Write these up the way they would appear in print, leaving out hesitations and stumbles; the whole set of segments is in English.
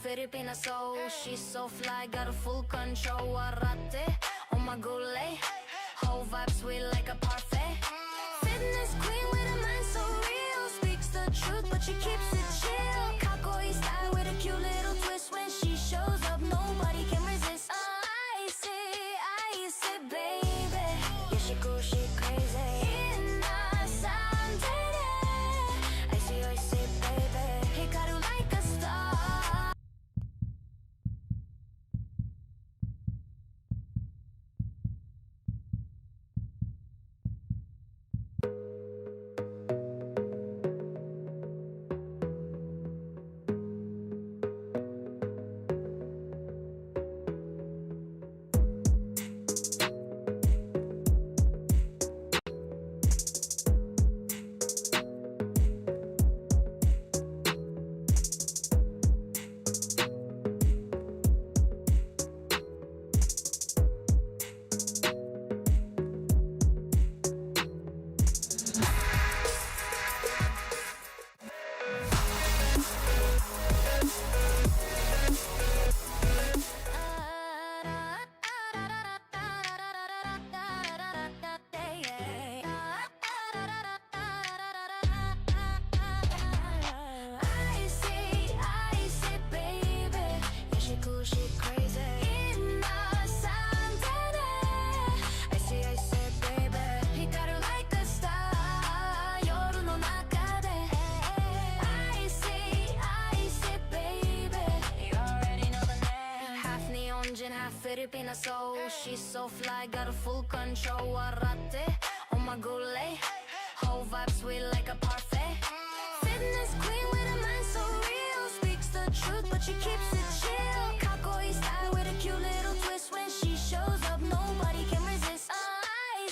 Filipina soul. She's so fly, got a full control. Warate, oh my gulay. Whole vibe sweet like a parfait. Fitness queen with a mind so real. Speaks the truth, but she keeps it chill. Kakoi style with a cute little twist. When she shows up, nobody can resist. I see, baby. Yeah, she cool, she crazy. I see, baby. Hikaru like a star. I see, baby. Yeah, she cool, she crazy. I see, baby. Hikaru like a star. Yoru no nakade. I see, baby. You already know the name. Half neon jin, half Filipina soul. She's so fly, got a full control. Warate, oh my gulay. Whole vibe sweet like a parfait. Fitness queen with a mind so real. Speaks the truth, but she keeps it chill. Kakoi style with a cute little twist. When she shows up, nobody can resist. I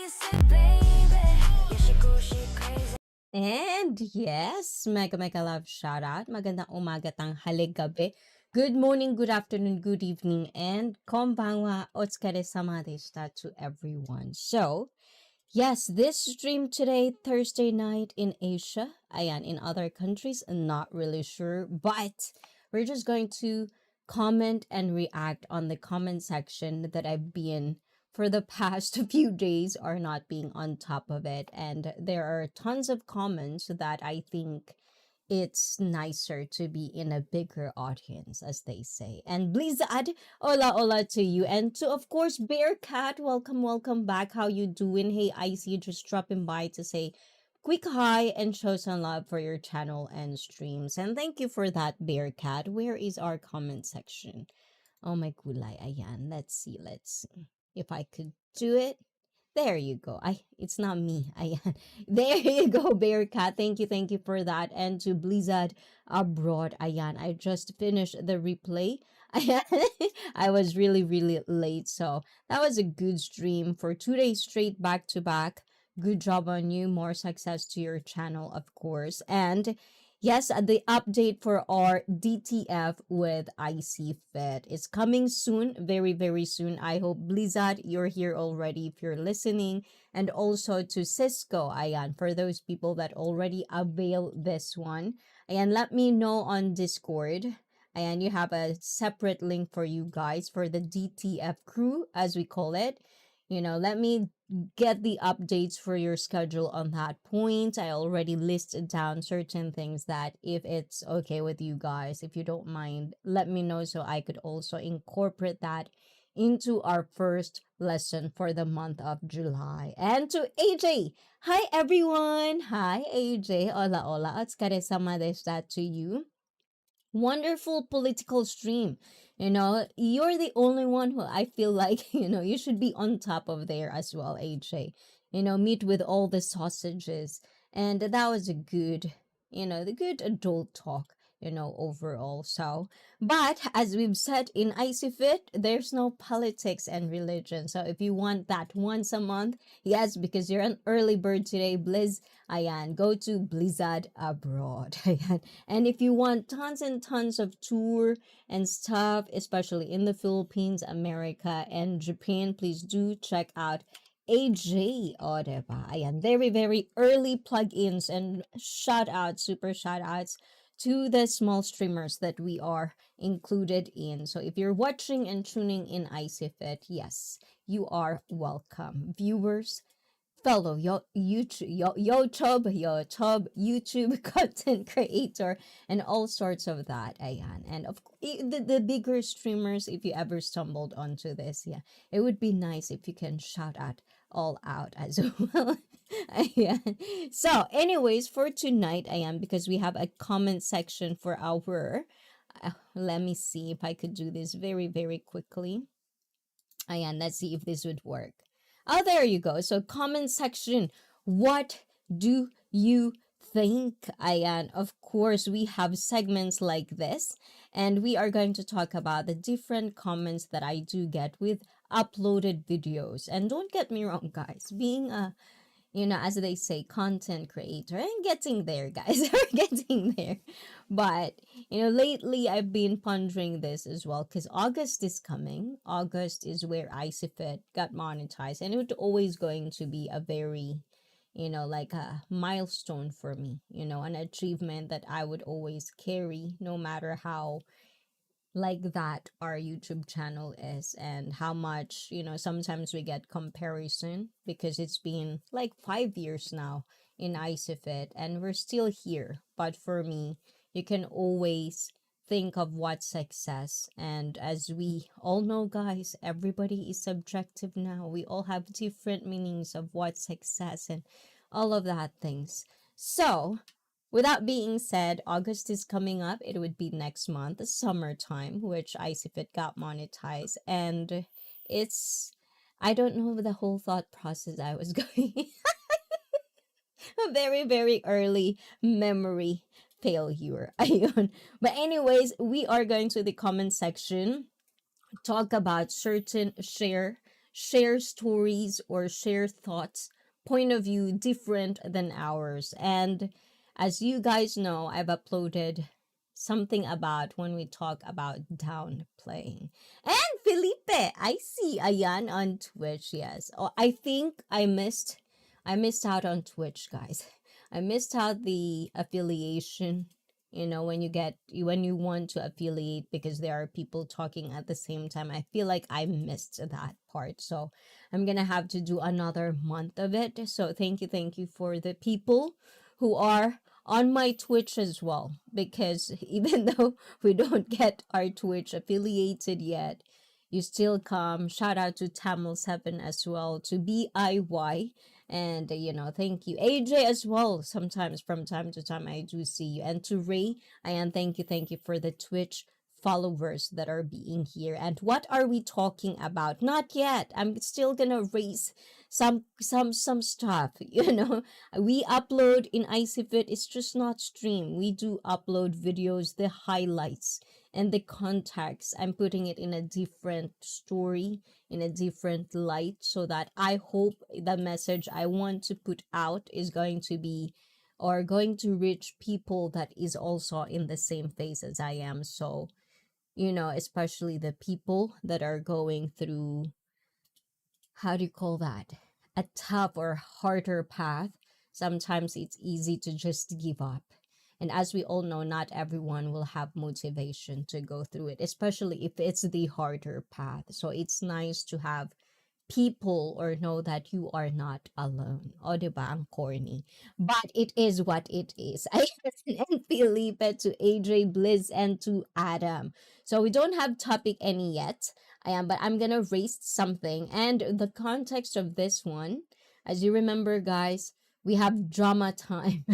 see, baby. Yeah, she cool, she crazy. And yes, mega love shout out. Magandang umaga, tanghali, gabi. Good morning, good afternoon, good evening, and konbanwa, otsukare-sama deshita to everyone. So, yes, this stream today, Thursday night in Asia. Ayan, in other countries, not really sure. But we're just going to comment and react on the comment section that I've been for the past few days are not being on top of it. And there are tons of comments that I think it's nicer to be in a bigger audience, as they say. And Blizzard, hola to you. And to, of course, Bearcat, welcome back. How you doing? Hey, ICEE, just dropping by to say quick hi and show some love for your channel and streams. And thank you for that, Bearcat. Where is our comment section? Oh my gulay, ayan. Let's see if I could do it. There you go. It's not me. Ayan. There you go, Bearcat. Thank you for that. And to Blizzard abroad, ayan. I just finished the replay. Ayan. I was really late, so that was a good stream for 2 days straight back to back. Good job on you. More success to your channel, of course. And yes, the update for our DTF with ICEE Fit is coming soon, very soon. I hope Blizzard, you're here already if you're listening. And also to Cisco, ayan, for those people that already avail this one. Ayan, let me know on Discord. Ayan, you have a separate link for you guys for the DTF crew, as we call it. You know, let me get the updates for your schedule on that point. I already listed down certain things that if it's okay with you guys, if you don't mind, let me know so I could also incorporate that into our first lesson for the month of July. And to AJ, hi everyone. Hi AJ. Hola. Otsukare-sama deshita to you. Wonderful political stream. You know, you're the only one who I feel like, you know, you should be on top of there as well, AJ. You know, meet with all the sausages. And that was a good, you know, the good adult talk, you know, overall. So, but as we've said in ICEE Fit, there's no politics and religion. So if you want that once a month, yes, because you're an early bird today, Blizz, ayan, go to Blizzard abroad. Ayan. And if you want tons and tons of tour and stuff, especially in the Philippines, America, and Japan, please do check out AJ. O, diba? Ayan, very early plugins and shout outs, super shout outs to the small streamers that we are included in. So if you're watching and tuning in ICFit, yes, you are welcome. Viewers, fellow YouTube content creator, and all sorts of that. Ayan. And the bigger streamers, if you ever stumbled onto this, yeah, it would be nice if you can shout out all out as well. Ayan. So, anyways, for tonight, ayan, because we have a comment section for our. Let me see if I could do this very, very quickly. Ayan, let's see if this would work. Oh, there you go. So, comment section. What do you think? Ayan, of course, we have segments like this, and we are going to talk about the different comments that I do get with uploaded videos. And don't get me wrong, guys, being a as they say, content creator, and getting there, guys. We're getting there. But, lately I've been pondering this as well because August is coming. August is where ICEFIT got monetized, and it's always going to be a very, like a milestone for me, an achievement that I would always carry no matter how like that our YouTube channel is, and how much sometimes we get comparison because it's been like 5 years now in ICEFIT and we're still here. But for me, you can always think of what success, and as we all know, guys, everybody is subjective now. We all have different meanings of what success and all of that things. So with that being said, August is coming up. It would be next month, summertime, which ICEFIT got monetized. And I don't know the whole thought process I was going. A very, very early memory failure. Ayun. But anyways, we are going to the comment section, talk about certain share stories or share thoughts, point of view different than ours. And as you guys know, I've uploaded something about when we talk about downplaying. And Felipe, I see ayan on Twitch. Yes. Oh, I think I missed out on Twitch, guys. I missed out the affiliation. When you want to affiliate because there are people talking at the same time. I feel like I missed that part. So I'm gonna have to do another month of it. So thank you for the people who are on my Twitch as well, because even though we don't get our Twitch affiliated yet, you still come. Shout out to Tamil7 as well, to BIY, and thank you AJ as well. Sometimes from time to time I do see you, and to Ray, and thank you for the Twitch followers that are being here. And what are we talking about? Not yet. I'm still gonna raise some stuff. We upload in ICFIT. It's just not stream. We do upload videos, the highlights and the context. I'm putting it in a different story, in a different light, so that I hope the message I want to put out is going to be, or going to reach people that is also in the same phase as I am. So especially the people that are going through, how do you call that, a tough or harder path. Sometimes it's easy to just give up. And as we all know, not everyone will have motivation to go through it, especially if it's the harder path. So it's nice to have people or know that you are not alone. O, diba, ang corny. But it is what it is. And Felipe, to AJ, Blizz, and to Adam. So we don't have topic any yet. But I'm gonna raise something. And the context of this one, as you remember, guys, we have drama time.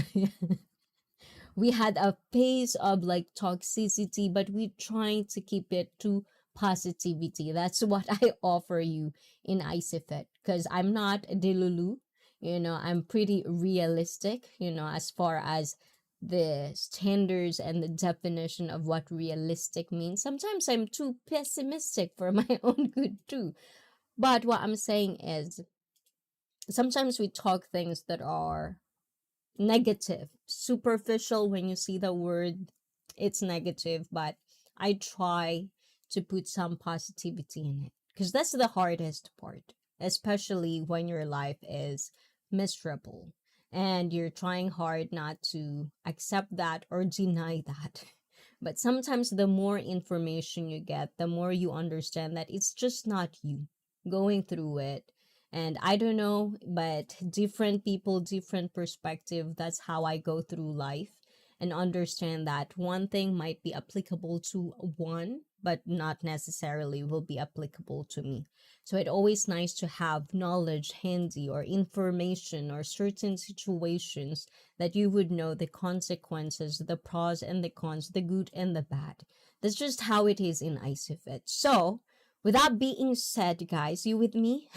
We had a phase of like toxicity, but we're trying to keep it to positivity. That's what I offer you in ICEFIT, because I'm not a delulu. I'm pretty realistic, as far as the standards and the definition of what realistic means. Sometimes I'm too pessimistic for my own good too. But what I'm saying is, sometimes we talk things that are negative, superficial. When you see the word, it's negative, but I try to put some positivity in it, because that's the hardest part, especially when your life is miserable. and you're trying hard not to accept that or deny that. But sometimes the more information you get, the more you understand that it's just not you going through it. And I don't know, but different people, different perspective. That's how I go through life and understand that one thing might be applicable to one, but not necessarily will be applicable to me. So it's always nice to have knowledge handy or information or certain situations that you would know the consequences, the pros and the cons, the good and the bad. That's just how it is in ICEE. So, with that being said, guys, you with me?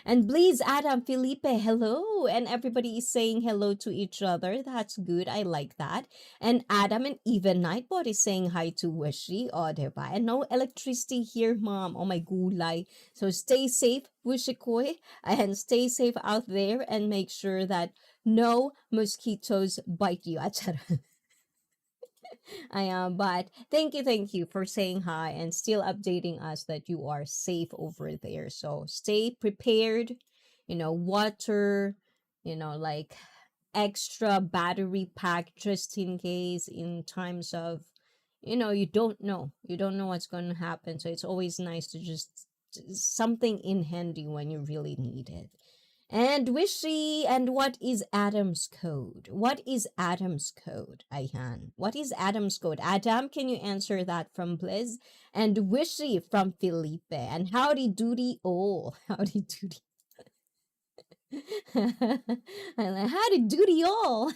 And please, Adam, Felipe, hello. And everybody is saying hello to each other. That's good. I like that. And Adam and even Nightbot is saying hi to Wishy. Oh, diba? And no electricity here, mom. Oh my gulay. So stay safe, Wishikoy. And stay safe out there and make sure that no mosquitoes bite you. I am, but thank you for saying hi and still updating us that you are safe over there. So stay prepared, water, like extra battery pack just in case in times of, you don't know what's going to happen. So it's always nice to just something in handy when you really need it. And Wishy, and what is Adam's code? What is Adam's code, Ayhan? What is Adam's code? Adam, can you answer that from Blizz? And Wishy from Felipe. And howdy doody all. Howdy doody. I'm like, howdy doody all.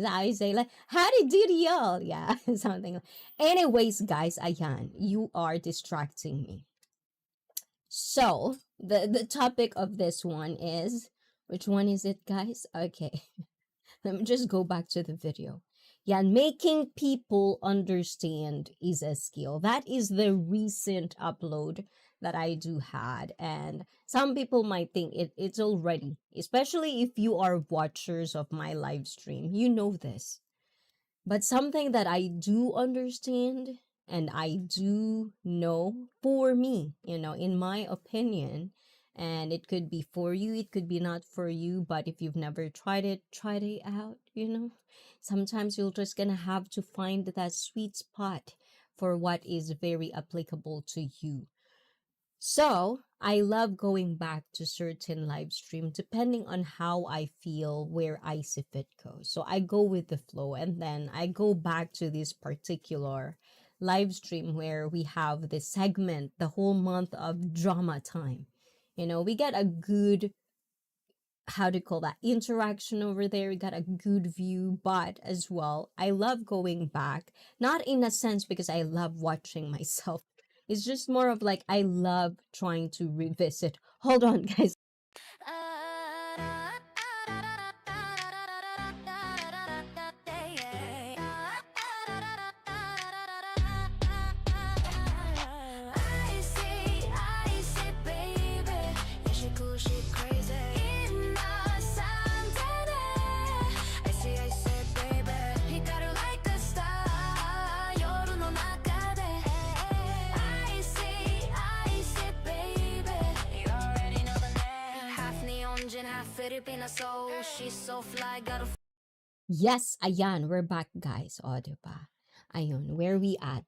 I say like, howdy doody all. Yeah, something like. Anyways, guys, Ayhan, you are distracting me. So the topic of this one is, which one is it, guys? Okay, let me just go back to the video. Yeah, making people understand is a skill. That is the recent upload that I do had, and some people might think it's already, especially if you are watchers of my live stream, you know this. But something that I do understand and I do know for me, in my opinion, and it could be for you, it could be not for you, but if you've never tried it, try it out. Sometimes you're just gonna have to find that sweet spot for what is very applicable to you. So I love going back to certain live stream depending on how I feel where ICEE goes. So I go with the flow and then I go back to this particular live stream where we have this segment, the whole month of drama time. We get a good, how to call that, interaction over there. We got a good view, but as well, I love going back, not in a sense because I love watching myself. It's just more of like I love trying to revisit. Hold on, guys. Filipina soul, she's so fly, got a Yes, ayan, we're back, guys. O, diba? Ayun, where we at?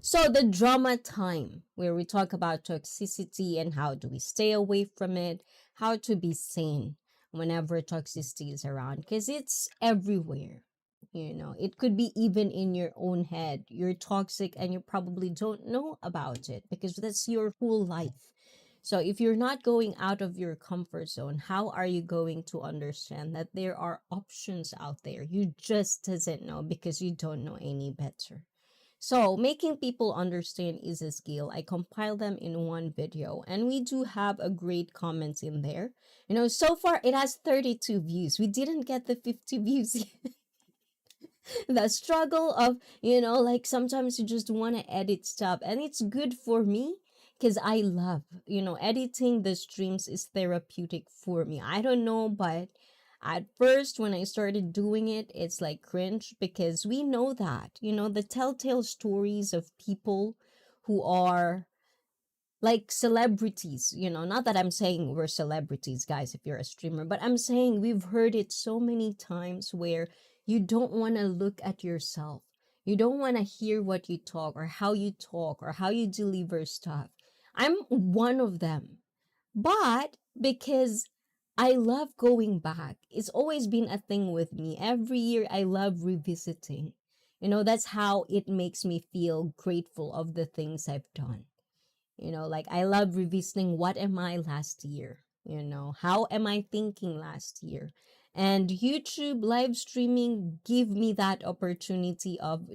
So the drama time, where we talk about toxicity and how do we stay away from it, how to be sane whenever toxicity is around, because it's everywhere. It could be even in your own head. You're toxic and you probably don't know about it because that's your whole life. So if you're not going out of your comfort zone, how are you going to understand that there are options out there? You just doesn't know because you don't know any better. So making people understand is a skill. I compile them in one video and we do have a great comments in there. So far it has 32 views. We didn't get the 50 views yet. The struggle of, like sometimes you just want to edit stuff and it's good for me because I love, editing the streams is therapeutic for me. I don't know, but at first when I started doing it, it's like cringe because we know that, the telltale stories of people who are like celebrities, not that I'm saying we're celebrities, guys, if you're a streamer, but I'm saying we've heard it so many times where you don't want to look at yourself. You don't want to hear what you talk or how you deliver stuff. I'm one of them. But because I love going back, it's always been a thing with me. Every year I love revisiting. That's how it makes me feel grateful of the things I've done. Like I love revisiting what am I last year? How am I thinking last year? And YouTube live streaming give me that opportunity of,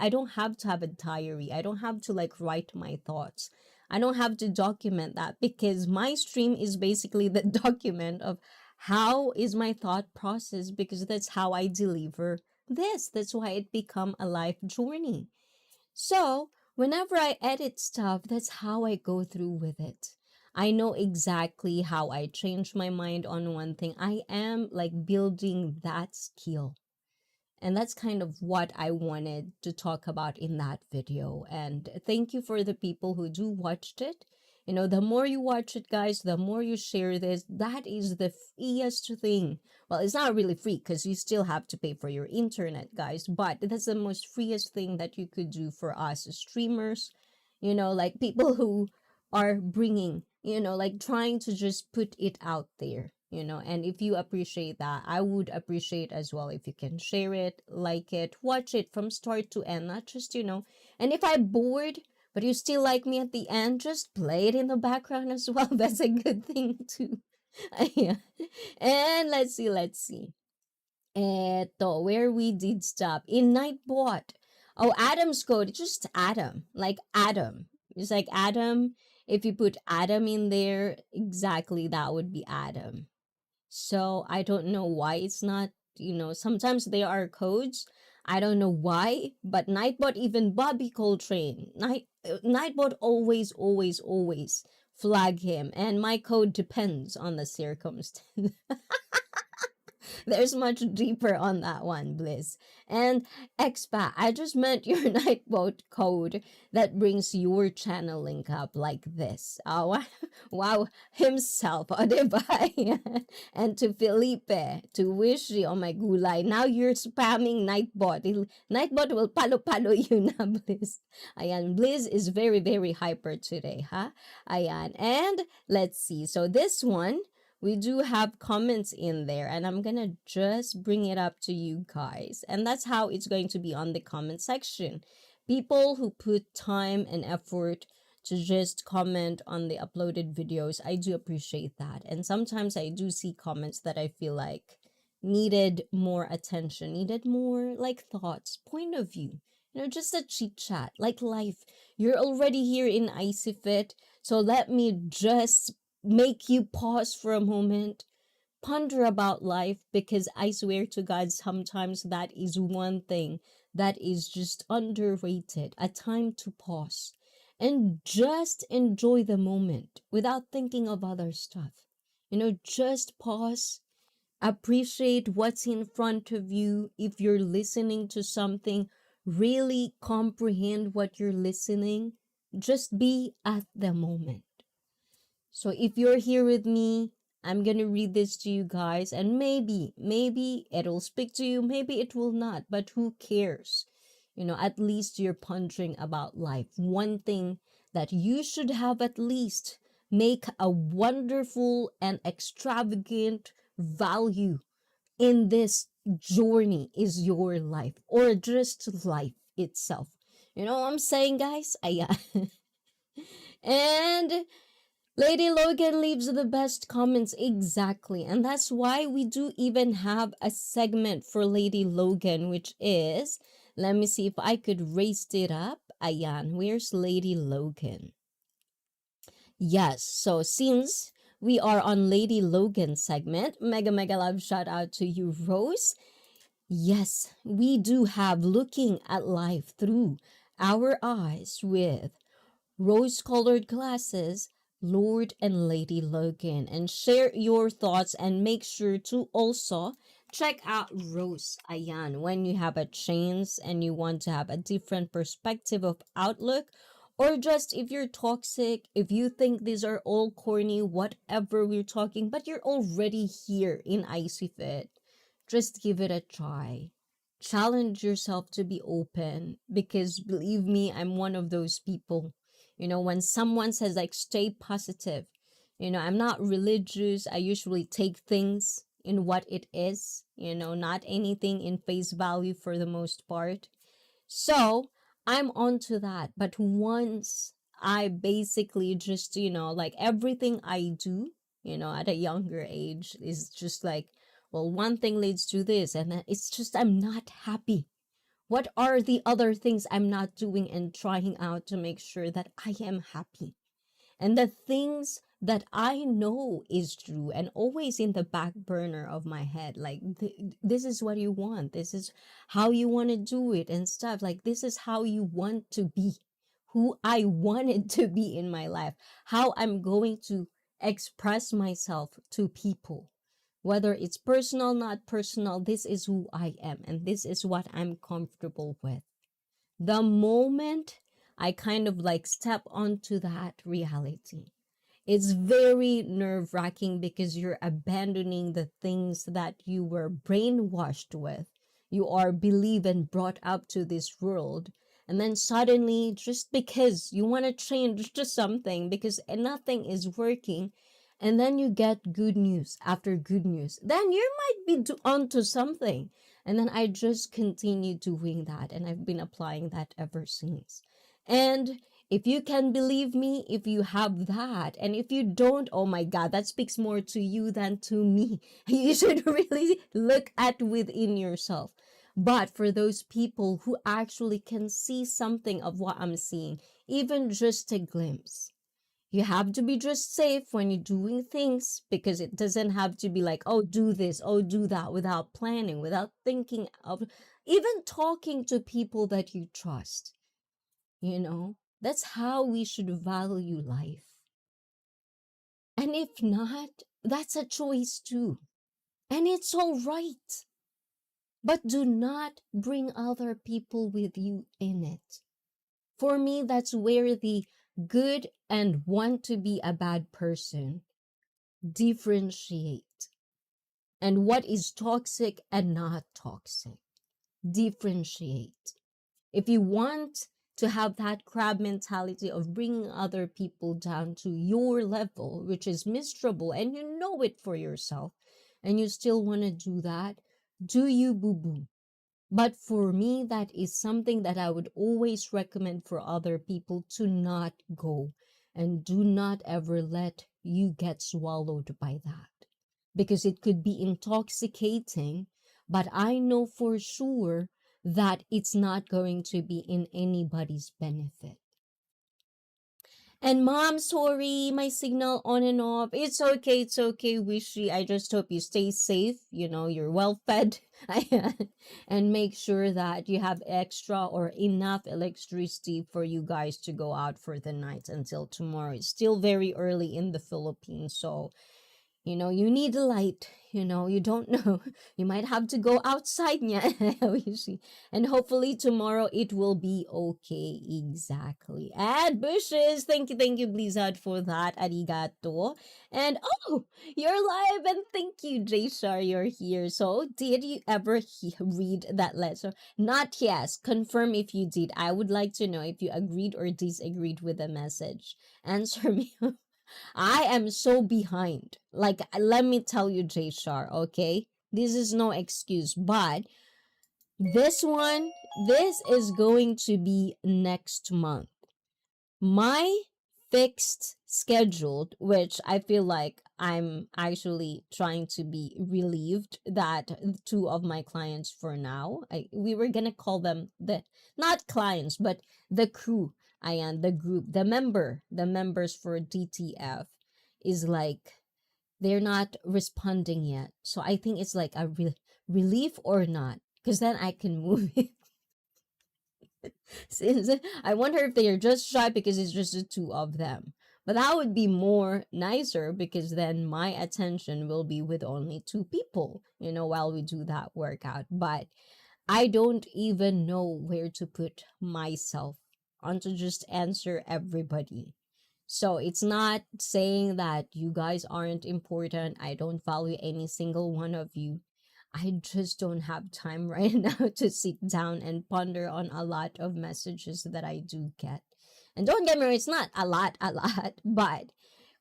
I don't have to have a diary. I don't have to like write my thoughts. I don't have to document that because my stream is basically the document of how is my thought process, because that's how I deliver this. That's why it become a life journey. So, whenever I edit stuff, that's how I go through with it. I know exactly how I change my mind on one thing. I am like building that skill. And that's kind of what I wanted to talk about in that video. And thank you for the people who do watched it. The more you watch it, guys, the more you share this, that is the freest thing. Well, it's not really free because you still have to pay for your internet, guys, but that's the most freest thing that you could do for us streamers, like people who are bringing, like trying to just put it out there. And if you appreciate that, I would appreciate as well if you can share it, like it, watch it from start to end, not just, and if I'm bored, but you still like me at the end, just play it in the background as well. That's a good thing too. Yeah. And let's see. Eto, where we did stop. In Nightbot. Oh, Adam's code. It's just Adam. Like Adam. It's like Adam. If you put Adam in there, exactly that would be Adam. So I don't know why it's not, sometimes there are codes. I don't know why, but Nightbot, even Bobby Coltrane, Nightbot always, always, always flag him. And my code depends on the circumstance. There's much deeper on that one, Bliss. And expat, I just meant your Nightbot code that brings your channel link up like this. Oh, wow, himself, o diba? And to Felipe, to Wishy, oh my gulay, now you're spamming Nightbot. Nightbot will palo-palo you na, Bliss. Ayan, Bliss is very, very hyper today, ha? Ayan, and let's see. So this one, we do have comments in there, and I'm gonna just bring it up to you guys. And that's how it's going to be on the comment section. People who put time and effort to just comment on the uploaded videos, I do appreciate that. And sometimes I do see comments that I feel like needed more attention, needed more like thoughts, point of view. Just a chit chat, like life. You're already here in ICEE Fit, so let me just make you pause for a moment, ponder about life, because I swear to God, sometimes that is one thing that is just underrated. A time to pause and just enjoy the moment without thinking of other stuff. Just pause, appreciate what's in front of you. If you're listening to something, really comprehend what you're listening. Just be at the moment. So if you're here with me, I'm going to read this to you guys, and maybe it'll speak to you, maybe it will not, but who cares? At least you're pondering about life. One thing that you should have at least make a wonderful and extravagant value in this journey is your life, or just life itself. You know what I'm saying, guys? And Lady Logan leaves the best comments, exactly. And that's why we do even have a segment for Lady Logan, which is, let me see if I could raise it up. Ayan, where's Lady Logan? Yes, so since we are on Lady Logan segment, mega love shout out to you, Rose. Yes, we do have looking at life through our eyes with rose-colored glasses, Lord and Lady Logan. And share your thoughts, and make sure to also check out Rose. Ayan, when you have a chance and you want to have a different perspective of outlook, Or just if you're toxic, if you think these are all corny, whatever we're talking, but you're already here in Icy Fit, just give it a try. Challenge yourself to be open, because believe me, I'm one of those people. When someone says like stay positive, I'm not religious. I usually take things in what it is, not anything in face value for the most part. So I'm onto that. But once I basically just, like everything I do, at a younger age is just like, well, one thing leads to this, and then it's just I'm not happy. What are the other things I'm not doing and trying out to make sure that I am happy? And the things that I know is true and always in the back burner of my head, like this is what you want, this is how you want to do it and stuff, like this is how you want to be, who I wanted to be in my life, how I'm going to express myself to people, whether it's personal, not personal. This is who I am and this is what I'm comfortable with. The moment I kind of like step onto that reality, it's very nerve-wracking because you're abandoning the things that you were brainwashed with. You are believed and brought up to this world. And then suddenly, just because you want to change to something, because nothing is working, and then you get good news after good news, then you might be onto something. And then I just continue doing that, and I've been applying that ever since. And if you can believe me, if you have that, and if you don't, oh my God, that speaks more to you than to me. You should really look at within yourself. But for those people who actually can see something of what I'm seeing, even just a glimpse, you have to be just safe when you're doing things, because it doesn't have to be like, oh, do this, oh, do that, without planning, without thinking of even talking to people that you trust. That's how we should value life. And if not, that's a choice too. And it's all right. But do not bring other people with you in it. For me, that's where the good and want to be a bad person differentiate. And what is toxic and not toxic, differentiate. If you want to have that crab mentality of bringing other people down to your level, which is miserable, and you know it for yourself, and you still want to do that, do you, boo-boo. But for me, that is something that I would always recommend for other people to not go, and do not ever let you get swallowed by that, because it could be intoxicating, but I know for sure that it's not going to be in anybody's benefit. And mom, sorry, my signal on and off. It's okay, Wishy. I just hope you stay safe. You're well fed. And make sure that you have extra or enough electricity for you guys to go out for the night until tomorrow. It's still very early in the Philippines, so you need a light. You don't know. You might have to go outside niya. And hopefully tomorrow it will be okay. Exactly. And bushes. Thank you, Blizzard, for that. Arigato. And oh, you're live. And thank you, J-Shar, you're here. So, did you ever read that letter? Not yes. Confirm if you did. I would like to know if you agreed or disagreed with the message. Answer me. I am so behind. Like, let me tell you, J Shar, okay? This is no excuse, but this is going to be next month. My fixed scheduled, which I feel like I'm actually trying to be relieved that two of my clients for now, we were gonna call them not clients, but the crew, the group, the members for DTF is like, they're not responding yet. So I think it's like a relief or not, because then I can move it. Since I wonder if they are just shy because it's just the two of them. But that would be more nicer, because then my attention will be with only two people, while we do that workout. But I don't even know where to put myself on to just answer everybody. So it's not saying that you guys aren't important. I don't value any single one of you. I just don't have time right now to sit down and ponder on a lot of messages that I do get. And don't get me wrong, it's not a lot, but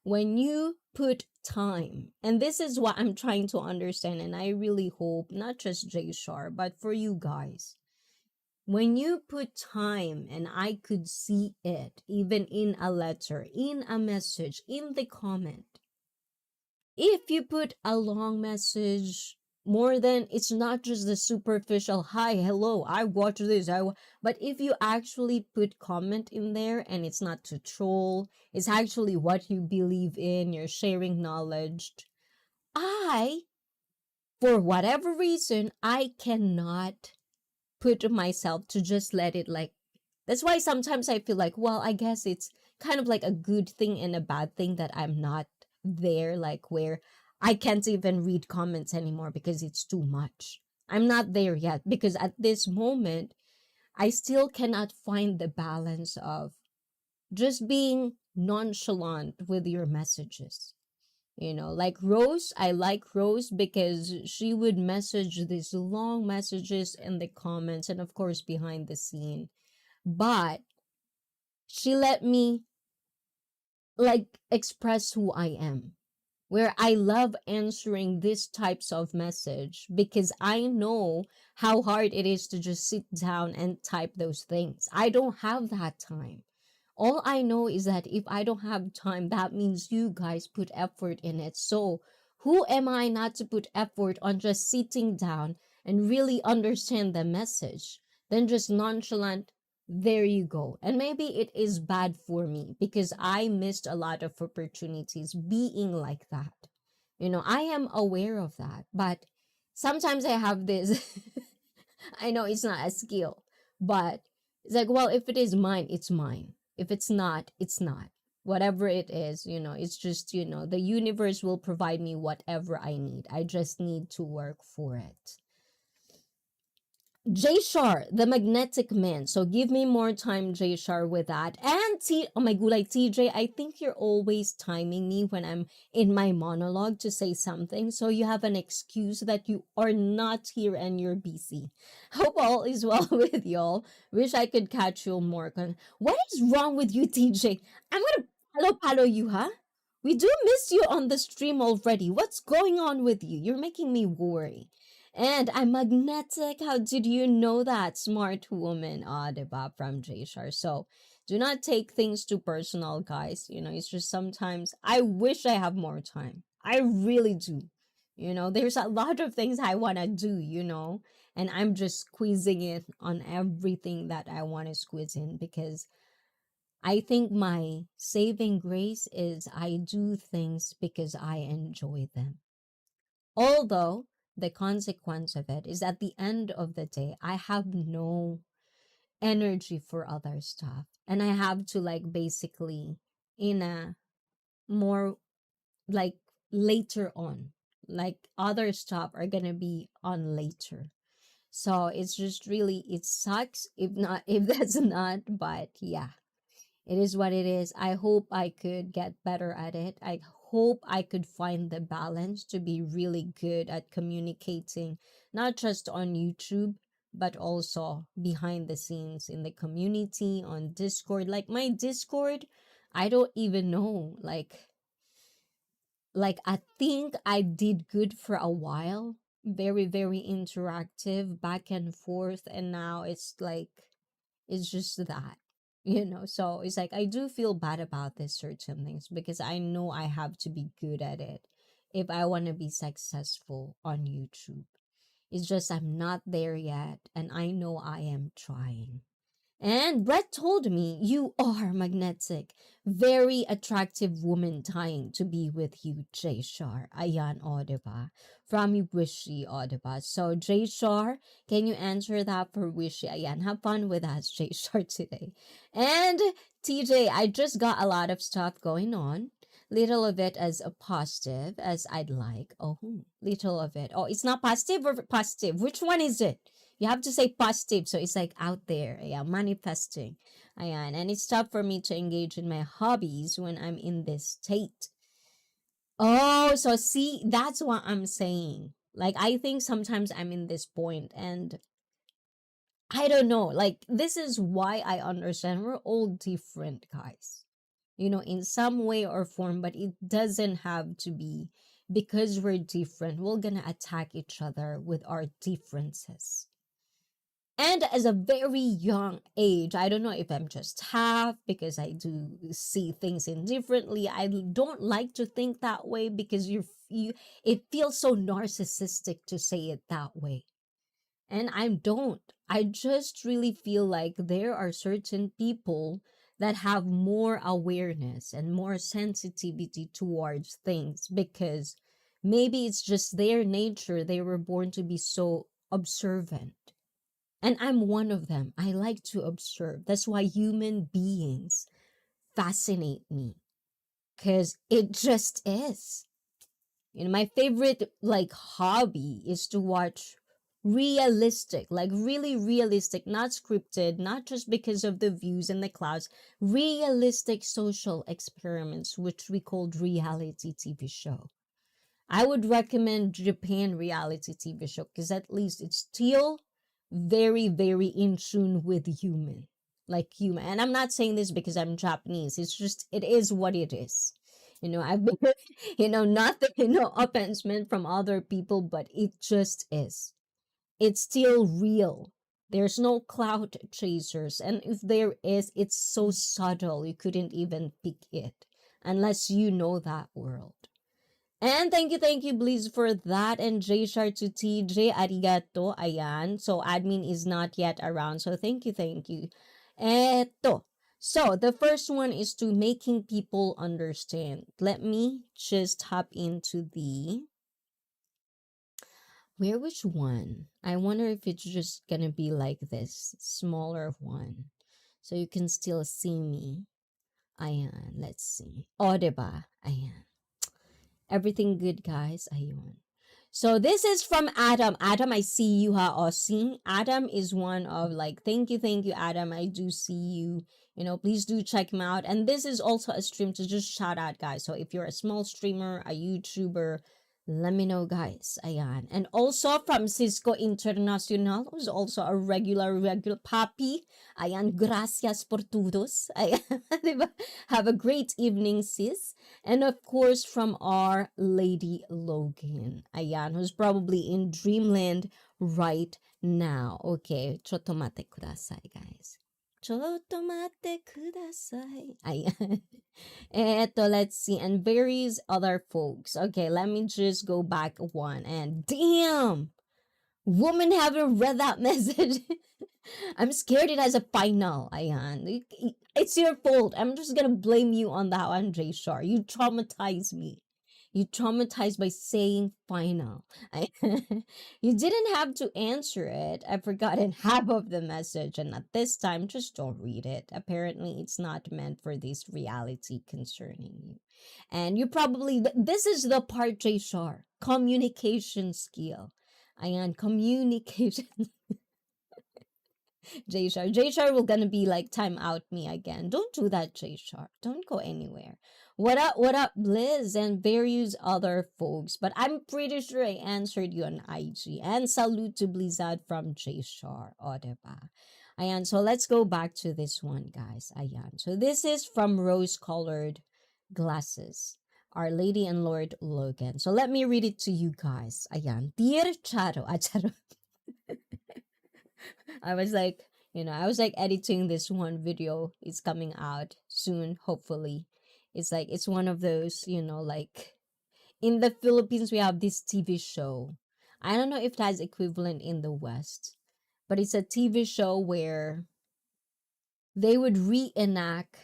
when you put time, and this is what I'm trying to understand, and I really hope not just Jay Shar, but for you guys, when you put time, and I could see it even in a letter, in a message, in the comment, if you put a long message, more than, it's not just the superficial hi, hello, I watch this, but if you actually put comment in there, and it's not to troll, it's actually what you believe in, you're sharing knowledge, I, for whatever reason, I cannot put myself to just let it like, that's why sometimes I feel like, well, I guess it's kind of like a good thing and a bad thing that I'm not there, like where I can't even read comments anymore because it's too much. I'm not there yet because at this moment, I still cannot find the balance of just being nonchalant with your messages. You know, like Rose, I like Rose because she would message these long messages in the comments and, of course, behind the scene. But she let me like express who I am, where I love answering these types of message because I know how hard it is to just sit down and type those things. I don't have that time. All I know is that if I don't have time, that means you guys put effort in it. So who am I not to put effort on just sitting down and really understand the message? Then just nonchalant, there you go. And maybe it is bad for me because I missed a lot of opportunities being like that. You know, I am aware of that, but sometimes I have this, I know it's not a skill, but it's like, well, if it is mine, it's mine. If it's not, it's not. Whatever it is, you know, it's just, you know, the universe will provide me whatever I need. I just need to work for it. J Shar, the magnetic man. So give me more time, J Shar, with that. And oh my gulay, TJ, I think you're always timing me when I'm in my monologue to say something. So you have an excuse that you are not here and you're busy. Hope all is well with y'all. Wish I could catch you more. What is wrong with you, TJ? I'm gonna palo you, huh? We do miss you on the stream already. What's going on with you? You're making me worry. And I'm magnetic. How did you know that? Smart woman. Ah, diba? From Jshar. So, do not take things too personal, guys. You know, it's just sometimes I wish I have more time. I really do. You know, there's a lot of things I want to do, you know, and I'm just squeezing it on everything that I want to squeeze in because I think my saving grace is I do things because I enjoy them. Although the consequence of it is at the end of the day, I have no energy for other stuff. And I have to like basically in a more like later on, like other stuff are going to be on later. So it's just really, it sucks if not, if that's not, but yeah. It is what it is. I hope I could get better at it. I hope I could find the balance to be really good at communicating, not just on YouTube, but also behind the scenes in the community, on Discord. Like my Discord, I don't even know. Like I think I did good for a while. Very, very interactive, back and forth. And now it's like, it's just that, you know. So it's like I do feel bad about this certain things because I know I have to be good at it if I want to be successful on YouTube. It's just I'm not there yet, and I know I am trying. And Brett told me, you are magnetic. Very attractive woman dying to be with you, J Shar. Ayan, o, diba? From Wishy, o, diba? So, J Shar, can you answer that for Wishy? Ayan, have fun with us, J Shar, today. And TJ, I just got a lot of stuff going on. Little of it as a positive as I'd like. Oh, little of it. Oh, it's not positive or positive. Which one is it? You have to say positive, so it's like out there, yeah, manifesting. Ayan. And it's tough for me to engage in my hobbies when I'm in this state. Oh, so see, that's what I'm saying. Like, I think sometimes I'm in this point, and I don't know. Like, this is why I understand we're all different, guys. In some way or form, but it doesn't have to be because we're different. We're gonna attack each other with our differences. And as a very young age, I don't know if I'm just half because I do see things indifferently. I don't like to think that way because it feels so narcissistic to say it that way. And I don't. I just really feel like there are certain people that have more awareness and more sensitivity towards things because maybe it's just their nature. They were born to be so observant. And I'm one of them. I like to observe. That's why human beings fascinate me because it just is. My favorite like hobby is to watch realistic, like really realistic, not scripted, not just because of the views and the clouds, realistic social experiments, which we called reality TV show. I would recommend Japan reality TV show because at least it's still very, very in tune with human, like human. And I'm not saying this because I'm Japanese. It's just, it is what it is. I've been, nothing, offense meant from other people, but it just is. It's still real. There's no cloud chasers. And if there is, it's so subtle. You couldn't even pick it unless you know that world. And thank you, Bliss, for that. And J Shar to TJ, arigato, ayan. So admin is not yet around. So thank you. Eto. So the first one is to making people understand. Let me just hop into which one? I wonder if it's just gonna be like this, smaller one. So you can still see me. Ayan, let's see. O, diba? Ayan. Everything good, guys? Ayun. So this is from Adam. Adam, I see you, ha, Aussie. Adam is one of thank you, Adam. I do see you. Please do check him out. And this is also a stream to just shout out, guys. So if you're a small streamer, a YouTuber, let me know, guys. Ayan. And also from Cisco Internacional, who's also a regular puppy. Ayan, gracias por todos. Ayan, diba? Have a great evening, sis. And of course, from our Lady Logan. Ayan, who's probably in dreamland right now. Okay, chotomate kudasai, guys. Chotomate kudasai. Ayan. Eto, let's see. And various other folks. Okay, let me just go back one. And damn! Woman haven't read that message. I'm scared it has a final. Ayan. It's your fault. I'm just gonna blame you on that one, J Shar. You traumatized me. You traumatized by saying final. You didn't have to answer it. I've forgotten half of the message, and at this time, just don't read it. Apparently, it's not meant for this reality concerning you. And you probably, this is the part, J Shar. Communication skill. Ayan, communication. J Shar will gonna be like time out me again. Don't do that, J Shar. Don't go anywhere. What up, Liz and various other folks? But I'm pretty sure I answered you on IG. And salute to Blizzard from J Shar. O, diba? Ayan, so let's go back to this one, guys. Ayan. So this is from Rose-Colored Glasses. Our Lady and Lord Logan. So let me read it to you guys. Ayan. Dear Charo. Charo. I was like editing this one video. It's coming out soon, hopefully. It's one of those, like in the Philippines, we have this TV show. I don't know if that's equivalent in the West, but it's a TV show where they would reenact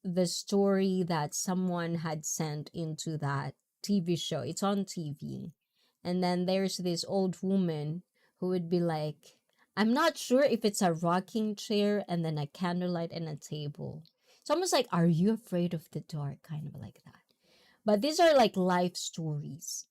the story that someone had sent into that TV show. It's on TV. And then there's this old woman who would be like, I'm not sure if it's a rocking chair and then a candlelight and a table. It's almost like, are you afraid of the dark? Kind of like that. But these are like life stories.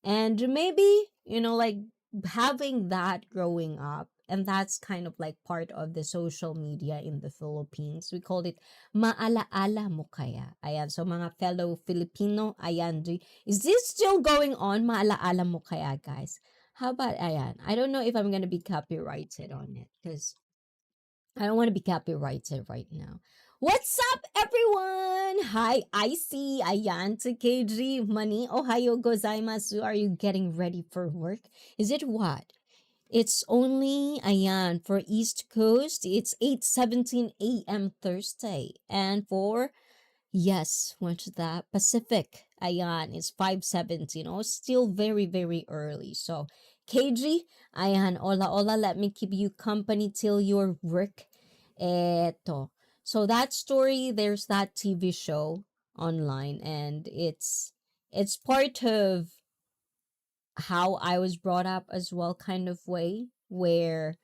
And maybe, like having that growing up And that's kind of like part of the social media in the Philippines. We called it maalaala mo kaya. Ayan, so mga fellow Filipino, ayan, is this still going on? Maalaala mo kaya, guys? How about ayan? I don't know if I'm gonna be copyrighted on it because I don't want to be copyrighted right now. What's up, everyone? Hi, ICEE. Ayan to KG. Money. Ohayo gozaimasu. Are you getting ready for work? Is it what? It's only, ayan, for East Coast, it's 8:17 a.m. Thursday. And for, yes, what's that? Pacific, ayan, it's 5:17. Oh, still very, very early. So, KG, ayan, hola, let me keep you company till your work. Eto. So that story, there's that TV show online, and it's part of how I was brought up as well, kind of way, where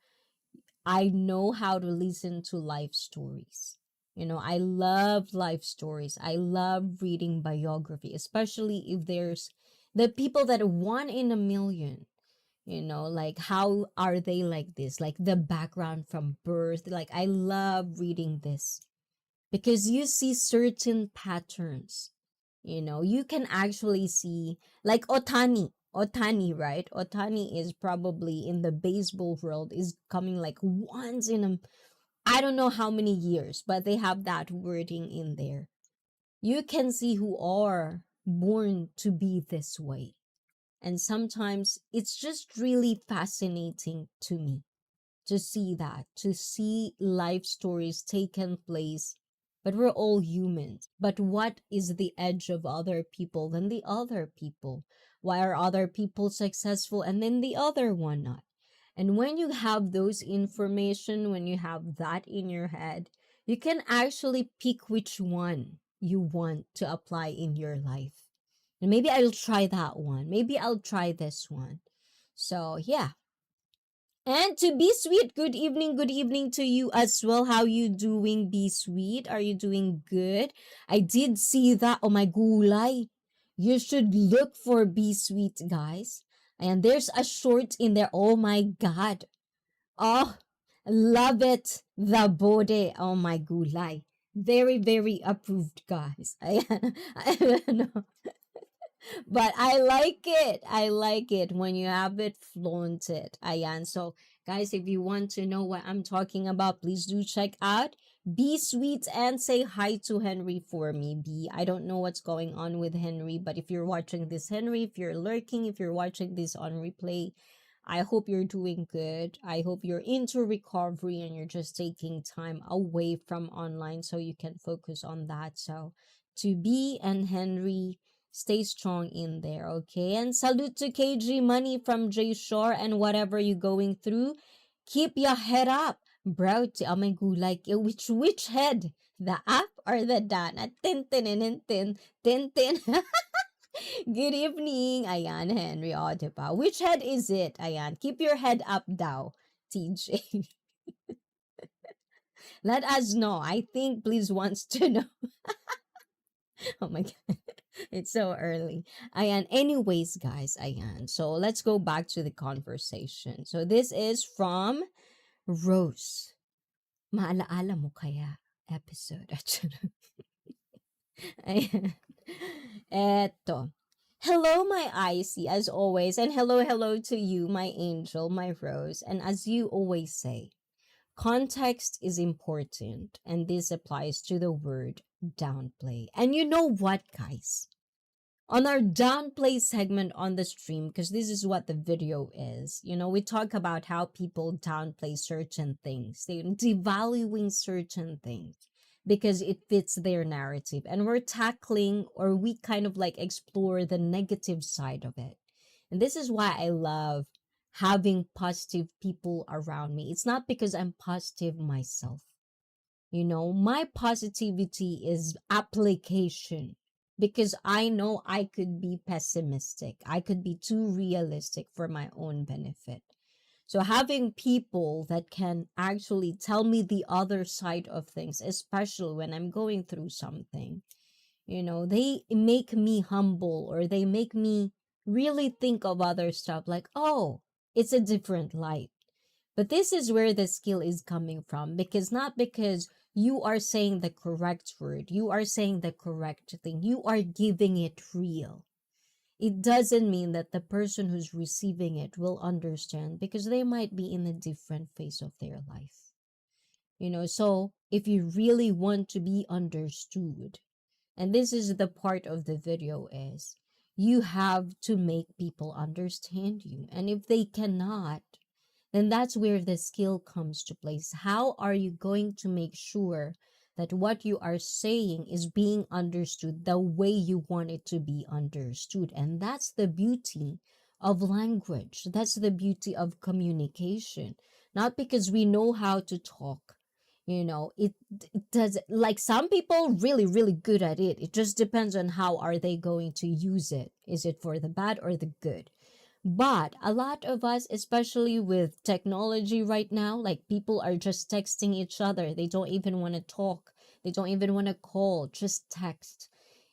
I know how to listen to life stories. You know, I love life stories. I love reading biography, especially if there's the people that are one in a million. You know, like how are they like this? Like the background from birth. Like I love reading this because you see certain patterns. You know, you can actually see like Otani, right? Otani is probably in the baseball world is coming like once in a I don't know how many years, but they have that wording in there. You can see who are born to be this way. And sometimes it's just really fascinating to me to see that, to see life stories taken place. But we're all humans. But what is the edge of other people than the other people? Why are other people successful and then the other one not? And when you have those information, when you have that in your head, you can actually pick which one you want to apply in your life. And maybe I'll try that one. Maybe I'll try this one. So, yeah. And to Be Sweet, good evening to you as well. How you doing, Be Sweet? Are you doing good? I did see that. Oh my gulay. You should look for Be Sweet, guys. And there's a short in there. Oh my god. Oh, love it. The bode. Oh my gulay. Very, very approved, guys. I don't know. But I like it. I like it when you have it flaunted. Ayan. So, guys, if you want to know what I'm talking about, please do check out Be Sweet and say hi to Henry for me. I don't know what's going on with Henry, but if you're watching this, Henry, if you're lurking, if you're watching this on replay, I hope you're doing good. I hope you're into recovery and you're just taking time away from online so you can focus on that. So, to Be and Henry, stay strong in there, okay? And salute to KG Money from J Shore, and whatever you're going through, keep your head up. Bro, oh my god, like which head? The up or the down? Tin tin tin tin tin tin. Good evening, ayan, Henry. O, diba? Which head is it? Ayan, keep your head up daw, TJ. Let us know. I think Please wants to know. Oh my god. It's so early. Ayan. Anyways, guys, ayan. So let's go back to the conversation. So this is from Rose. Maalaala mo kaya episode. Ayan. Eto. Hello, my Icy, as always. And hello to you, my angel, my Rose. And as you always say, context is important, and this applies to the word downplay. And you know what, guys? On our downplay segment on the stream, because this is what the video is, you know, we talk about how people downplay certain things, they're devaluing certain things because it fits their narrative. And we're tackling, or we kind of like explore the negative side of it. And this is why I love having positive people around me. It's not because I'm positive myself. You know, my positivity is application because I know I could be pessimistic. I could be too realistic for my own benefit. So having people that can actually tell me the other side of things, especially when I'm going through something, you know, they make me humble, or they make me really think of other stuff like, oh, it's a different light. But this is where the skill is coming from, because not because you are saying the correct word, you are saying the correct thing, you are giving it real. It doesn't mean that the person who's receiving it will understand, because they might be in a different phase of their life. So if you really want to be understood, and this is the part of the video, is you have to make people understand you. And if they cannot, then that's where the skill comes to place. How are you going to make sure that what you are saying is being understood the way you want it to be understood? And that's the beauty of language. That's the beauty of communication. Not because we know how to talk. It does, like, some people really, really good at it. It just depends on how are they going to use it. Is it for the bad or the good? But a lot of us, especially with technology right now, like, people are just texting each other. They don't even want to talk. They don't even want to call, just text.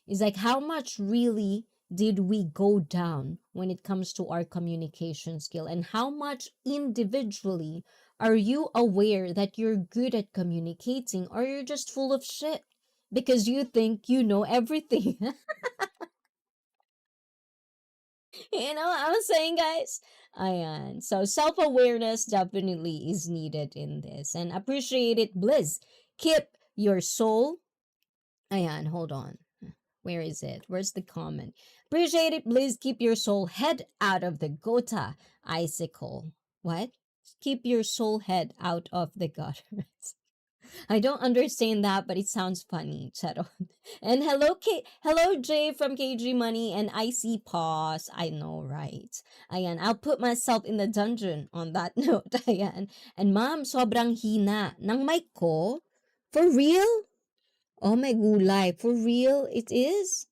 It's like, how much really did we go down when it comes to our communication skill? And how much individually are you aware that you're good at communicating, or you're just full of shit because you think you know everything? You know what I'm saying, guys? Ayan. So, self-awareness definitely is needed in this. And appreciate it, Bliss. Keep your soul. Ayan, hold on. Where is it? Where's the comment? Appreciate it, Bliss. Keep your soul head out of the gota icicle. What? Keep your soul head out of the gutter. I don't understand that, but it sounds funny. Charot. And hello Jay from KG Money and ICEE Pause. I know, right? Ayan, I'll put myself in the dungeon on that note. Ayan. And ma'am, sobrang hina ng mic ko. For real? Oh my gulay. For real? It is?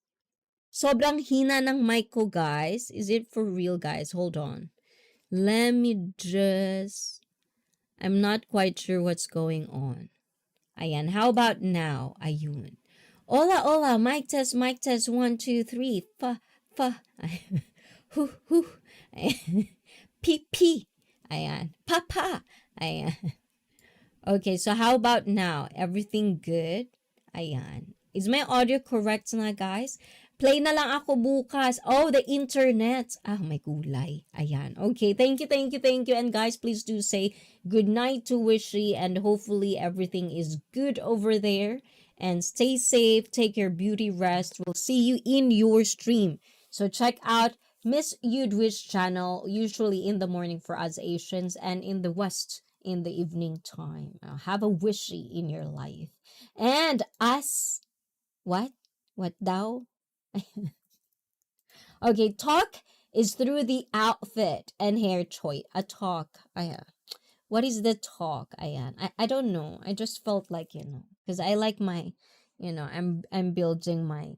Sobrang hina ng mic ko, guys. Is it for real, guys? Hold on. Let me just... I'm not quite sure what's going on. Ayan, how about now? Ayun. Hola, hola, mic test, 1, 2, 3. Hu, hu. Pi. Ayan. Papa. Ayan. Okay, so how about now? Everything good? Ayan. Is my audio correct na, guys? Play na lang ako bukas. Oh, the internet. Ah, may gulay. Ayan. Okay, thank you. And guys, please do say good night to Wishy, and hopefully everything is good over there. And stay safe. Take your beauty rest. We'll see you in your stream. So check out Miss Yudwish channel, usually in the morning for us Asians, and in the West in the evening time. Have a wishy in your life. And us, what thou? Okay, talk is through the outfit and hair choice. A talk. What is the talk? Ayan. I don't know. I just felt like, because I like my, I'm building my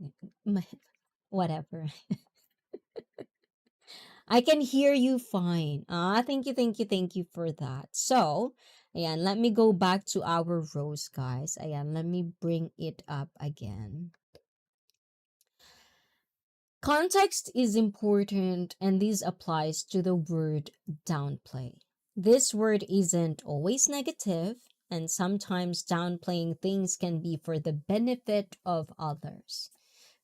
whatever. I can hear you fine. Thank you for that. So, ayan, let me go back to our rows, guys. Ayan, let me bring it up again. Context is important, and this applies to the word downplay. This word isn't always negative, and sometimes downplaying things can be for the benefit of others,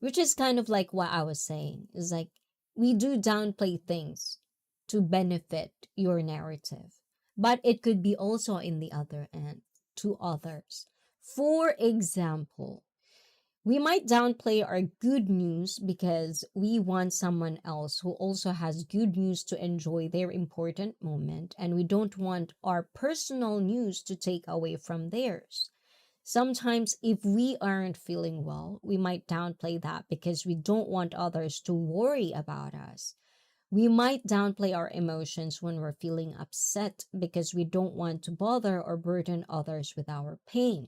which is kind of like what I was saying. Is like, we do downplay things to benefit your narrative, but it could be also in the other end to others. For example, we might downplay our good news because we want someone else who also has good news to enjoy their important moment, and we don't want our personal news to take away from theirs. Sometimes, if we aren't feeling well, we might downplay that because we don't want others to worry about us. We might downplay our emotions when we're feeling upset because we don't want to bother or burden others with our pain.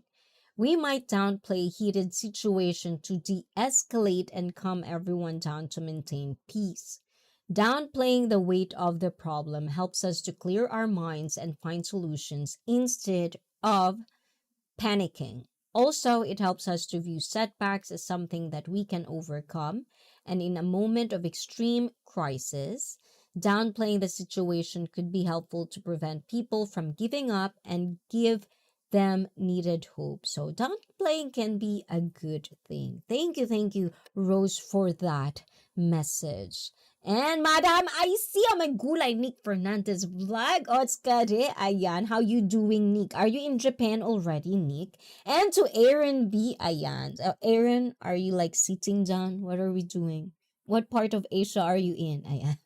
We might downplay heated situation to de-escalate and calm everyone down to maintain peace. Downplaying the weight of the problem helps us to clear our minds and find solutions instead of panicking. Also, it helps us to view setbacks as something that we can overcome, and in a moment of extreme crisis, Downplaying the situation could be helpful to prevent people from giving up and give them needed hope. So downplaying can be a good thing. Thank you, Rose, for that message. And Madam, I see my gulay Nick Fernandez vlog. Otskare, ayan. How you doing, Nick? Are you in Japan already, Nick? And to Aaron B, ayan. Aaron, are you like sitting down? What are we doing? What part of Asia are you in? Ayan.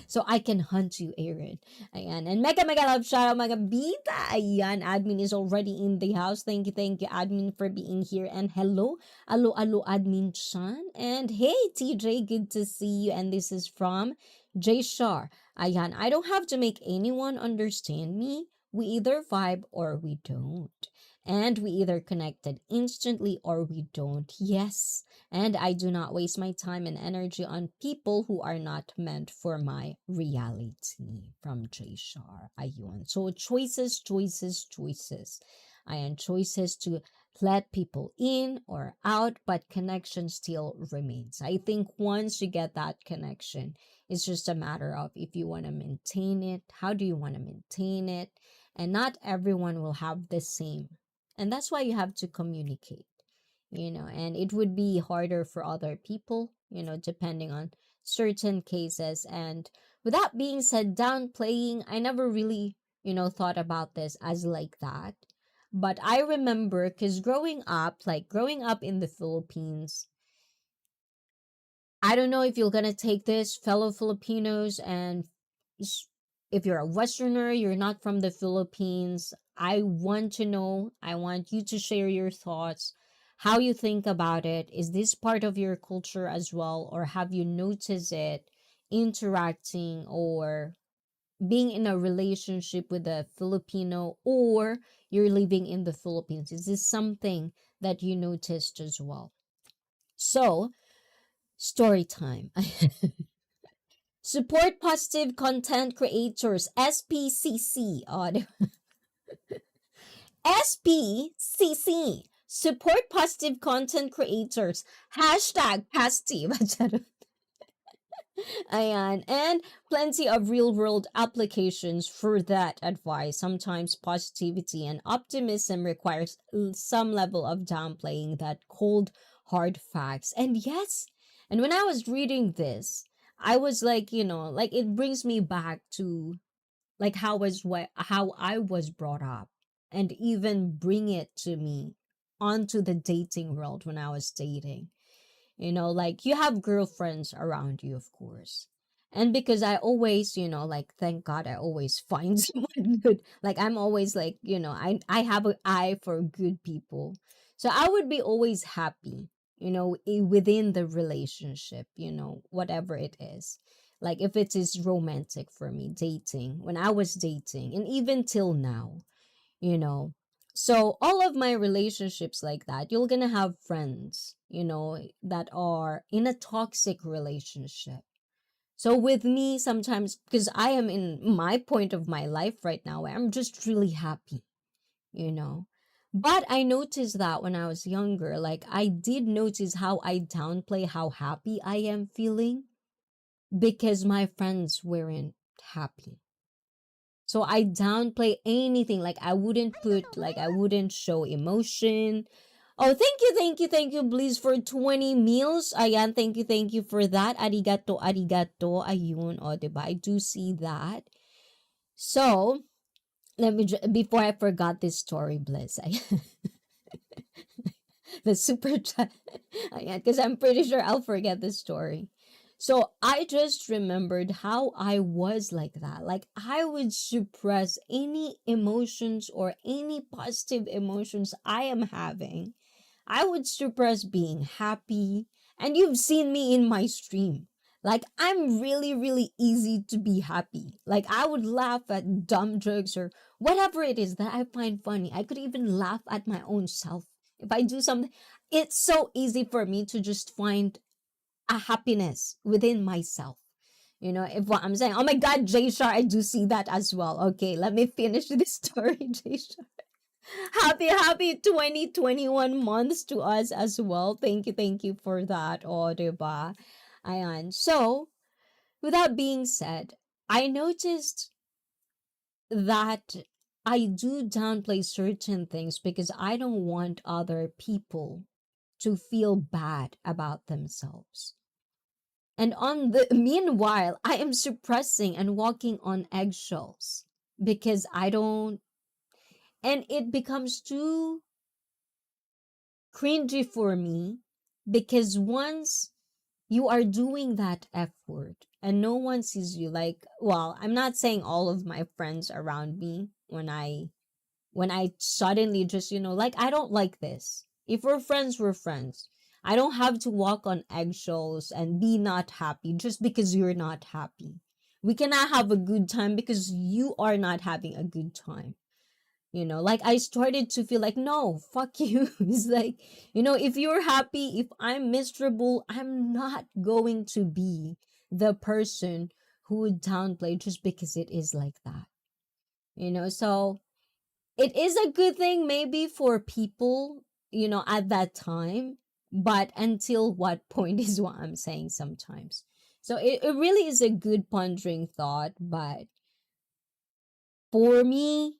So I can hunt you, Aaron. Ayan. And mega love shout out mga bida. Ayan, admin is already in the house. Thank you, admin, for being here. And hello, alo, admin Chan. And hey, TJ, good to see you. And this is from J Shar. Ayan, I don't have to make anyone understand me. We either vibe or we don't. And we either connected instantly or we don't. Yes. And I do not waste my time and energy on people who are not meant for my reality. From J Shar. Ayun. So choices. Ayan, choices to let people in or out, but connection still remains. I think once you get that connection, it's just a matter of if you want to maintain it, how do you want to maintain it? And not everyone will have the same. And that's why you have to communicate, and it would be harder for other people, depending on certain cases. And with that being said, downplaying, I never really, thought about this as like that. But I remember, because growing up in the Philippines, I don't know if you're gonna take this, fellow Filipinos, and if you're a Westerner, you're not from the Philippines, I want to know, I want you to share your thoughts, how you think about it. Is this part of your culture as well, or have you noticed it interacting or being in a relationship with a Filipino, or you're living in the Philippines? Is this something that you noticed as well? So, story time. Support positive content creators, SPCC. SPCC. Support positive content creators. Hashtag positive. Ayan. And plenty of real-world applications for that advice. Sometimes positivity and optimism requires some level of downplaying that cold, hard facts. And yes, and when I was reading this, I was like, like it brings me back to like how I was brought up, and even bring it to me onto the dating world when I was dating. Like you have girlfriends around you, of course. And because I always, like thank God I always find someone good. Like I'm always like, I have an eye for good people. So I would be always happy, within the relationship, whatever it is. Like if it is romantic for me, dating, when I was dating, and even till now, you know so all of my relationships like that, you're gonna have friends, that are in a toxic relationship. So with me, sometimes, because I am in my point of my life right now, I'm just really happy, you know but I noticed that when I was younger, like I did notice how I downplay how happy I am feeling, because my friends weren't happy. So I downplay anything. Like I wouldn't I wouldn't show emotion. Oh, thank you, Bliss, for 20 meals. Ayan, thank you for that. Arigato. Ayun, o, diba? I do see that. So, before I forgot this story, Bliss. The super chat. Ayan, because I'm pretty sure I'll forget this story. So I just remembered how I was like that. Like I would suppress any emotions or any positive emotions I am having. I would suppress being happy. And you've seen me in my stream. Like I'm really, really easy to be happy. Like I would laugh at dumb jokes or whatever it is that I find funny. I could even laugh at my own self. If I do something, it's so easy for me to just find a happiness within myself. If what I'm saying, oh my God, Jay Shar, I do see that as well. Okay, let me finish this story, Jay Shar. Happy 2021 months to us as well. Thank you for that. Oh, diba? Ayan. So, with that being said, I noticed that I do downplay certain things because I don't want other people to feel bad about themselves. And on the meanwhile, I am suppressing and walking on eggshells because I don't, and it becomes too cringy for me because once you are doing that effort and no one sees you, like, well, I'm not saying all of my friends around me, when I suddenly just, like, I don't like this. If we're friends, we're friends. I don't have to walk on eggshells and be not happy just because you're not happy. We cannot have a good time because you are not having a good time. Like, I started to feel like, no, fuck you. It's like, if you're happy, if I'm miserable, I'm not going to be the person who would downplay just because it is like that. So it is a good thing maybe for people, at that time, but until what point is what I'm saying sometimes. So it really is a good pondering thought, but for me,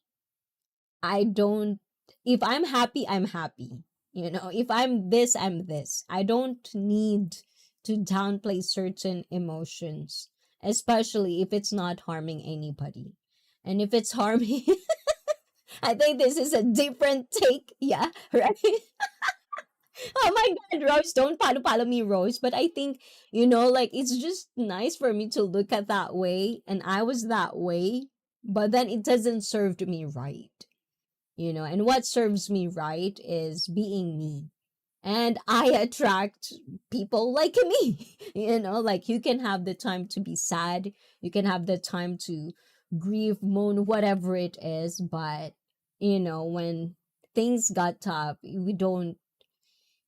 I don't, if I'm happy, I'm happy. If I'm this, I'm this. I don't need to downplay certain emotions, especially if it's not harming anybody. And if it's harming, I think this is a different take. Yeah, right? Oh my God, Rose, don't palo me, Rose. But I think, like, it's just nice for me to look at that way. And I was that way, but then it doesn't serve me right. And what serves me right is being me. And I attract people like me. Like, you can have the time to be sad, you can have the time to grieve, moan, whatever it is, but when things got tough, we don't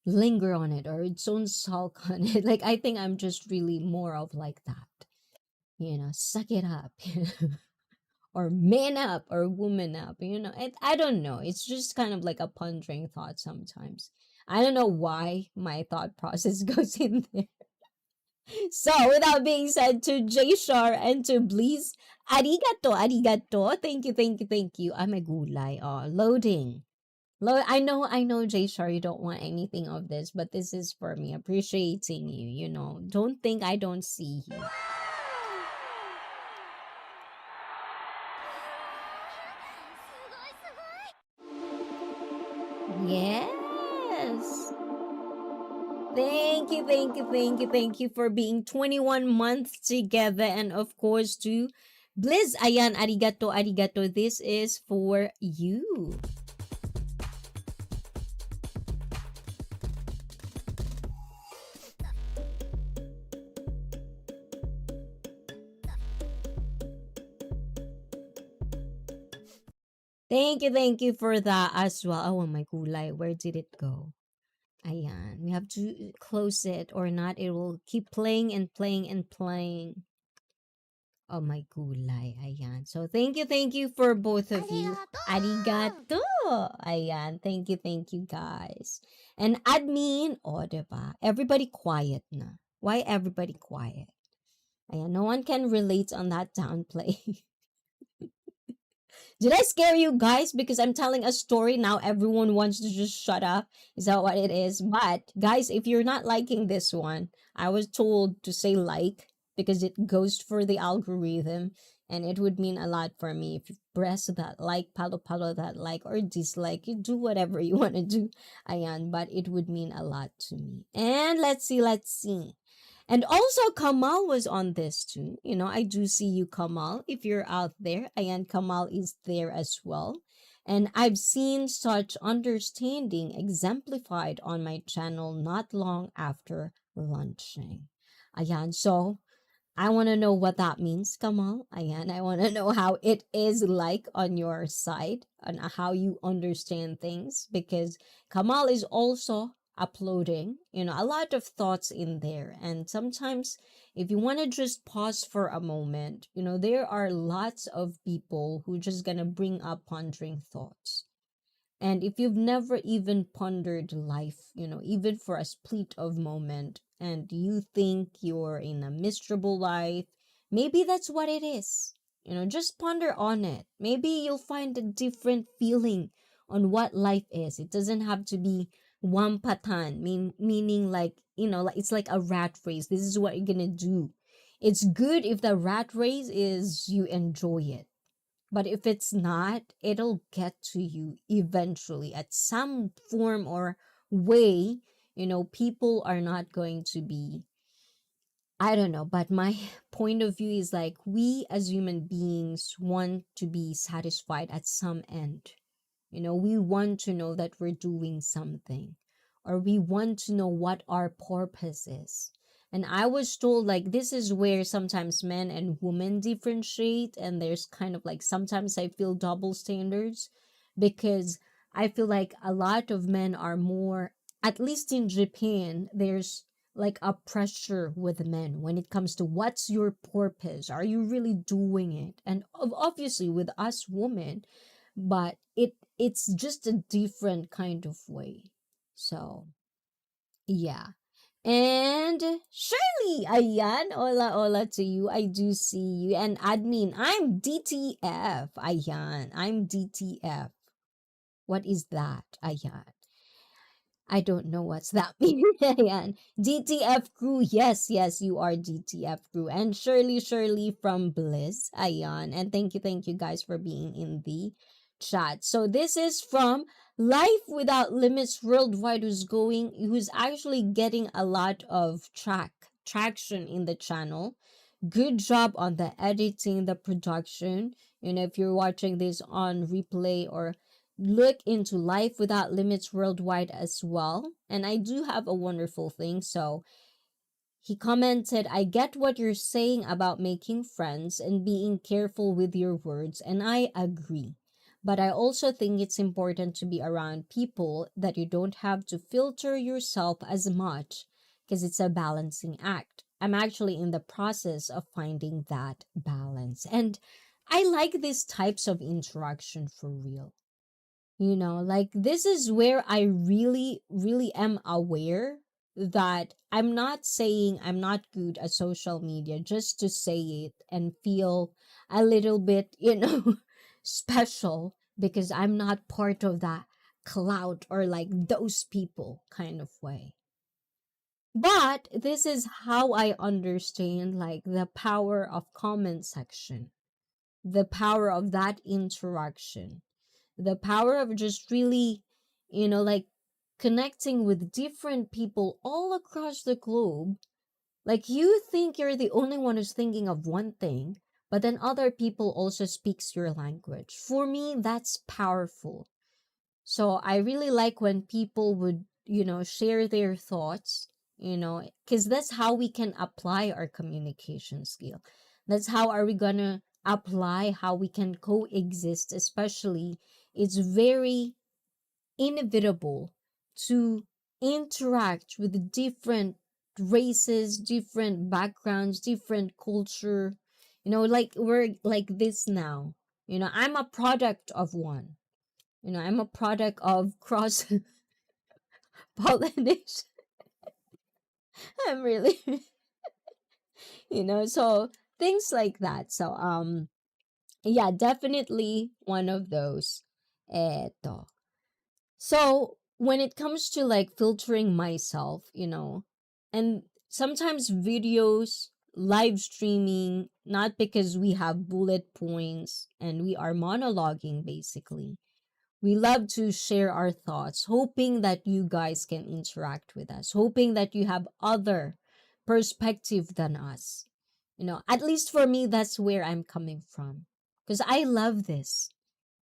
linger on it or don't sulk on it. Like, I think I'm just really more of like that. Suck it up. Or man up or woman up. I don't know, it's just kind of like a pondering thought sometimes. I don't know why my thought process goes in there. So with that being said, to J Shar and to Bleeze, arigato, arigato, thank you, thank you, thank you. I'm a gulay. Oh, loading. I know, J Shar, you don't want anything of this, but this is for me appreciating you. Don't think I don't see you. Yes. Thank you, thank you, thank you, thank you for being 21 months together. And of course, to Blizz, ayan, arigato, arigato. This is for you. Thank you for that as well. Oh my gulay, where did it go? Ayan, we have to close it or not, it will keep playing and playing and playing. Oh my gulay, ayan. So thank you for both of you. Arigato! Ayan, thank you guys. And admin, diba? Everybody quiet na. Why everybody quiet? Ayan, no one can relate on that downplay. Did I scare you guys? Because I'm telling a story now, everyone wants to just shut up. Is that what it is? But guys, if you're not liking this one, I was told to say like because it goes for the algorithm and it would mean a lot for me if you press that like, palo that like or dislike. You do whatever you want to do, ayan, but it would mean a lot to me. And let's see. And also, Kamal was on this too. I do see you, Kamal. If you're out there, and Kamal is there as well. And I've seen such understanding exemplified on my channel not long after launching. Ayan, so I want to know what that means, Kamal. Ayan, I want to know how it is like on your side and how you understand things because Kamal is also uploading, a lot of thoughts in there. And sometimes if you want to just pause for a moment, there are lots of people who just gonna bring up pondering thoughts. And if you've never even pondered life, even for a split of moment, and you think you're in a miserable life, Maybe that's what it is. Just ponder on it. Maybe you'll find a different feeling on what life is. It doesn't have to be one patan, meaning like, like it's like a rat race. This is what you're gonna do. It's good if the rat race is you enjoy it. But if it's not, it'll get to you eventually at some form or way. People are not going to be, I don't know, but my point of view is like we as human beings want to be satisfied at some end. We want to know that we're doing something, or we want to know what our purpose is. And I was told like this is where sometimes men and women differentiate, and there's kind of like sometimes I feel double standards because I feel like a lot of men are more, at least in Japan, there's like a pressure with men when it comes to what's your purpose, are you really doing it? And obviously with us women, but it's just a different kind of way. So yeah. And Shirley, ayan, hola hola to you. I do see you. And admin, I'm DTF. Ayan, I'm DTF. What is that? Ayan. I don't know what's that mean. Ayan. DTF crew. Yes, yes, you are DTF crew. And Shirley from Bliss. Ayan. And thank you guys for being in the chat. So this is from Life Without Limits Worldwide, who's actually getting a lot of traction in the channel. Good job on the editing, the production. If you're watching this on replay, or look into Life Without Limits Worldwide as well. And I do have a wonderful thing. So he commented, I get what you're saying about making friends and being careful with your words, and I agree. But I also think it's important to be around people that you don't have to filter yourself as much, because it's a balancing act. I'm actually in the process of finding that balance. And I like these types of interaction for real. Like this is where I really, really am aware that I'm not saying I'm not good at social media just to say it and feel a little bit, special because I'm not part of that cloud or like those people kind of way. But this is how I understand like the power of comment section, the power of that interaction, the power of just really, like connecting with different people all across the globe. Like you think you're the only one who's thinking of one thing, but then other people also speaks your language. For me, that's powerful. So I really like when people would, share their thoughts, because that's how we can apply our communication skill. That's how are we gonna apply how we can coexist, especially it's very inevitable to interact with different races, different backgrounds, different culture. Like we're like this now. I'm a product of one. I'm a product of cross pollination. I'm really, so things like that. So, yeah, definitely one of those. Eto. So when it comes to like filtering myself, and sometimes videos, live streaming, not because we have bullet points and we are monologuing basically. We love to share our thoughts, hoping that you guys can interact with us, hoping that you have other perspective than us. At least for me, that's where I'm coming from. Because I love this.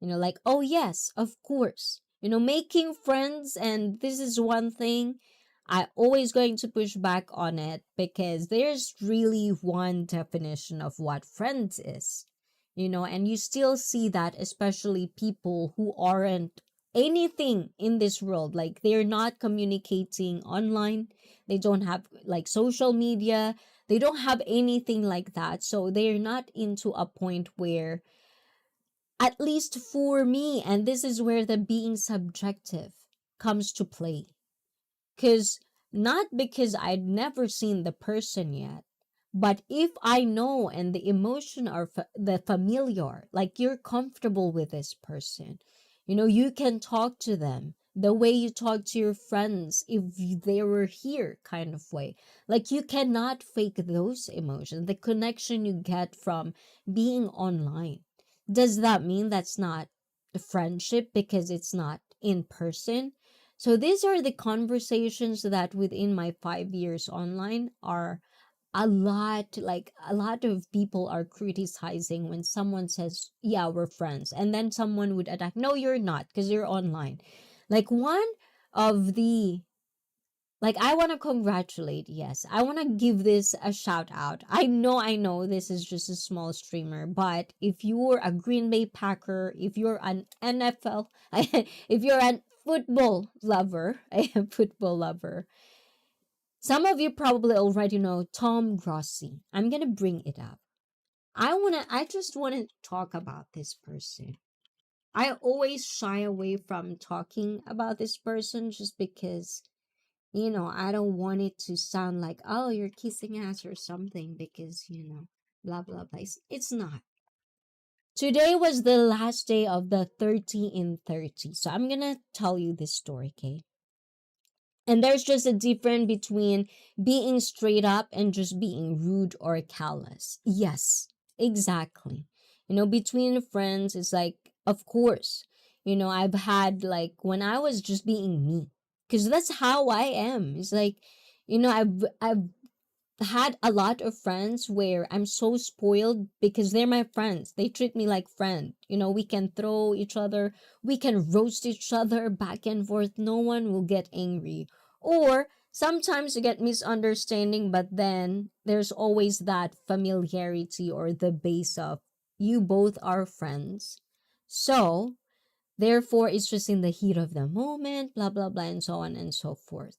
Like, oh yes, of course. Making friends, and this is one thing I always going to push back on it because there's really one definition of what friends is. And you still see that, especially people who aren't anything in this world, like they're not communicating online, they don't have like social media, they don't have anything like that, so they're not into a point where, at least for me, and this is where the being subjective comes to play, because not because I'd never seen the person yet, But if I know and the emotion are the familiar, like you're comfortable with this person, you can talk to them the way you talk to your friends if they were here, kind of way. Like you cannot fake those emotions, the connection you get from being online. Does that mean that's not a friendship because it's not in person? So these are the conversations that within my 5 years online are a lot of people are criticizing when someone says, yeah, we're friends, and then someone would attack, no, you're not, because you're online. Like one of the I want to congratulate, yes, I want to give this a shout out. I know this is just a small streamer, but if you're a Green Bay Packer, if you're an NFL if you're a football lover, a football lover, some of you probably already know Tom Grossi. I'm gonna bring it up. I just wanna talk about this person. I always shy away from talking about this person just because, I don't want it to sound like, oh, you're kissing ass or something because, blah blah blah. It's not. Today was the last day of the 30 in 30. So I'm gonna tell you this story, okay? And there's just a difference between being straight up and just being rude or callous. Yes, exactly. Between friends, it's like, of course, I've had when I was just being me, because that's how I am. It's like, I've had a lot of friends where I'm so spoiled because they're my friends. They treat me like friend. We can throw each other, we can roast each other back and forth. No one will get angry. Or sometimes you get misunderstanding, but then there's always that familiarity or the base of you both are friends. So therefore it's just in the heat of the moment, blah blah blah, and so on and so forth.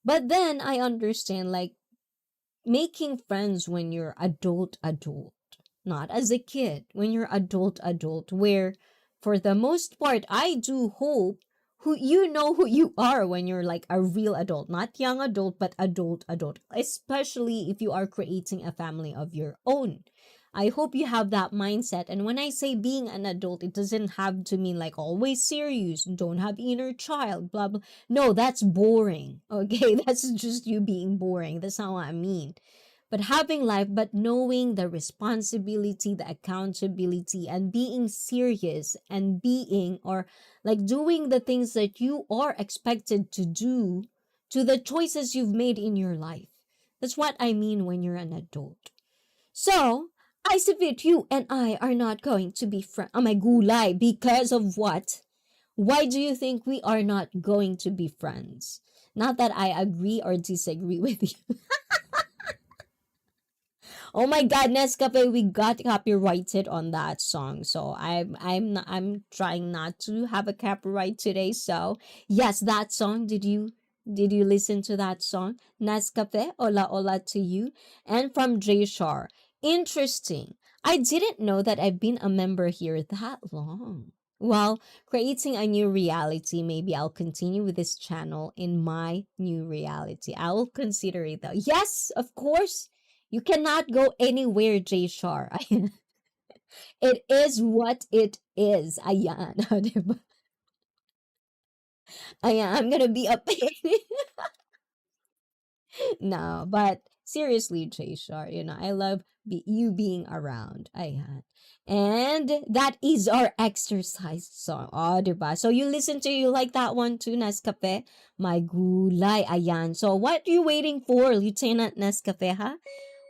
But then I understand making friends when you're adult, not as a kid, when you're adult, where for the most part, I do hope who you are when you're like a real adult, not young adult, but adult, especially if you are creating a family of your own. I hope you have that mindset. And when I say being an adult, it doesn't have to mean like always serious, don't have inner child, blah, blah. No, that's boring. Okay. That's just you being boring. That's not what I mean. But having life, but knowing the responsibility, the accountability, and being serious and being or like doing the things that you are expected to do to the choices you've made in your life. That's what I mean when you're an adult. So, I submit you and I are not going to be friends. Oh my gulay, because of what? Why do you think we are not going to be friends? Not that I agree or disagree with you. Oh my God, Nescafe, we got copyrighted on that song. So I'm trying not to have a copyright today. So yes, that song. Did you listen to that song? Nescafe, Ola Ola to you. And from J Shar. Interesting. I didn't know that I've been a member here that long. Well, creating a new reality, maybe I'll continue with this channel in my new reality. I'll consider it though. Yes, of course. You cannot go anywhere, J Shar. It is what it is. Ayan. Diba? Ayan, I'm gonna be a pain. No, but seriously, J Shar, I love you being around. Ayan. And that is our exercise song. Oh, diba? So you like that one too, Nescafe? My gulay. Ayan. So what are you waiting for, Lieutenant Nescafe, huh?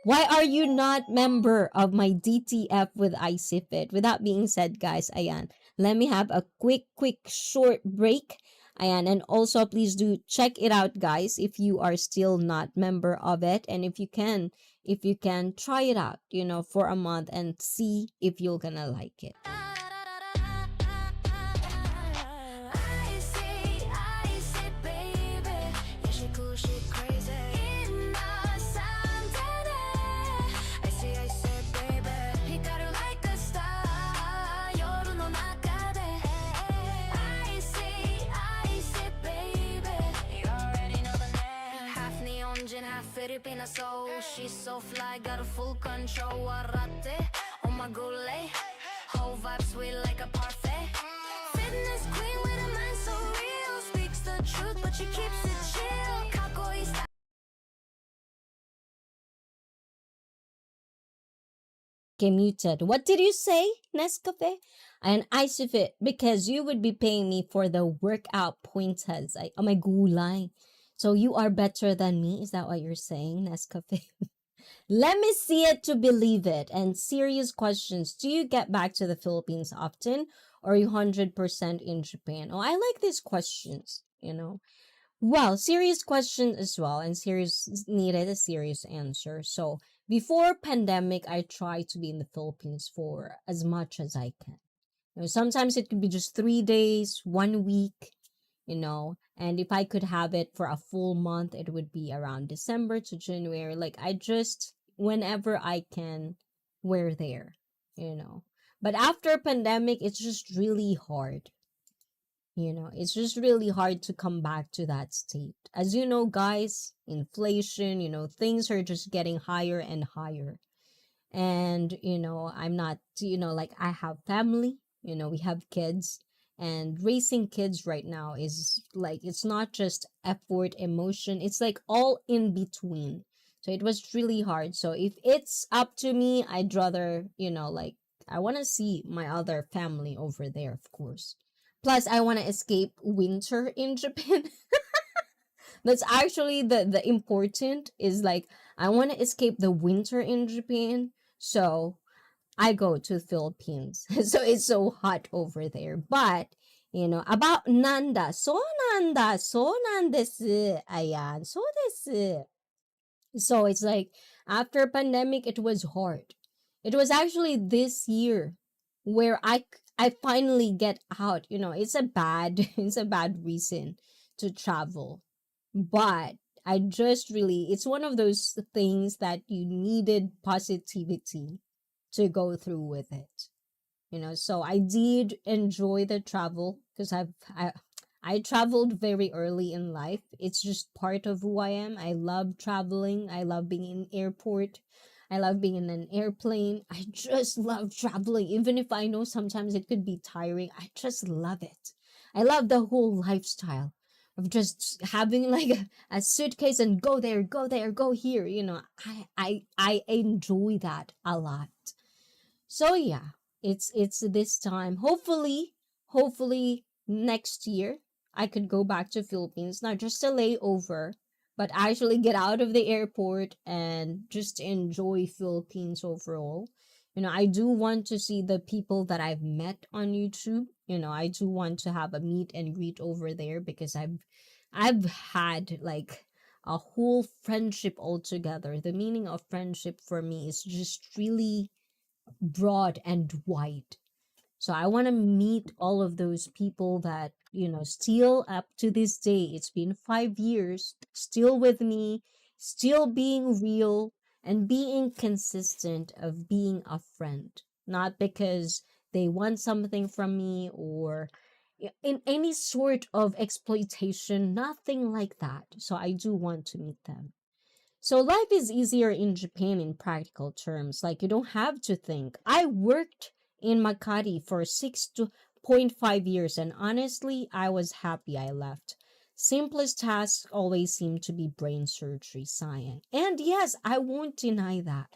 Why are you not member of my DTF with ICEE Fit? With that being said, guys, ayan, let me have a quick, short break. Ayan, and also please do check it out, guys, if you are still not member of it. And if you can, try it out, for a month and see if you're gonna like it. Filipina soul. She's so fly, got a full control. Warate, oh my gulay. Whole vibe sweet like a parfait. Fitness queen with a mind so real. Speaks the truth, but she keeps it chill. Kakoi style. Okay, muted. What did you say, Nescafe? And I fit because you would be paying me for the workout pointers. Oh my gulay. So you are better than me? Is that what you're saying, Nescafe? Let me see it to believe it. And serious questions. Do you get back to the Philippines often? Or are you 100% in Japan? Oh, I like these questions, you know. Well, serious question as well, and serious needed a serious answer. So before pandemic, I try to be in the Philippines for as much as I can. You know, sometimes it could be just 3 days, 1 week, you know, and if I could have it for a full month, it would be around December to January. Like I just whenever I can, we're there, you know. But after pandemic, it's just really hard. You know, it's just really hard to come back to that state. As you know, guys, inflation, you know, things are just getting higher and higher. And, you know, I'm not, you know, like I have family, you know, we have kids. And raising kids right now is like, it's not just effort, emotion, it's like all in between. So it was really hard. So if it's up to me, I'd rather, you know, like, I want to see my other family over there, of course. Plus, I want to escape winter in Japan. That's actually the important is like I want to escape the winter in Japan. So I go to Philippines. So it's so hot over there. But you know, about Nanda. So Nanda. So nandesu. Ayan. So desu. So it's like after pandemic, it was hard. It was actually this year where I finally get out. You know, it's a bad it's a bad reason to travel, but I just really it's one of those things that you needed positivity to go through with it. You know, so I did enjoy the travel because I traveled very early in life. It's just part of who I am. I love traveling. I love being in airport. I love being in an airplane. I just love traveling. Even if I know sometimes it could be tiring, I just love it. I love the whole lifestyle of just having like a suitcase and go there, go there, go here. You know, I enjoy that a lot. So yeah, it's this time. Hopefully next year I could go back to Philippines, not just a layover, but actually get out of the airport and just enjoy Philippines overall. You know, I do want to see the people that I've met on YouTube. You know, I do want to have a meet and greet over there because I've had like a whole friendship altogether. The meaning of friendship for me is just really broad and wide. So I want to meet all of those people that, you know, still up to this day, it's been 5 years, still with me, still being real and being consistent of being a friend. Not because they want something from me or in any sort of exploitation, nothing like that. So I do want to meet them. So life is easier in Japan in practical terms. Like you don't have to think. I worked in Makati for 6.5 years and honestly, I was happy I left. Simplest tasks always seem to be brain surgery, science. And yes, I won't deny that.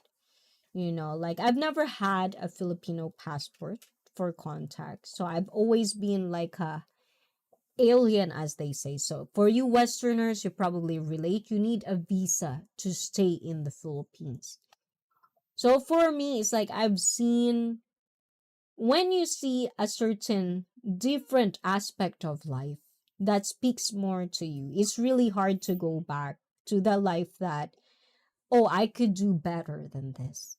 You know, like I've never had a Filipino passport for contact. So I've always been like a alien, as they say. So for you Westerners, you probably relate. You need a visa to stay in the Philippines. So for me, it's like I've seen when you see a certain different aspect of life that speaks more to you, it's really hard to go back to the life that, oh, I could do better than this.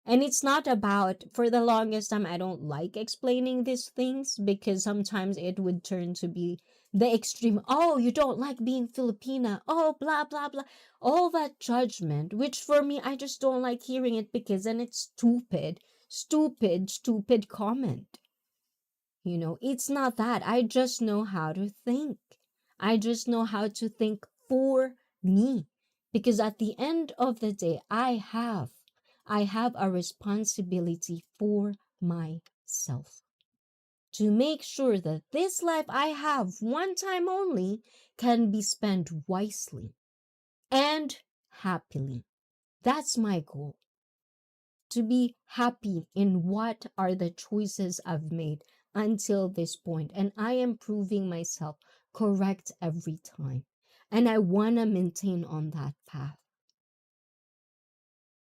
And it's not about, for the longest time, I don't like explaining these things because sometimes it would turn to be the extreme. Oh, you don't like being Filipina. Oh, blah, blah, blah. All that judgment, which for me, I just don't like hearing it because then it's stupid comment. You know, it's not that. I just know how to think. I just know how to think for me Because at the end of the day, I have a responsibility for myself to make sure that this life I have one time only can be spent wisely and happily. That's my goal. To be happy in what are the choices I've made until this point. And I am proving myself correct every time. And I want to maintain on that path.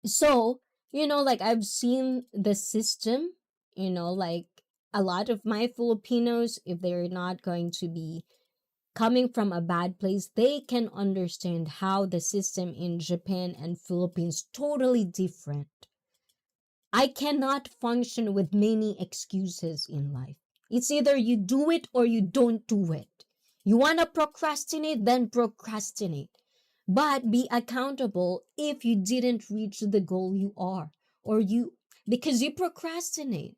So, like I've seen the system, like a lot of my Filipinos, if they're not going to be coming from a bad place, they can understand how the system in Japan and Philippines totally different. I cannot function with many excuses in life. It's either you do it or you don't do it. You want to procrastinate, then procrastinate. But be accountable if you didn't reach the goal you are, or because you procrastinate.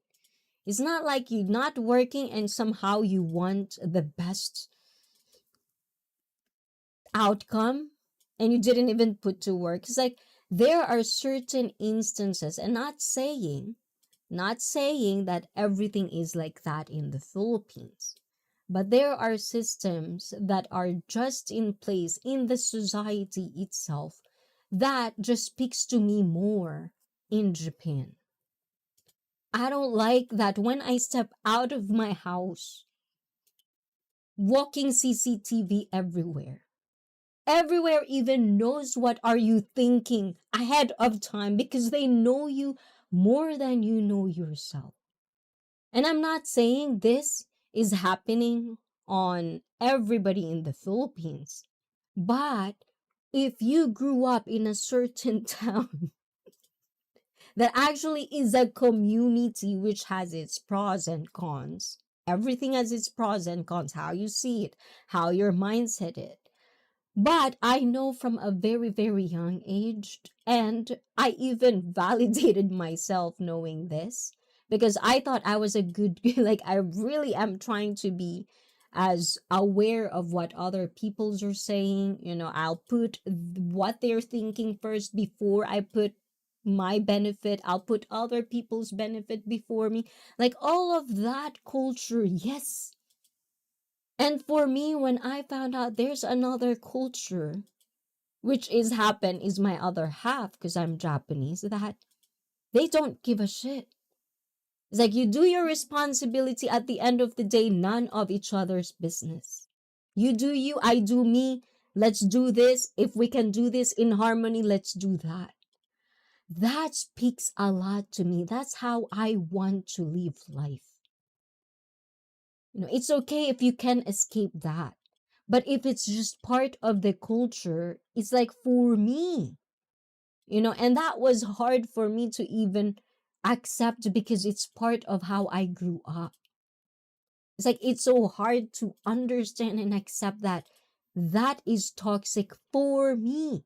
It's not like you're not working and somehow you want the best outcome and you didn't even put to work. It's like there are certain instances, and not saying that everything is like that in the Philippines, but there are systems that are just in place in the society itself that just speaks to me more in Japan. I don't like that when I step out of my house, walking CCTV everywhere. Everywhere even knows what are you thinking ahead of time because they know you more than you know yourself. And I'm not saying this is happening on everybody in the Philippines, but if you grew up in a certain town that actually is a community which has its pros and cons, everything has its pros and cons, how you see it, how your mindset is. But I know from a very, very young age, and I even validated myself knowing this because I thought I was a good, like, I really am trying to be as aware of what other peoples are saying. I'll put what they're thinking first before I put my benefit. I'll put other people's benefit before me. Like all of that culture, yes. And for me, when I found out there's another culture, which is my other half, because I'm Japanese, that they don't give a shit. It's like you do your responsibility at the end of the day, none of each other's business. You do you, I do me. Let's do this. If we can do this in harmony, let's do that. That speaks a lot to me. That's how I want to live life. It's okay if you can escape that. But if it's just part of the culture, it's like for me, and that was hard for me to even accept because it's part of how I grew up. It's like it's so hard to understand and accept that that is toxic for me.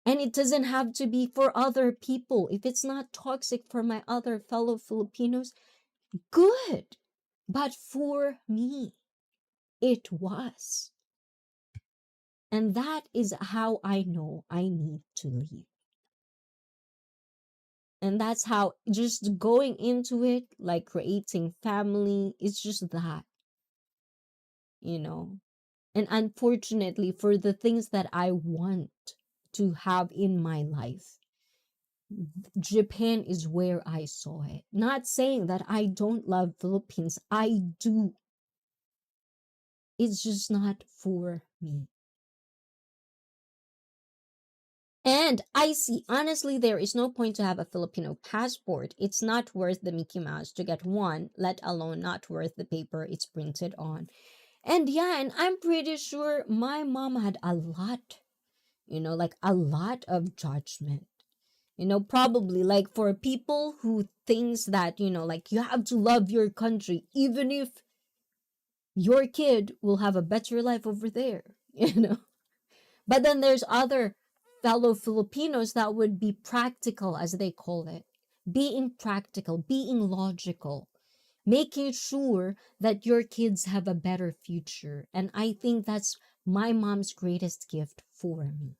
And it doesn't have to be for other people. If it's not toxic for my other fellow Filipinos, good. But for me, it was. And that is how I know I need to leave. And that's how just going into it, like creating family, it's just that, And unfortunately, for the things that I want to have in my life, Japan is where I saw it. Not saying that I don't love Philippines. I do. It's just not for me. And ICEE, honestly, there is no point to have a Filipino passport. It's not worth the Mickey Mouse to get one, let alone not worth the paper it's printed on. And yeah, and I'm pretty sure my mom had a lot, like a lot of judgment. Probably like for people who thinks that, like you have to love your country, even if your kid will have a better life over there, But then there's other fellow Filipinos that would be practical, as they call it. Being practical, being logical. making sure that your kids have a better future. And I think that's my mom's greatest gift for me.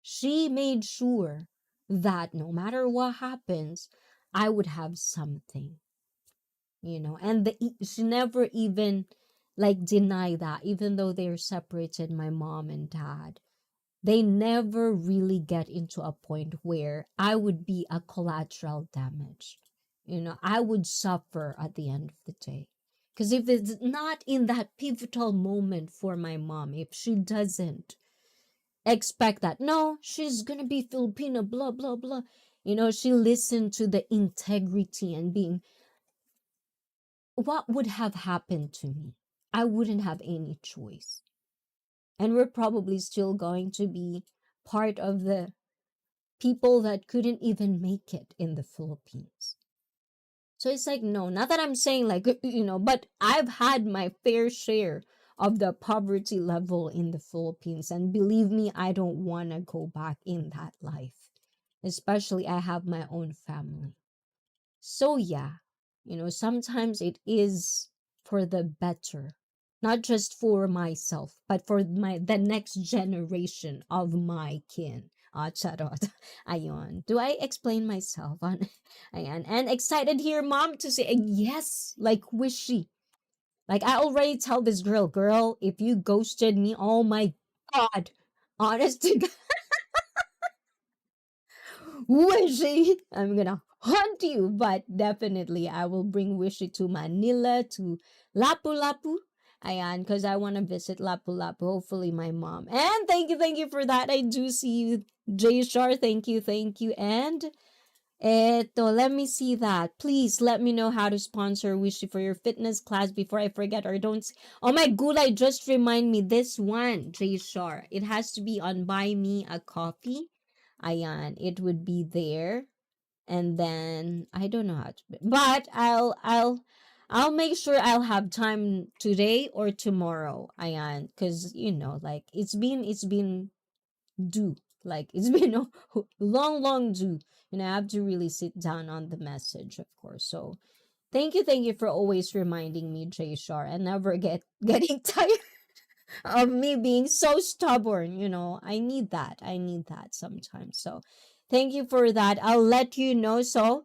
She made sure that no matter what happens, I would have something, and she never even like deny that, even though they're separated, my mom and dad, they never really get into a point where I would be a collateral damage. I would suffer at the end of the day. Because if it's not in that pivotal moment for my mom, if she doesn't expect that, no, she's gonna be Filipina, blah, blah, blah. She listened to the integrity and being, what would have happened to me? I wouldn't have any choice. And we're probably still going to be part of the people that couldn't even make it in the Philippines. So it's like, no, not that I'm saying like, but I've had my fair share of the poverty level in the Philippines. And believe me, I don't want to go back in that life. Especially I have my own family. So yeah, sometimes it is for the better, not just for myself, but for the next generation of my kin. Ah, charot. Ayon. Do I explain myself? Ayan. And excited here, mom, to say yes, like wishy. Like I already tell this girl, if you ghosted me, oh my God, honest to God, Wishy, I'm gonna haunt you, but definitely I will bring Wishy to Manila, to Lapu-Lapu. Ayan, because I want to visit Lapu-Lapu. Hopefully my mom. And thank you for that. I do see you, Jay Shar. Thank you. And let me see that. Please let me know how to sponsor Wishy for your fitness class before I forget or don't. Oh my gulay, just remind me this one, Jay Shar. It has to be on Buy Me a Coffee. Ayan, it would be there. And then I don't know how to, but I'll make sure I'll have time today or tomorrow. Ayan, because like it's been due. Like it's been a long due. I have to really sit down on the message, of course. So thank you for always reminding me, Jay Shar, and never getting tired of me being so stubborn. I need that sometimes. So thank you for that. I'll let you know. So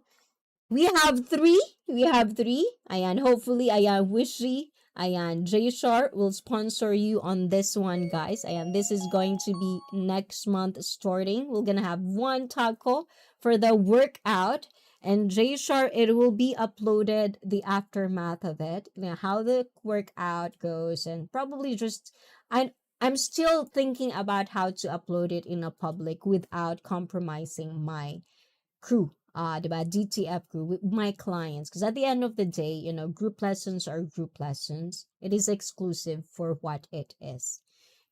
we have three ayan, hopefully ayan, Wishy, ayan, J Shar will sponsor you on this one, guys. Ayan, this is going to be next month starting. We're gonna have one taco for the workout, and J Shar, it will be uploaded the aftermath of it, how the workout goes, and probably just I'm still thinking about how to upload it in a public without compromising my crew, diba, DTF crew, with my clients. Because at the end of the day, group lessons are group lessons. It is exclusive for what it is.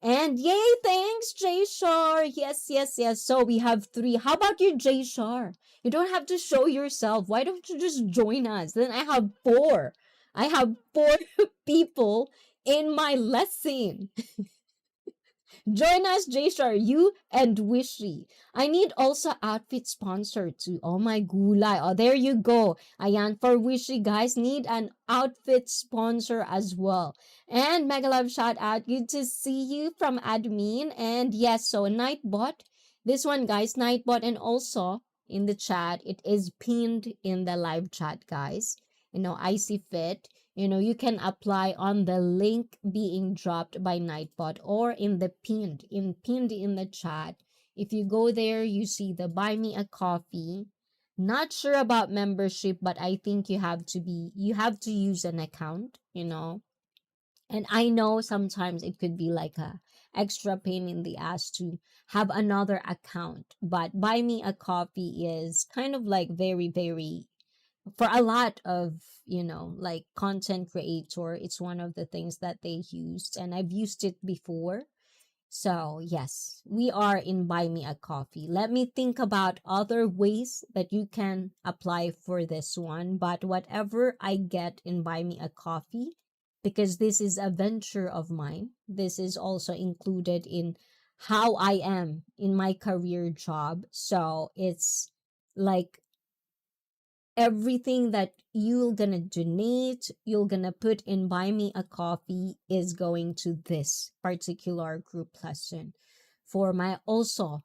And yay, thanks, Jay Shar. Yes. So we have three. How about you, Jay Shar? You don't have to show yourself. Why don't you just join us? Then I have four. I have four people in my lesson. Join us, J-Star, you and Wishy. I need also outfit sponsor too. Oh my gulay. Oh, there you go. Ayan, for Wishy, guys, need an outfit sponsor as well. And mega love shout out. Good to see you from admin. And yes, so Nightbot. This one, guys, Nightbot, and also in the chat, it is pinned in the live chat, guys. ICEE Fit. You can apply on the link being dropped by Nightbot or in the pinned in the chat. If you go there, you see the Buy Me a Coffee. Not sure about membership, but I think you have to use an account. And I know sometimes it could be like a extra pain in the ass to have another account, but Buy Me a Coffee is kind of like very, very, for a lot of like content creator, it's one of the things that they used, and I've used it before. So yes, we are in Buy Me a Coffee. Let me think about other ways that you can apply for this one, but whatever I get in Buy Me a Coffee, because this is a venture of mine, this is also included in how I am in my career job. So it's like everything that you're gonna donate, you're gonna put in buy me a coffee is going to this particular group lesson for my also,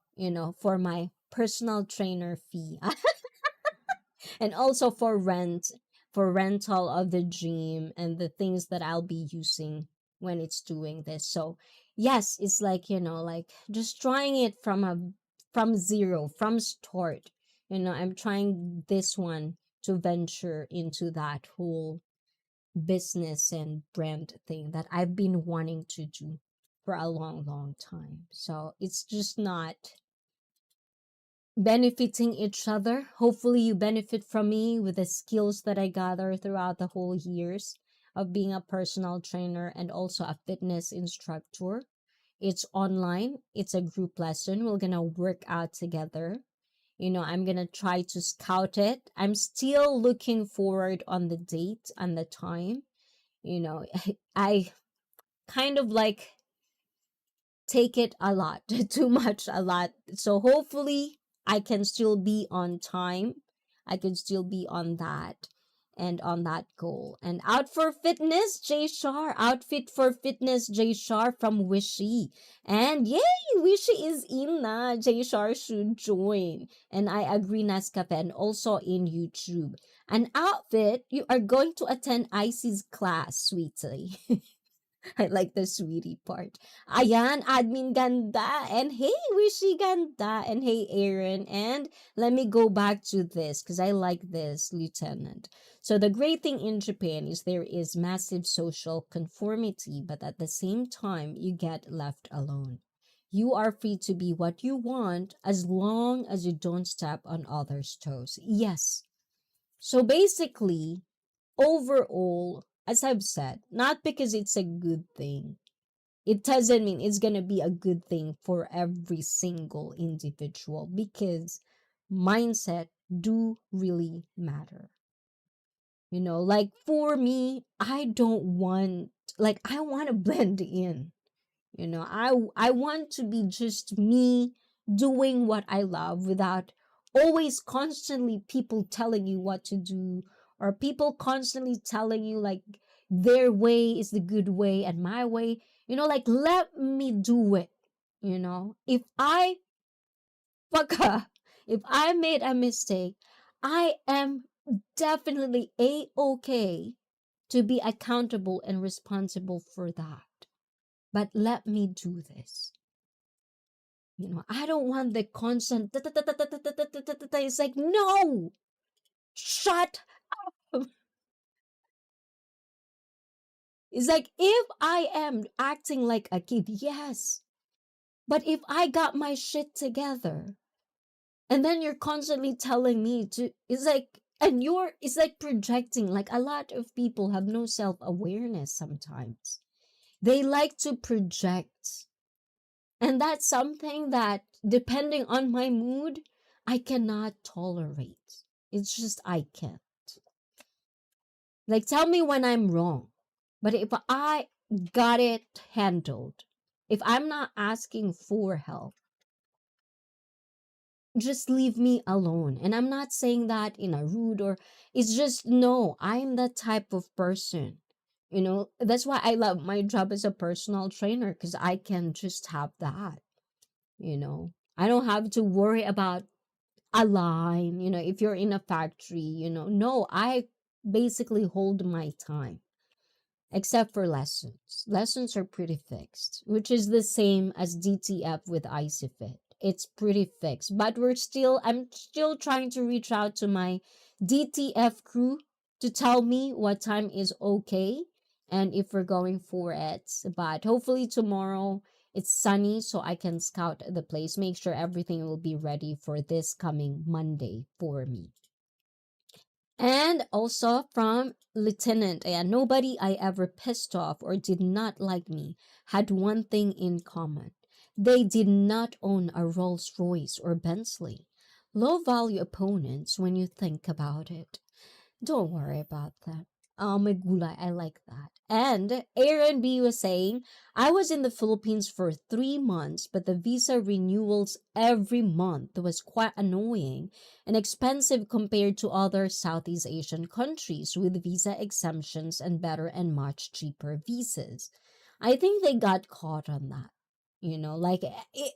for my personal trainer fee and also for rental of the gym and the things that I'll be using when it's doing this. So yes, it's like, like just trying it from zero, from start. I'm trying this one to venture into that whole business and brand thing that I've been wanting to do for a long, long time. So it's just not benefiting each other. Hopefully, you benefit from me with the skills that I gather throughout the whole years of being a personal trainer and also a fitness instructor. It's online, it's a group lesson. We're gonna work out together. I'm gonna try to scout it. I'm still looking forward on the date and the time. I kind of like take it a lot, too much, a lot. So hopefully I can still be on time. I can still be on that and on that goal. And out for fitness, Jay Shar. Outfit for fitness, Jay Shar from Wishy. And yay, Wishy is in na. Jay Shar should join. And I agree, Nescafe, and also in YouTube. An outfit, you are going to attend ICEE's class, sweetie. I like the sweetie part. Ayan, admin ganda. And hey, Wishy ganda. And hey, Aaron. And let me go back to this because I like this, Lieutenant. So the great thing in Japan is there is massive social conformity, but at the same time, you get left alone. You are free to be what you want as long as you don't step on others' toes. Yes. So basically, overall, as I've said, not because it's a good thing, it doesn't mean it's going to be a good thing for every single individual because mindset do really matter. Like for me, I don't want, like, I want to blend in. I want to be just me doing what I love without always constantly people telling you what to do or people constantly telling you like their way is the good way and my way, like let me do it. If I fuck up, if I made a mistake, I am definitely a-okay to be accountable and responsible for that. But let me do this. I don't want the constant. It's like, no, shut up. It's like, if I am acting like a kid, yes. But if I got my shit together, and then you're constantly telling me to, it's like, it's like projecting. Like a lot of people have no self awareness sometimes. They like to project. And that's something that, depending on my mood, I cannot tolerate. It's just I can't. Like, tell me when I'm wrong. But if I got it handled, if I'm not asking for help, just leave me alone. And I'm not saying that in a rude or, it's just, no, I'm that type of person. That's why I love my job as a personal trainer because I can just have that. I don't have to worry about a line, if you're in a factory, no, I basically hold my time except for lessons. Lessons are pretty fixed, which is the same as DTF with ICEE. It's pretty fixed, but I'm still trying to reach out to my DTF crew to tell me what time is okay and if we're going for it. But hopefully tomorrow it's sunny so I can scout the place, make sure everything will be ready for this coming Monday for me. And also from Lieutenant, and nobody I ever pissed off or did not like me had one thing in common. They did not own a Rolls Royce or Bentley. Low value opponents when you think about it. Don't worry about that. May gulay, I like that. And Aaron B was saying, I was in the Philippines for 3 months, but the visa renewals every month was quite annoying and expensive compared to other Southeast Asian countries with visa exemptions and better and much cheaper visas. I think they got caught on that. Like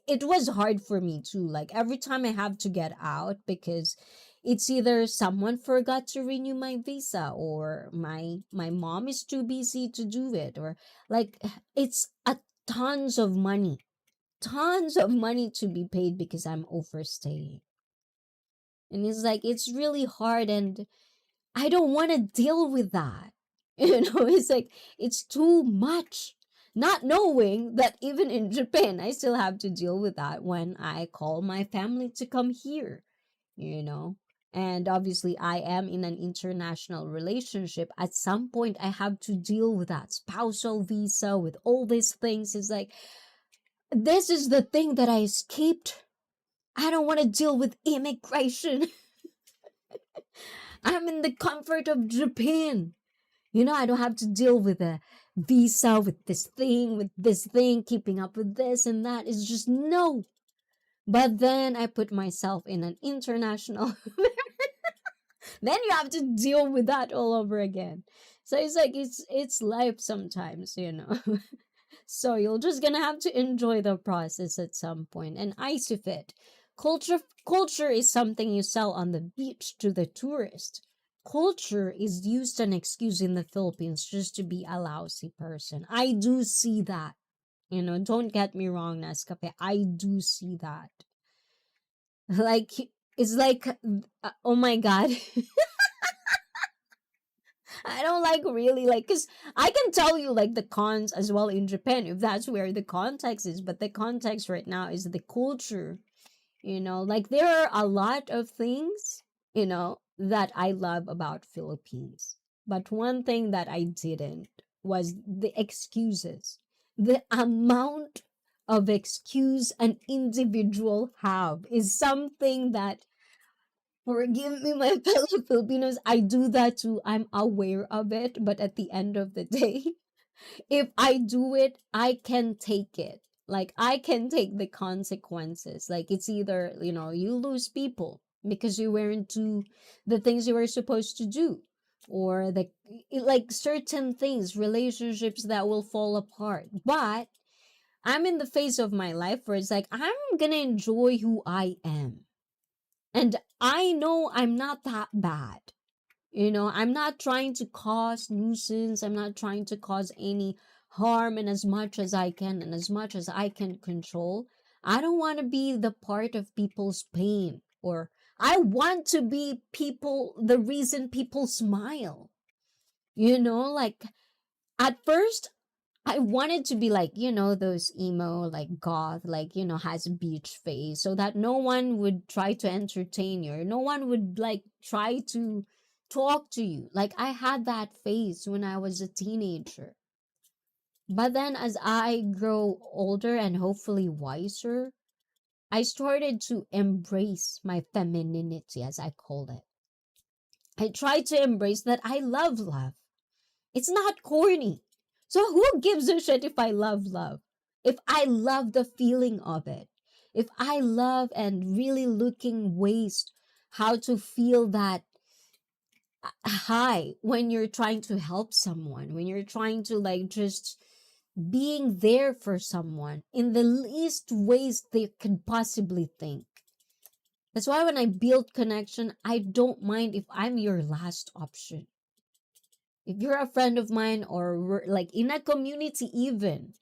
it was hard for me too. Like every time I have to get out because it's either someone forgot to renew my visa or my mom is too busy to do it, or like it's a tons of money to be paid because I'm overstaying. And it's like it's really hard, and I don't want to deal with that. It's like it's too much. Not knowing that even in Japan, I still have to deal with that when I call my family to come here, you know. And obviously, I am in an international relationship. At some point, I have to deal with that spousal visa, with all these things. It's like, this is the thing that I escaped. I don't want to deal with immigration. I'm in the comfort of Japan. I don't have to deal with a visa, with this thing, keeping up with this and that. It's just no. But then I put myself in an international. Then you have to deal with that all over again. So it's like it's life sometimes. So you're just gonna have to enjoy the process at some point. And ICEE, culture is something you sell on the beach to the tourist. Culture is used an excuse in the Philippines just to be a lousy person. I do see that. Don't get me wrong, Nescafe. I do see that. Like, it's like, oh my God. I don't like really like, because I can tell you like the cons as well in Japan if that's where the context is, but the context right now is the culture. Like there are a lot of things, that I love about Philippines. But one thing that I didn't was the excuses. The amount of excuse an individual have is something that, forgive me, my fellow Filipinos, I do that too. I'm aware of it, but at the end of the day, if I do it, I can take it. Like I can take the consequences. Like it's either, you lose people because you weren't do the things you were supposed to do, or like certain things, relationships that will fall apart. But I'm in the phase of my life where it's like I'm gonna enjoy who I am. And I know I'm not that bad. I'm not trying to cause nuisance. I'm not trying to cause any harm. And as much as I can and as much as I can control, I don't want to be the part of people's pain, or I want to be the reason people smile. Like at first, I wanted to be like, those emo, like goth, like, has beach face, so that no one would try to entertain you, or no one would like try to talk to you. Like I had that phase when I was a teenager. But then as I grow older and hopefully wiser, I started to embrace my femininity, as I call it. I tried to embrace that I love love. It's not corny. So who gives a shit if I love love? If I love the feeling of it. If I love and really looking ways how to feel that high when you're trying to help someone, when you're trying to like just being there for someone in the least ways they could possibly think. That's why when I build connection, I don't mind if I'm your last option. If you're a friend of mine, or we're like in a community even,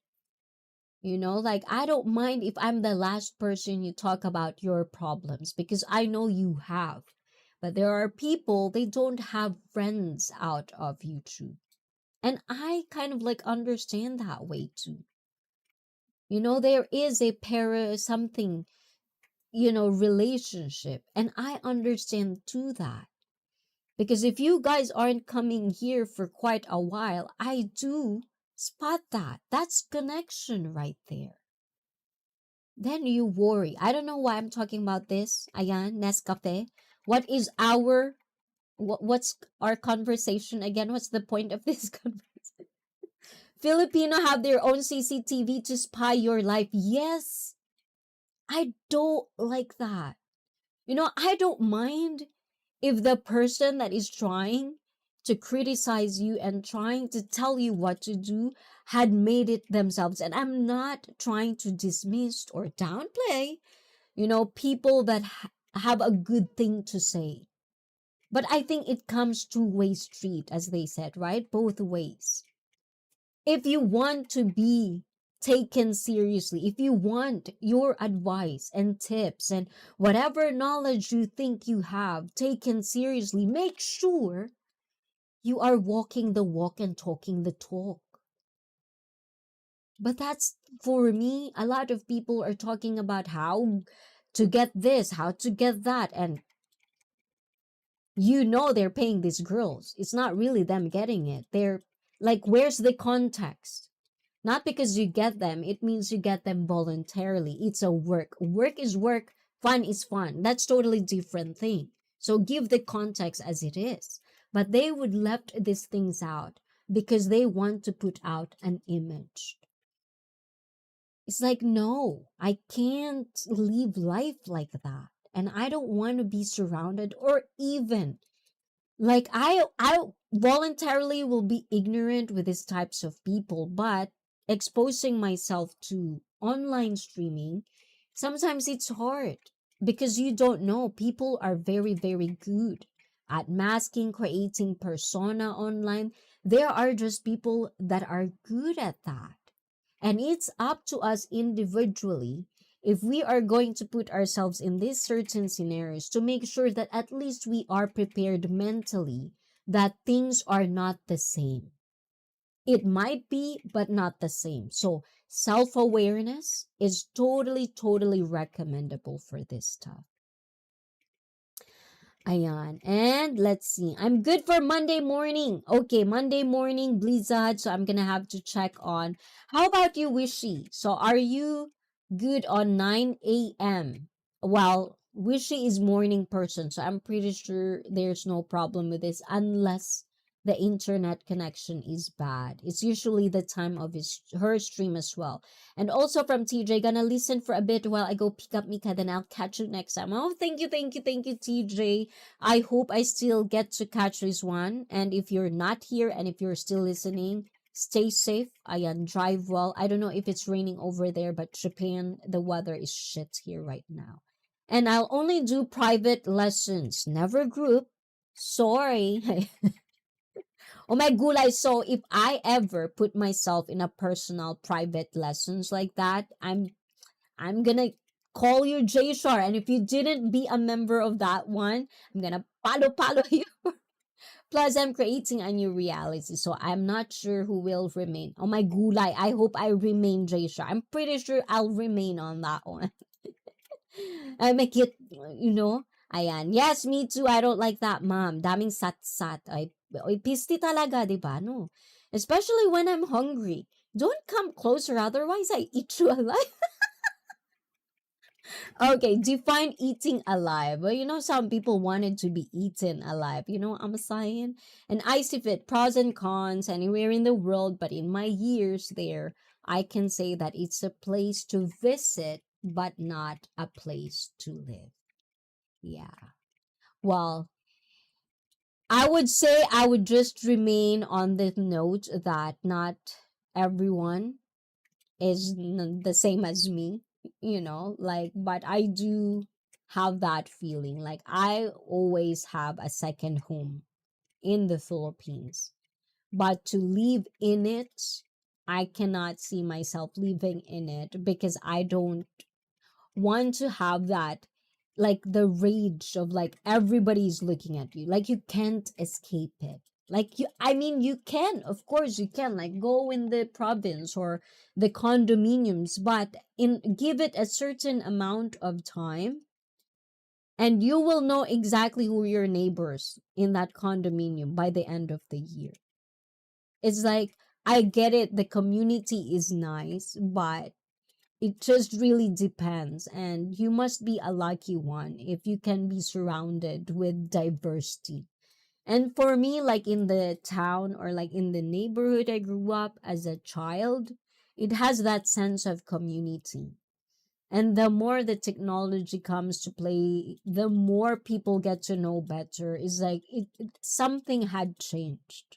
like I don't mind if I'm the last person you talk about your problems, because I know you have. But there are people, they don't have friends out of YouTube. And I kind of like understand that way too. There is a something, relationship. And I understand too that. Because if you guys aren't coming here for quite a while, I do spot that. That's connection right there. Then you worry. I don't know why I'm talking about this. Ayan, Nescafe. What's our conversation again? What's the point of this conversation? Filipino have their own CCTV to spy your life. Yes, I don't like that. I don't mind if the person that is trying to criticize you and trying to tell you what to do had made it themselves. And I'm not trying to dismiss or downplay, people that have a good thing to say. But I think it comes two-way street, as they said, right? Both ways. If you want to be taken seriously, if you want your advice and tips and whatever knowledge you think you have taken seriously, make sure you are walking the walk and talking the talk. But that's, for me, a lot of people are talking about how to get this, how to get that, and they're paying these girls. It's not really them getting it. They're like, where's the context? Not because you get them, it means you get them voluntarily. It's a work. Work is work, fun is fun. That's totally different thing. So give the context as it is. But they would left these things out because they want to put out an image. It's like, no, I can't live life like that. And I don't want to be surrounded or even like I voluntarily will be ignorant with these types of people, but exposing myself to online streaming, sometimes it's hard because you don't know. People are very, very good at masking, creating persona online. There are just people that are good at that. And it's up to us individually, if we are going to put ourselves in these certain scenarios, to make sure that at least we are prepared mentally that things are not the same. It might be, but not the same. So self-awareness is totally, totally recommendable for this stuff. Ayan. And let's see. I'm good for Monday morning. Okay, Monday morning, Blizzard. So I'm gonna have to check on. How about you, Wishy? So are you good on 9 a.m.? Well, Wishy is morning person, so I'm pretty sure there's no problem with this unless the internet connection is bad. It's usually the time of her stream as well. And also from TJ, gonna listen for a bit while I go pick up Mika, then I'll catch you next time. Oh, thank you, TJ. I hope I still get to catch this one. And if you're not here and if you're still listening, stay safe. Ayan, drive well. I don't know if it's raining over there, but Japan, the weather is shit here right now. And I'll only do private lessons, never group. Sorry. Oh my gulay. So if I ever put myself in a personal private lessons like that, I'm gonna call you J Shar. And if you didn't be a member of that one, I'm gonna palo you. Plus, I'm creating a new reality, so I'm not sure who will remain. Oh my gulay. I hope I remain J Shar. I'm pretty sure I'll remain on that one. I make it, Ayan. Yes, me too. I don't like that, ma'am. Daming sat-sat. Ay, pisti talaga, di ba? No? Especially when I'm hungry. Don't come closer, otherwise I eat you alive. Okay, define eating alive. Well, some people wanted to be eaten alive. You know what I'm saying? And I see fit pros and cons anywhere in the world, but in my years there, I can say that it's a place to visit, but not a place to live. Yeah. Well, I would say I would just remain on the note that not everyone is the same as me, but I do have that feeling. Like, I always have a second home in the Philippines, but to live in it, I cannot see myself living in it because I don't want to have that, like, the rage of like everybody's looking at you, like you can't escape it. Like, you can, of course you can, like, go in the province or the condominiums, but give it a certain amount of time and you will know exactly who your neighbors in that condominium by the end of the year. It's like, I get it, the community is nice, but it just really depends, and you must be a lucky one if you can be surrounded with diversity. And for me, like in the town or like in the neighborhood I grew up as a child, it has that sense of community. And the more the technology comes to play, the more people get to know better. It's like something had changed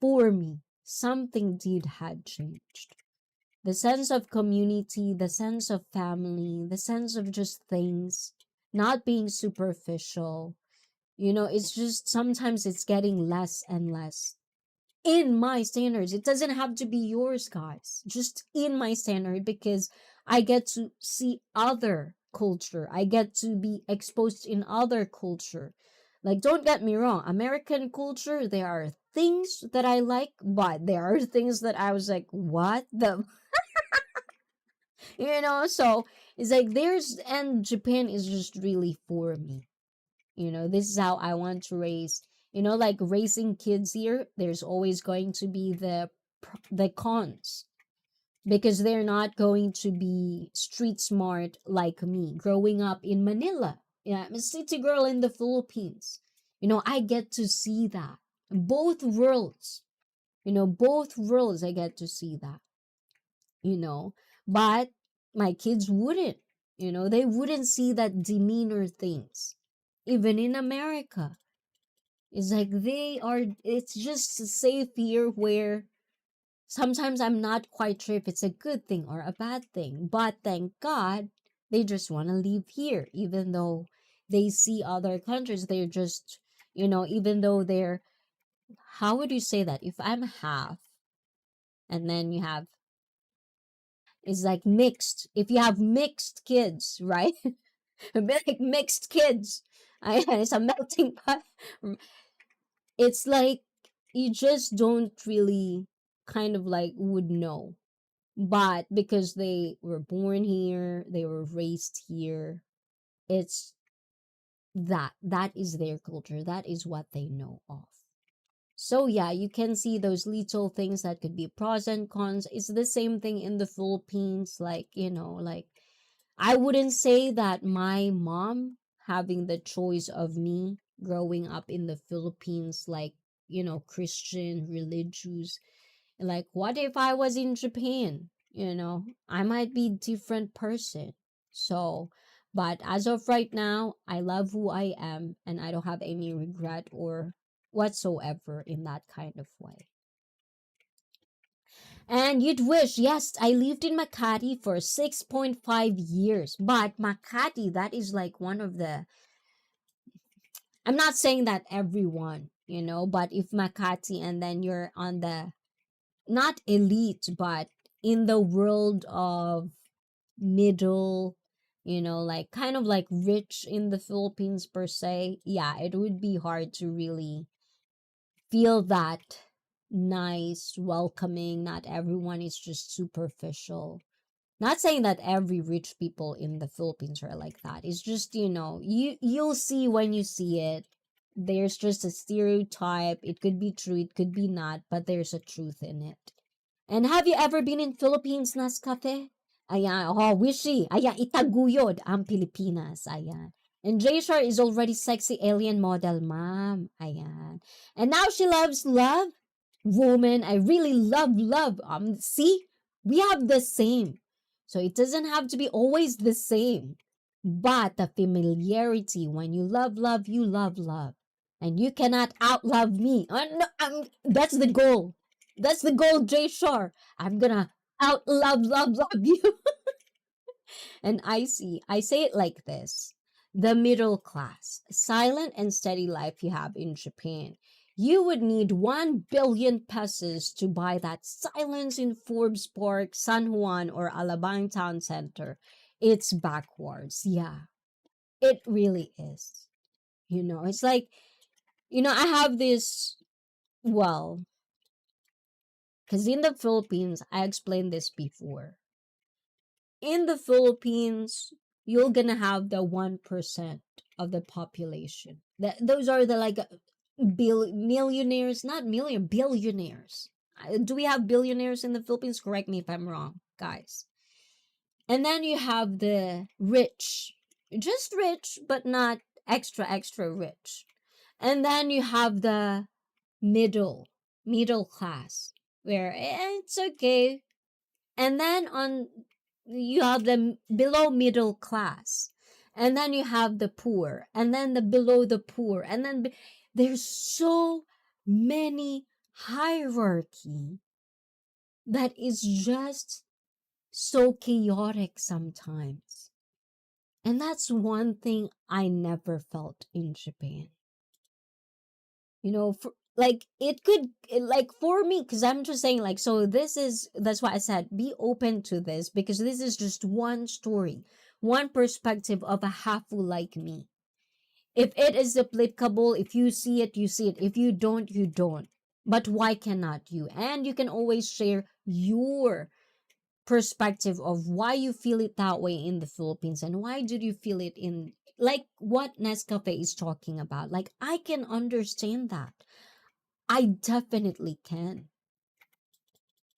for me. Something did had changed. The sense of community, the sense of family, the sense of just things, not being superficial. It's just sometimes it's getting less and less in my standards. It doesn't have to be yours, guys. Just in my standard, because I get to see other culture. I get to be exposed in other culture. Like, don't get me wrong, American culture, there are things that I like, but there are things that I was like, what the, so it's like and Japan is just really for me. This is how I want to raise. Like raising kids here, there's always going to be the cons, because they're not going to be street smart like me growing up in Manila. Yeah, I'm a city girl in the Philippines. I get to see that. Both worlds. Both worlds I get to see that. you know but my kids wouldn't. They wouldn't see that demeanor things. Even in America, it's like it's just safe here, where sometimes I'm not quite sure if it's a good thing or a bad thing, but thank God they just want to live here, even though they see other countries. They're just, even though they're, how would you say that, if I'm half, and then you have, it's like mixed. If you have mixed kids, right? A bit like mixed kids. It's a melting pot. It's like you just don't really kind of like would know. But because they were born here, they were raised here, it's that is their culture. That is what they know of. So yeah, you can see those little things that could be pros and cons. It's the same thing in the Philippines. Like, like I wouldn't say that my mom having the choice of me growing up in the Philippines, like, Christian, religious, like what if I was in Japan? I might be different person. So, but as of right now, I love who I am, and I don't have any regret or whatsoever in that kind of way. And you'd wish, yes, I lived in Makati for 6.5 years. But Makati, that is like one of the, I'm not saying that everyone, but if Makati and then you're on the, not elite, but in the world of middle, like kind of like rich in the Philippines per se, yeah, it would be hard to really feel that nice, welcoming. Not everyone is just superficial. Not saying that every rich people in the Philippines are like that. It's just, you'll see when you see it. There's just a stereotype. It could be true, it could be not, but there's a truth in it. And have you ever been in Philippines, Nescafe? Ayan, oh, wishy. Ayan, itaguyod ang Pilipinas. Ayan. And Jayshar is already sexy alien model, ma'am. Ayan. And now she loves love. Woman, I really love love. See, we have the same. So it doesn't have to be always the same. But the familiarity, when you love love, you love love. And you cannot outlove me. No, that's the goal. That's the goal, Jay Shore. I'm gonna love you. And I say it like this: the middle class, silent and steady life you have in Japan. You would need 1 billion pesos to buy that silence in Forbes Park, San Juan, or Alabang Town Center. It's backwards. Yeah, it really is. It's like, I have this, well, because in the Philippines, I explained this before. In the Philippines, you're gonna have the 1% of the population. Those are the like millionaires, not million, billionaires. Do we have billionaires in the Philippines? Correct me if I'm wrong, guys. And then you have the rich, just rich, but not extra, extra rich. And then you have the middle class where it's okay. And then on you have the below middle class. And then you have the poor, and then the below the poor, and then there's so many hierarchy that is just so chaotic sometimes. And that's one thing I never felt in Japan. For, like it could like for me, because I'm just saying, like, so that's why I said be open to this, because this is just one story, one perspective of a hafu like me. If it is applicable, if you see it, you see it. If you don't, you don't. But why cannot you? And you can always share your perspective of why you feel it that way in the Philippines, and why did you feel it in, like, what Nescafe is talking about. Like, I can understand that. I definitely can.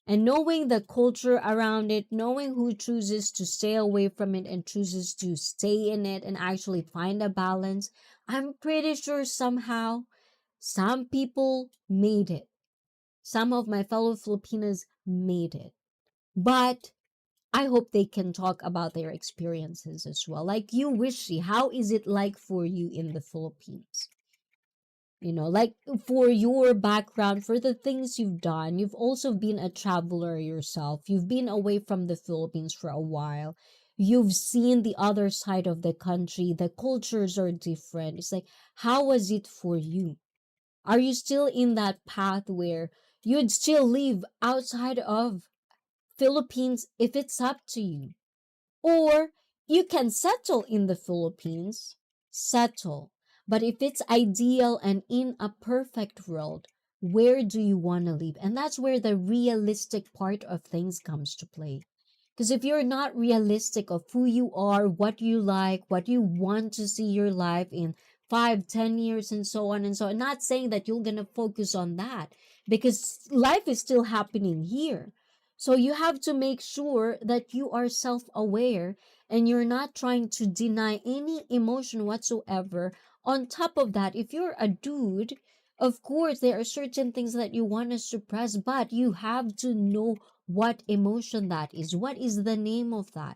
And knowing the culture around it, knowing who chooses to stay away from it and chooses to stay in it and actually find a balance, I'm pretty sure somehow some people made it. Some of my fellow Filipinos made it. But I hope they can talk about their experiences as well. Like you, Wishy, how is it like for you in the Philippines? Like for your background, for the things you've done, you've also been a traveler yourself. You've been away from the Philippines for a while. You've seen the other side of the country. The cultures are different. It's like, how was it for you? Are you still in that path where you'd still live outside of Philippines if it's up to you? Or you can settle in the Philippines, settle. But if it's ideal and in a perfect world, where do you want to live? And that's where the realistic part of things comes to play. Because if you're not realistic of who you are, what you like, what you want to see your life in 5, 10 years, and so on and so on, not saying that you're going to focus on that, because life is still happening here. So you have to make sure that you are self-aware and you're not trying to deny any emotion whatsoever. On top of that, if you're a dude, of course, there are certain things that you want to suppress, but you have to know what emotion that is. What is the name of that?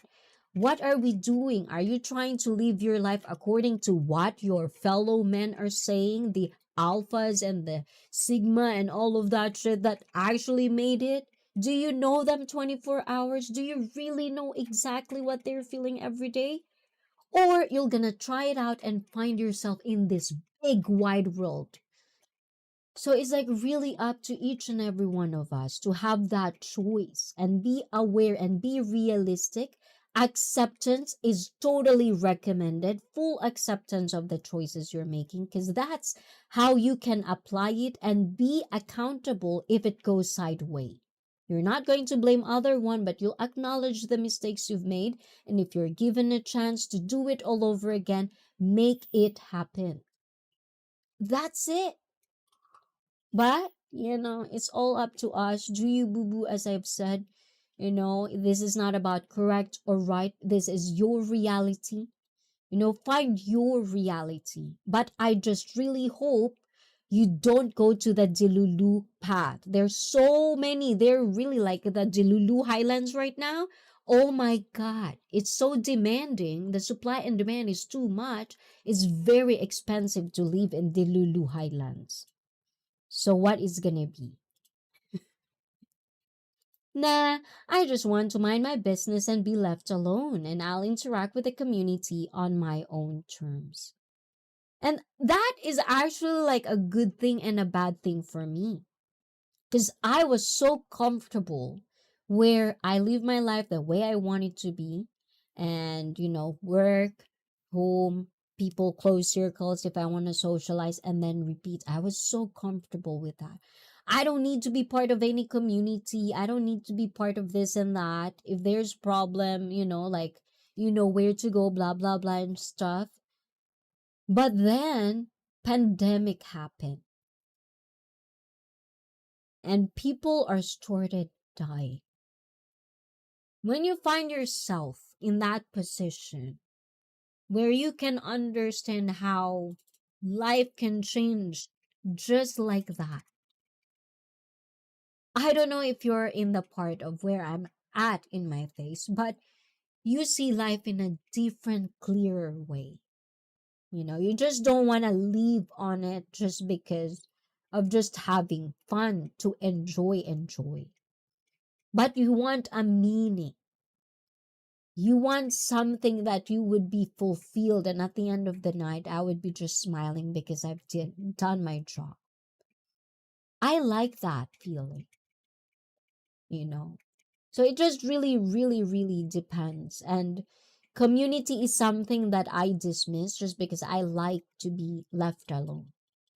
What are we doing? Are you trying to live your life according to what your fellow men are saying, the alphas and the sigma and all of that shit that actually made it? Do you know them 24 hours? Do you really know exactly what they're feeling every day? Or you're gonna try it out and find yourself in this big wide world. So it's like really up to each and every one of us to have that choice and be aware and be realistic. Acceptance is totally recommended, full acceptance of the choices you're making, because that's how you can apply it and be accountable if it goes sideways. You're not going to blame other one, but you'll acknowledge the mistakes you've made. And if you're given a chance to do it all over again, make it happen. That's it. But, it's all up to us. Do you boo boo, as I've said? This is not about correct or right. This is your reality. Find your reality. But I just really hope you don't go to the Delulu path. There's so many. They're really like the Delulu Highlands right now. Oh my God. It's so demanding. The supply and demand is too much. It's very expensive to live in Delulu Highlands. So what is gonna be? Nah, I just want to mind my business and be left alone, and I'll interact with the community on my own terms. And that is actually like a good thing and a bad thing for me. Because I was so comfortable where I live my life the way I want it to be. And, work, home, people, close circles, if I want to socialize, and then repeat. I was so comfortable with that. I don't need to be part of any community. I don't need to be part of this and that. If there's problem, like, where to go, blah, blah, blah, and stuff. But then, pandemic happened. And people are started dying. When you find yourself in that position where you can understand how life can change just like that. I don't know if you're in the part of where I'm at in my phase, but you see life in a different, clearer way. You know, you just don't want to leave on it just because of just having fun to enjoy. But you want a meaning. You want something that you would be fulfilled, and at the end of the night, I would be just smiling because done my job. I like that feeling, you know. So it just really depends. And community is something that I dismiss just because I like to be left alone.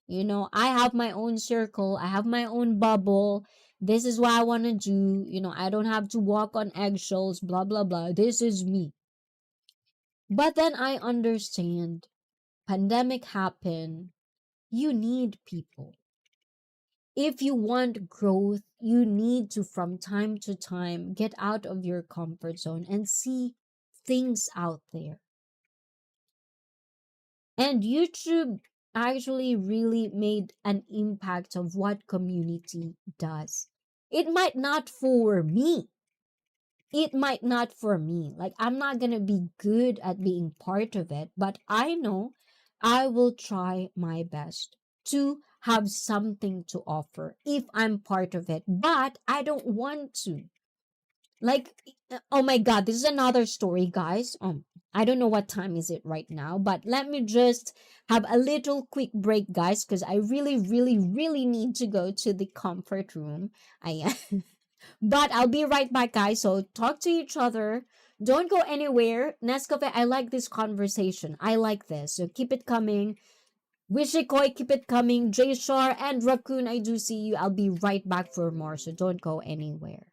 You know, I have my own circle, I have my own bubble. This is what I want to do. You know, I don't have to walk on eggshells, blah, blah, blah. This is me. But then I understand pandemic happened. You need people. If you want growth, you need to, from time to time, get out of your comfort zone and see things out there. And YouTube actually really made an impact of what community does. It might not for me. It might not for me. Like, I'm not going to be good at being part of it, but I know I will try my best to have something to offer if I'm part of it, but I don't want to. Like, oh my God, this is another story, guys. I don't know what time is it right now, but let me just have a little quick break, guys, because I really need to go to the comfort room. I But I'll be right back, guys. So talk to each other. Don't go anywhere. Nescafe, I like this conversation. I like this. So keep it coming. Wishikoi, keep it coming. Jay Shar and Raccoon, I do see you. I'll be right back for more. So don't go anywhere.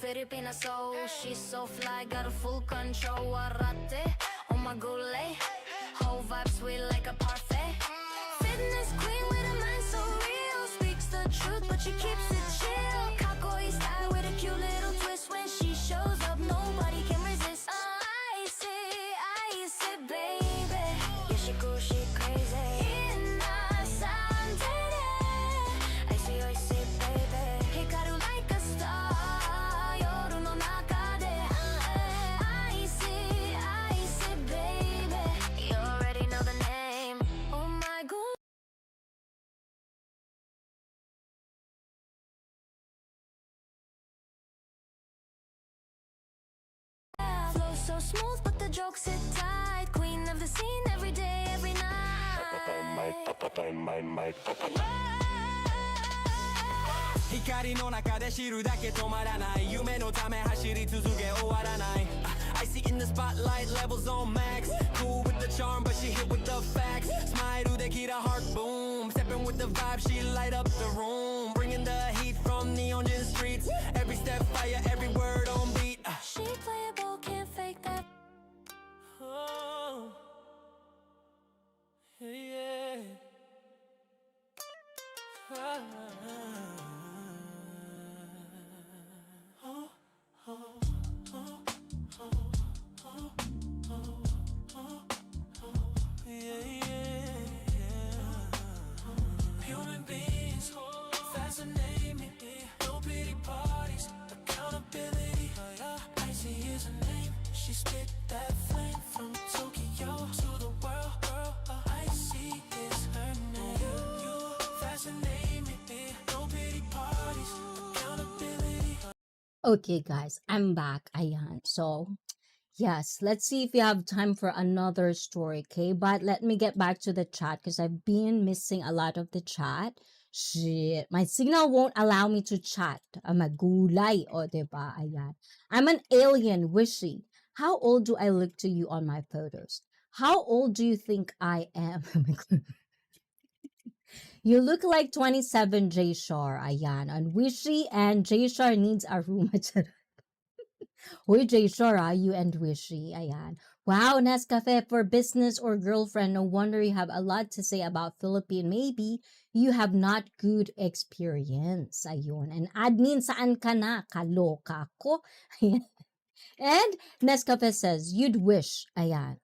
Filipina soul, she's so fly, got a full control. Warate, on my gulay, whole vibe sweet like a parfait. Fitness queen with a mind so real, speaks the truth but she keeps it chill. Kakoi style with a cute little twist, when she shows up nobody can resist. I see, baby, yeah she cool, she crazy. I see, baby, hikaru like a star. So smooth, but the jokes hit tight. Queen of the scene every day, every night. Hikari no naka de shiru dake tomaranai. Yume no tame hashiri tsuzuke owaranai. I see in the spotlight, levels on max. Cool with the charm, but she hit with the facts. Smile de kira heart boom. Stepping with the vibe, she light up the room. Bringing the heat from the Neon streets. Every step fire, every word on beat. She playable, can't fake that. Oh, yeah. Human beings fascinate me. No pity parties, accountability. ICEE is her name. She spit that flame from Tokyo to the world. ICEE is her name. You fascinate me. No pity parties, accountability. Okay, guys, I'm back. Ayan. So, yes, let's see if we have time for another story, okay? But let me get back to the chat because I've been missing a lot of the chat. Shit, my signal won't allow me to chat. Magulay, o diba? Ayan. I'm an alien, wishy. How old do I look to you on my photos? How old do you think I am? Oh my God. You look like 27 J Shar. Ayan. And Wishy and J Shar needs a room. Uy, J Shar, you and Wishy. Ayan. Wow, Nescafe for business or girlfriend. No wonder you have a lot to say about Philippine. Maybe you have not good experience. Ayun. And admin, saan ka na? Kaloka ko. Ayan. And Nescafe says, you'd wish. Ayan.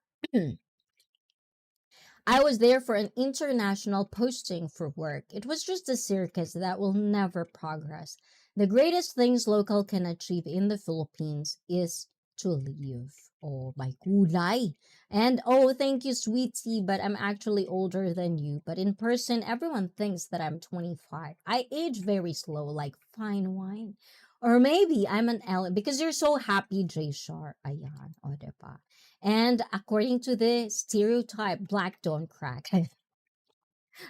I was there for an international posting for work. It was just a circus that will never progress. The greatest things local can achieve in the Philippines is to live. Oh, my gulay. And oh, thank you, sweetie, but I'm actually older than you. But in person, everyone thinks that I'm 25. I age very slow, like fine wine. Or maybe I'm an Ellen because you're so happy, J Shar. Ayan, o, diba? And according to the stereotype, black don't crack.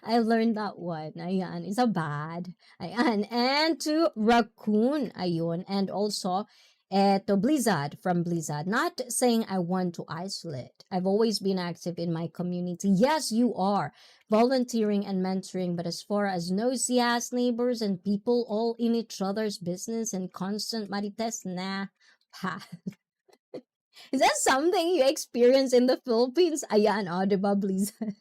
I learned that one. Ayan, it's a bad. Ayan. And to raccoon. Ayun. And also, to Blizzard from Blizzard. Not saying I want to isolate. I've always been active in my community. Yes, you are. Volunteering and mentoring. But as far as nosy ass neighbors and people all in each other's business and constant marites, nah. Pass. Is that something you experience in the Philippines? Ayan, o, diba, Blizzard?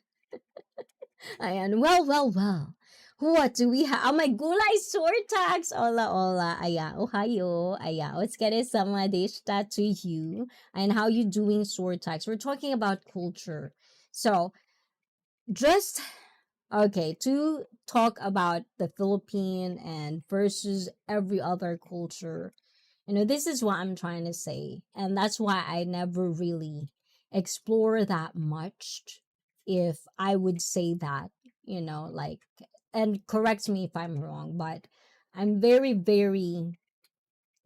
Ayan, well. What do we have? Oh, my gulay sortax. Hola. Ayan, ohayo. Ayan, otsukare sama deshita to you. And how you doing sortax? We're talking about culture. So, just, okay, to talk about the Philippine and versus every other culture. This is what I'm trying to say. And that's why I never really explore that much if I would say that, like, and correct me if I'm wrong, but I'm very, very,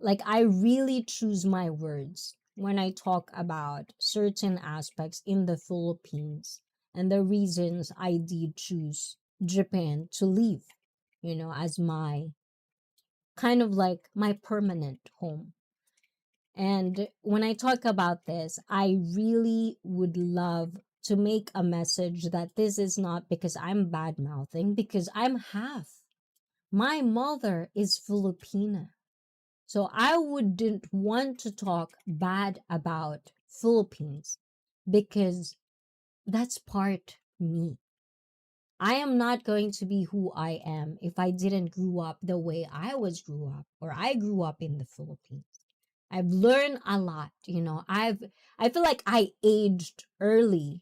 like, I really choose my words when I talk about certain aspects in the Philippines and the reasons I did choose Japan to live, as my kind of like my permanent home. And when I talk about this, I really would love to make a message that this is not because I'm bad mouthing, because I'm half. My mother is Filipina. So I wouldn't want to talk bad about Philippines because that's part me. I am not going to be who I am if I didn't grow up the way grew up, or I grew up in the Philippines. I've learned a lot, I feel like I aged early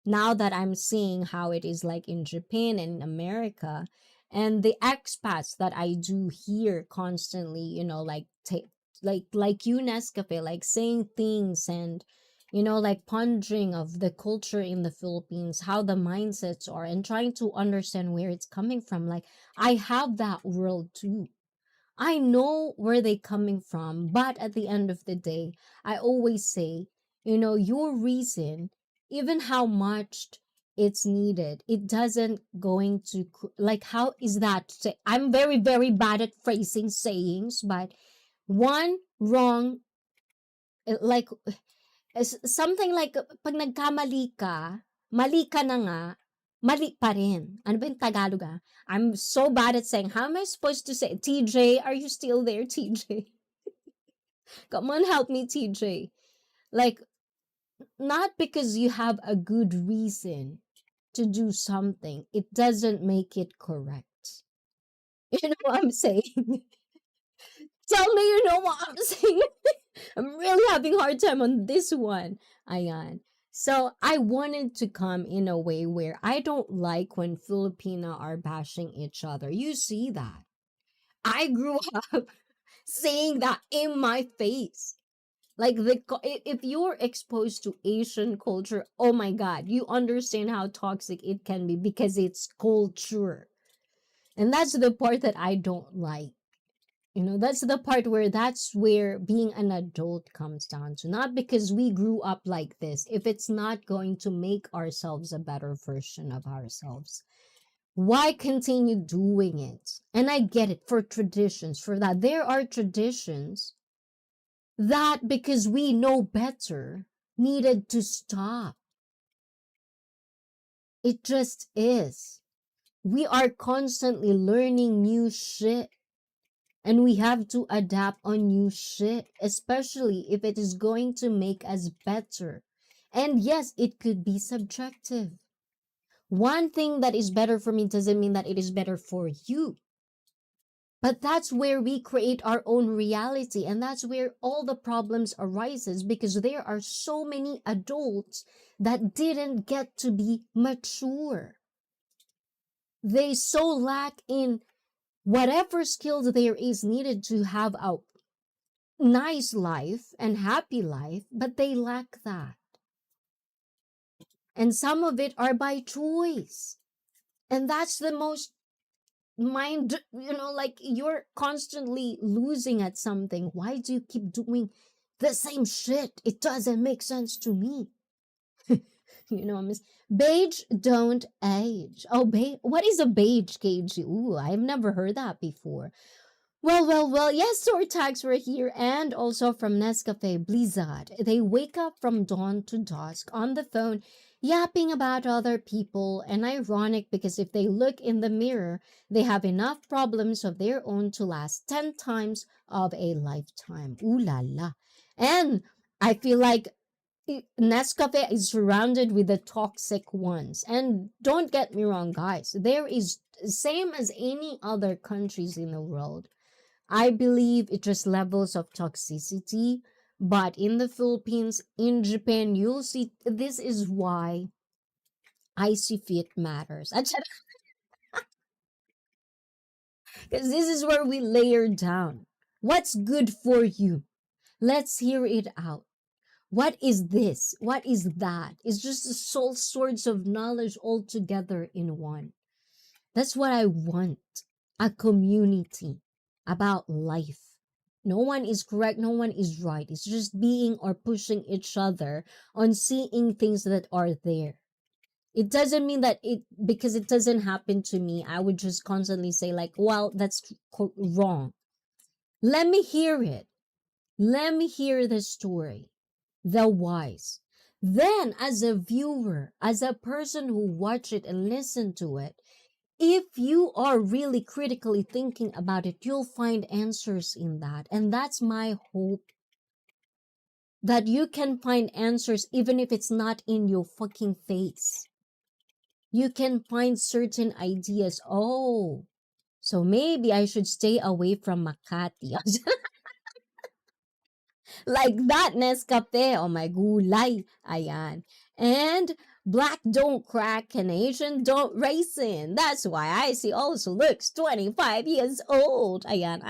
now that I'm seeing how it is like in Japan and in America, and the expats that I do hear constantly, like you, Nescafe, like saying things and like pondering of the culture in the Philippines, how the mindsets are, and trying to understand where it's coming from. Like, I have that world too. I know where they're coming from, but at the end of the day, I always say, your reason, even how much it's needed, it doesn't going to, like, how is that? I'm very, very bad at phrasing sayings, but one wrong, like, something like, pag nagkamali ka, mali ka na nga, mali pa rin. Ano ba yung Tagalog ah? I'm so bad at saying, how am I supposed to say, TJ, are you still there, TJ? Come on, help me, TJ. Like, not because you have a good reason to do something, it doesn't make it correct. You know what I'm saying? Tell me you know what I'm saying. I'm really having hard time on this one. Ayan. So I wanted to come in a way where I don't like when Filipina are bashing each other. You see that. I grew up saying that in my face. Like, if you're exposed to Asian culture, oh my God, you understand how toxic it can be because it's culture. And that's the part that I don't like. That's the part where that's where being an adult comes down to. Not because we grew up like this, if it's not going to make ourselves a better version of ourselves, why continue doing it? And I get it, for traditions, for that. There are traditions that because we know better needed to stop. It just is. We are constantly learning new shit and we have to adapt on new shit, especially if it is going to make us better. And yes, it could be subjective. One thing that is better for me doesn't mean that it is better for you. But that's where we create our own reality, and that's where all the problems arises, because there are so many adults that didn't get to be mature. They so lack in whatever skills there is needed to have a nice life and happy life, but they lack that. And some of it are by choice. And that's the most like you're constantly losing at something. Why do you keep doing the same shit? It doesn't make sense to me. Miss beige don't age. Oh, what is a beige cage? Ooh, I've never heard that before. Well, yes, store tags were here, and also from Nescafe Blizzard. They wake up from dawn to dusk on the phone, yapping about other people, and ironic because if they look in the mirror, they have enough problems of their own to last 10 times of a lifetime. Ooh la la. And I feel like Nescafe is surrounded with the toxic ones. And don't get me wrong, guys, there is same as any other countries in the world. I believe it just levels of toxicity, but in the Philippines, in Japan, you'll see this is why ICEE fit matters. Because this is where we layer down. What's good for you? Let's hear it out. What is this? What is that? It's just all sorts of knowledge all together in one. That's what I want. A community about life. No one is correct, no one is right. It's just being or pushing each other on seeing things that are there. It doesn't mean that because it doesn't happen to me, I would just constantly say, like, well, that's wrong. Let me hear it. Let me hear the story, the whys. Then, as a viewer, as a person who watch it and listen to it, if you are really critically thinking about it, you'll find answers in that. And that's my hope. That you can find answers even if it's not in your fucking face. You can find certain ideas. Oh, so maybe I should stay away from Makati. Like that Nescafe. Oh my gulay. Ayan. And black don't crack and Asian don't raisin. That's why ICEE also looks 25 years old. Ayan,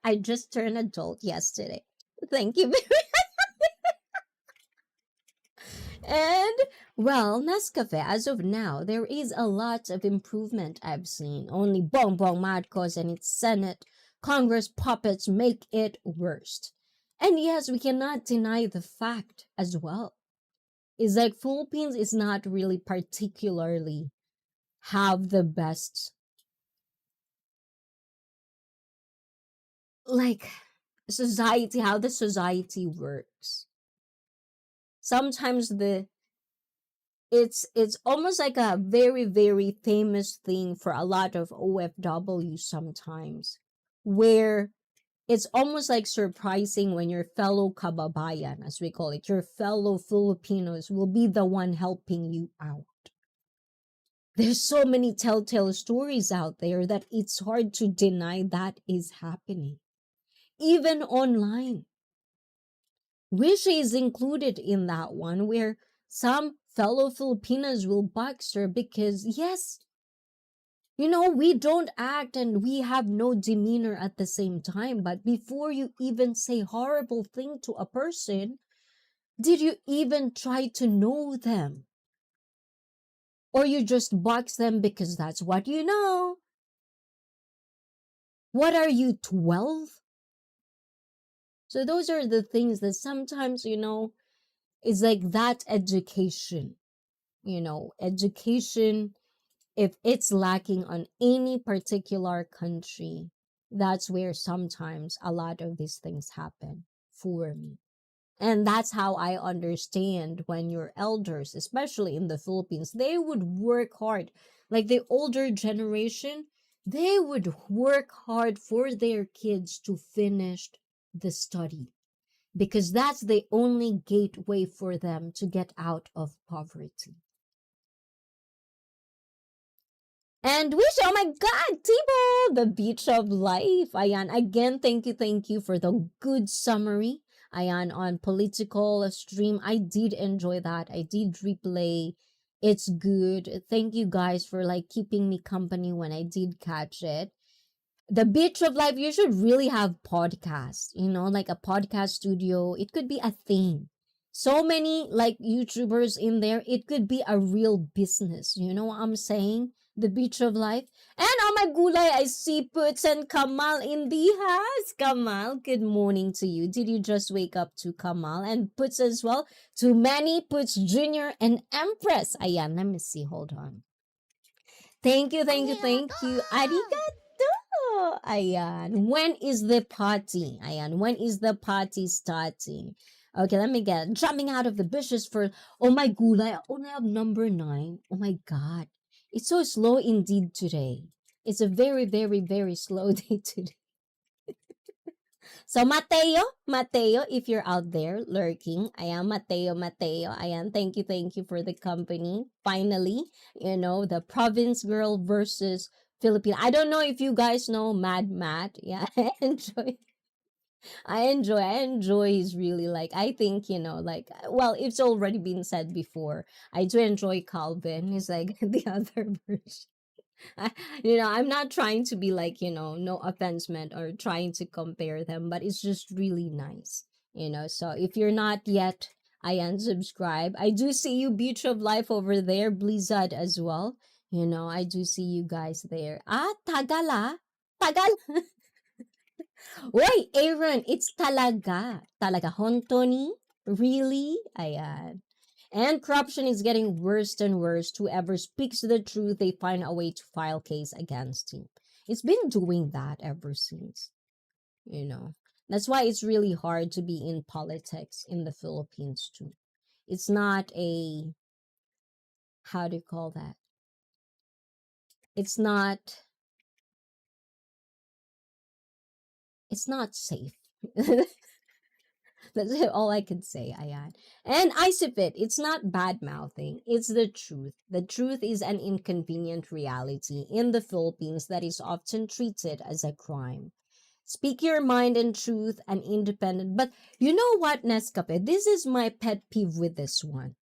I just turned adult yesterday. Thank you very And well, Nescafe, as of now, there is a lot of improvement I've seen. Only Bongbong Marcos and its Senate, Congress puppets make it worst. And yes, we cannot deny the fact as well. Is like Philippines is not really particularly have the best like society, how the society works. Sometimes it's almost like a very famous thing for a lot of OFW sometimes, where it's almost like surprising when your fellow kababayan, as we call it, your fellow Filipinos will be the one helping you out. There's so many telltale stories out there that it's hard to deny that is happening. Even online. Wish is included in that one where some fellow Filipinos will box her because, yes, we don't act and we have no demeanor at the same time. But before you even say horrible thing to a person, did you even try to know them? Or you just box them because that's what you know? What are you, 12? So those are the things that sometimes, is like that education. Education, if it's lacking on any particular country, That's where sometimes a lot of these things happen for me. And that's how I understand when your elders, especially in the Philippines, they would work hard. Like the older generation, they would work hard for their kids to finish the study because that's the only gateway for them to get out of poverty. And wish, oh my God, Tibo, the beach of life. Ayan, again, thank you for the good summary. Ayan, on political stream, I did enjoy that. I did replay. It's good. Thank you guys for like keeping me company when I did catch it. The beach of life, you should really have podcasts, like a podcast studio. It could be a thing. So many like YouTubers in there, it could be a real business. You know what I'm saying? The beach of life. And oh my gulay, I see Puts and Kamal in the house. Kamal, good morning to you. Did you just wake up to Kamal? And Puts as well. To Manny, Puts Jr. and Empress. Ayan, let me see. Hold on. Thank you. Arigato! Ayan. When is the party? Ayan. When is the party starting? Okay, let me get jumping out of the bushes for, oh my gulay, I only have number 9. Oh my God. It's so slow indeed today. It's a very, very, very slow day today. So Mateo, if you're out there lurking, ayan, Mateo, ayan, thank you for the company. Finally, the province girl versus Filipina. I don't know if you guys know Mad Matt. Yeah, I enjoy his really like, I think, like, well, it's already been said before. I do enjoy Calvin. He's like the other version. I'm not trying to be like, no offense meant or trying to compare them, but it's just really nice, So if you're not yet, I unsubscribe. I do see you, Beach of Life over there, Blizzard as well. I do see you guys there. Tagala. Tagal. Wait, Aaron, it's talaga. Talaga, hontoni? Really? Ayan. And corruption is getting worse and worse. Whoever speaks the truth, they find a way to file case against him. It's been doing that ever since, That's why it's really hard to be in politics in the Philippines too. It's not a, how do you call that? It's not safe. That's all I could say, Ayan. And ICEE, it's not bad mouthing. It's the truth. The truth is an inconvenient reality in the Philippines that is often treated as a crime. Speak your mind and truth and independent. But you know what, Nescafe? This is my pet peeve with this one.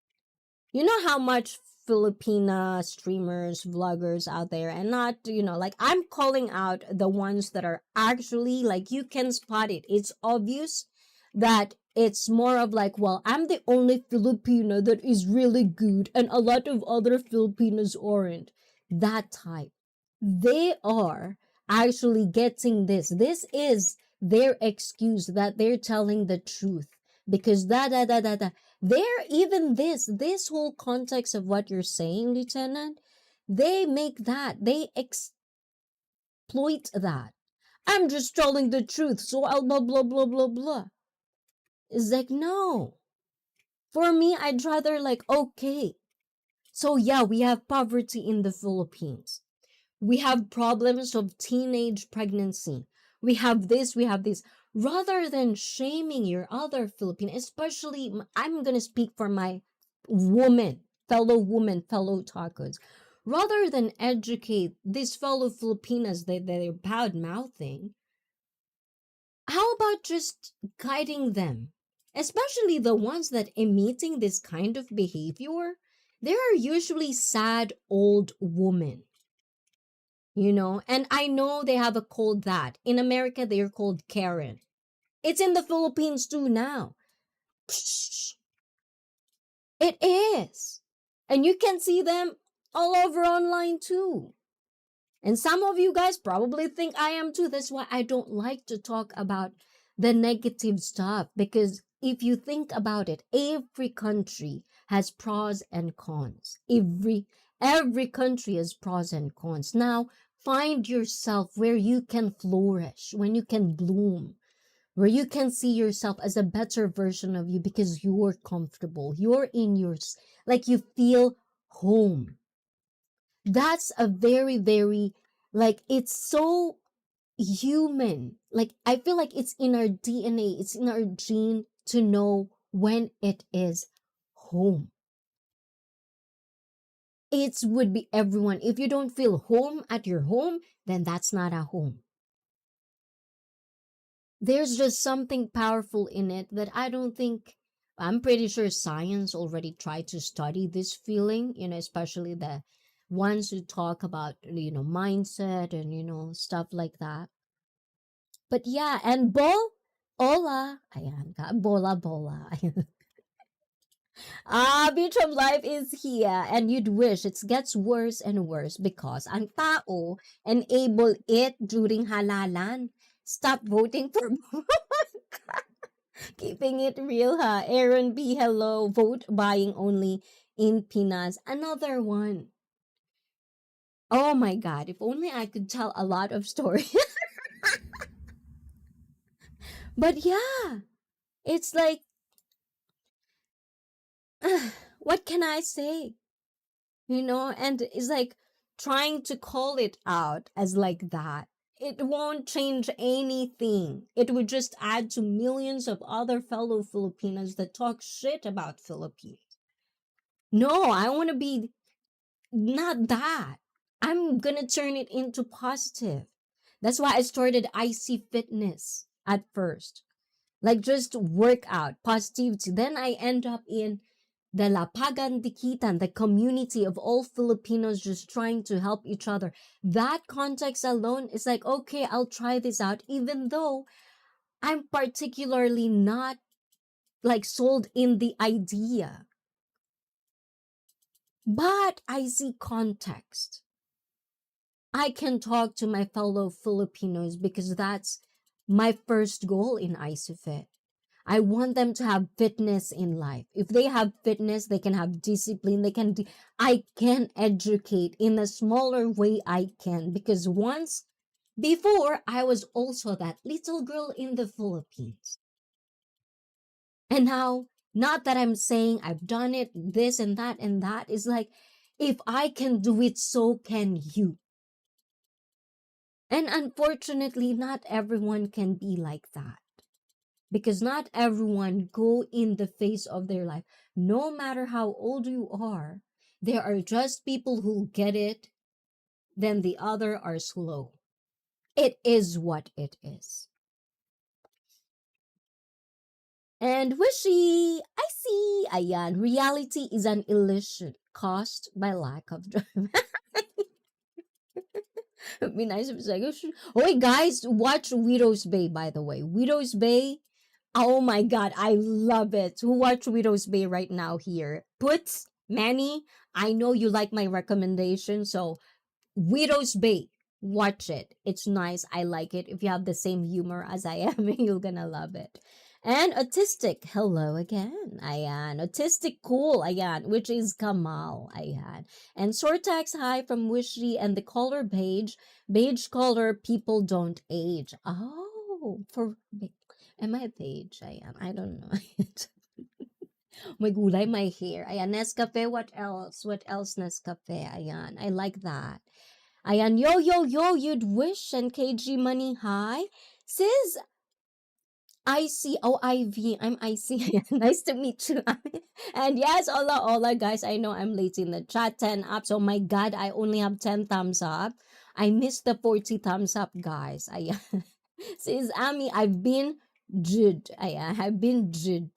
You know how much Filipina streamers, vloggers out there, and not, like I'm calling out the ones that are actually like, you can spot it. It's obvious that it's more of like, well, I'm the only Filipino that is really good and a lot of other Filipinos aren't. That type. They are actually getting this. This is their excuse that they're telling the truth. Because they're even this whole context of what you're saying, Lieutenant, they make that, they exploit that. I'm just telling the truth, so I'll blah, blah, blah, blah, blah. It's like, no. For me, I'd rather like, okay. So yeah, we have poverty in the Philippines. We have problems of teenage pregnancy. We have this. Rather than shaming your other Filipino, especially, I'm going to speak for my fellow tacos. Rather than educate these fellow Filipinas that they're bad mouthing, how about just guiding them? Especially the ones that emitting this kind of behavior, they are usually sad old women. And I know they have a called that. In America, they're called Karen. It's in the Philippines too now. It is. And you can see them all over online too. And some of you guys probably think I am too. That's why I don't like to talk about the negative stuff. Because if you think about it, every country has pros and cons. Every country has pros and cons. Now, Find yourself where you can flourish, when you can bloom, where you can see yourself as a better version of you because you're comfortable. You're in yours, like you feel home. That's a very, very, like, it's so human. Like, I feel like it's in our DNA, it's in our gene to know when it is home. It would be everyone. If you don't feel home at your home, then that's not a home. There's just something powerful in it that I don't think, I'm pretty sure science already tried to study this feeling, especially the ones who talk about, mindset and, stuff like that. But yeah, and hola, ayan ka, bola. Beach of life is here, and you'd wish it gets worse and worse because ang tao enable it during halalan. Stop voting for keeping it real, ha. Aaron B, hello. Vote buying only in Pinas. Another one. Oh my God, if only I could tell a lot of stories. But yeah, it's like, what can I say? And it's like trying to call it out as like that. It won't change anything. It would just add to millions of other fellow Filipinos that talk shit about Philippines. No, I want to be not that. I'm gonna turn it into positive. That's why I started ICEE Fitness at first. Like just workout, positivity. Then I end up in the Lapagan Dikitan, the community of all Filipinos just trying to help each other. That context alone is like, okay, I'll try this out, even though I'm particularly not like sold in the idea. But I see context. I can talk to my fellow Filipinos because that's my first goal in ICEE. I want them to have fitness in life. If they have fitness, they can have discipline. I can educate in a smaller way I can, because once before I was also that little girl in the Philippines. And now, not that I'm saying I've done it, this and that is like, if I can do it, so can you. And unfortunately, not everyone can be like that. Because not everyone go in the face of their life. No matter how old you are, there are just people who get it, then the other are slow. It is what it is. And wishy, I see, ayan, reality is an illusion caused by lack of drama. It'd be nice if it's like, oh, wait, guys, watch Widow's Bay, by the way. Widow's Bay, oh my God, I love it. Who watch Widow's Bay right now here? Puts, Manny, I know you like my recommendation, so Widow's Bay, watch it. It's nice. I like it. If you have the same humor as I am, you're gonna love it. And autistic, hello again. Ayan. Autistic cool, ayan, which is Kamal, ayan. And Sortax, hi from Wishy, and the color beige color, people don't age. Oh, am I beige? Ayan, I don't know. May gulay, my hair. Ayan, Nescafe, what else? What else, Nescafe? Ayan, I like that. Ayan, yo, you'd wish, and KG Money, hi. Sis, IC, oh, IV, I'm IC. Nice to meet you. And yes, hola, guys. I know I'm late in the chat. 10 ups. Oh my God, I only have 10 thumbs up. I missed the 40 thumbs up, guys. Says Ami, I've been jud. I've been jud.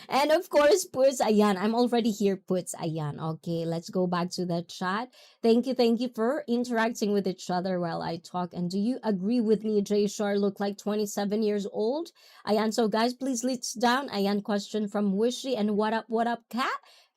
And of course, Puts, ayan. I'm already here, Puts, ayan. Okay, let's go back to the chat. Thank you for interacting with each other while I talk. And do you agree with me, Jay Shar look like 27 years old? Ayan, so guys, please let's down. Ayan, question from Wishy. And what up, cat?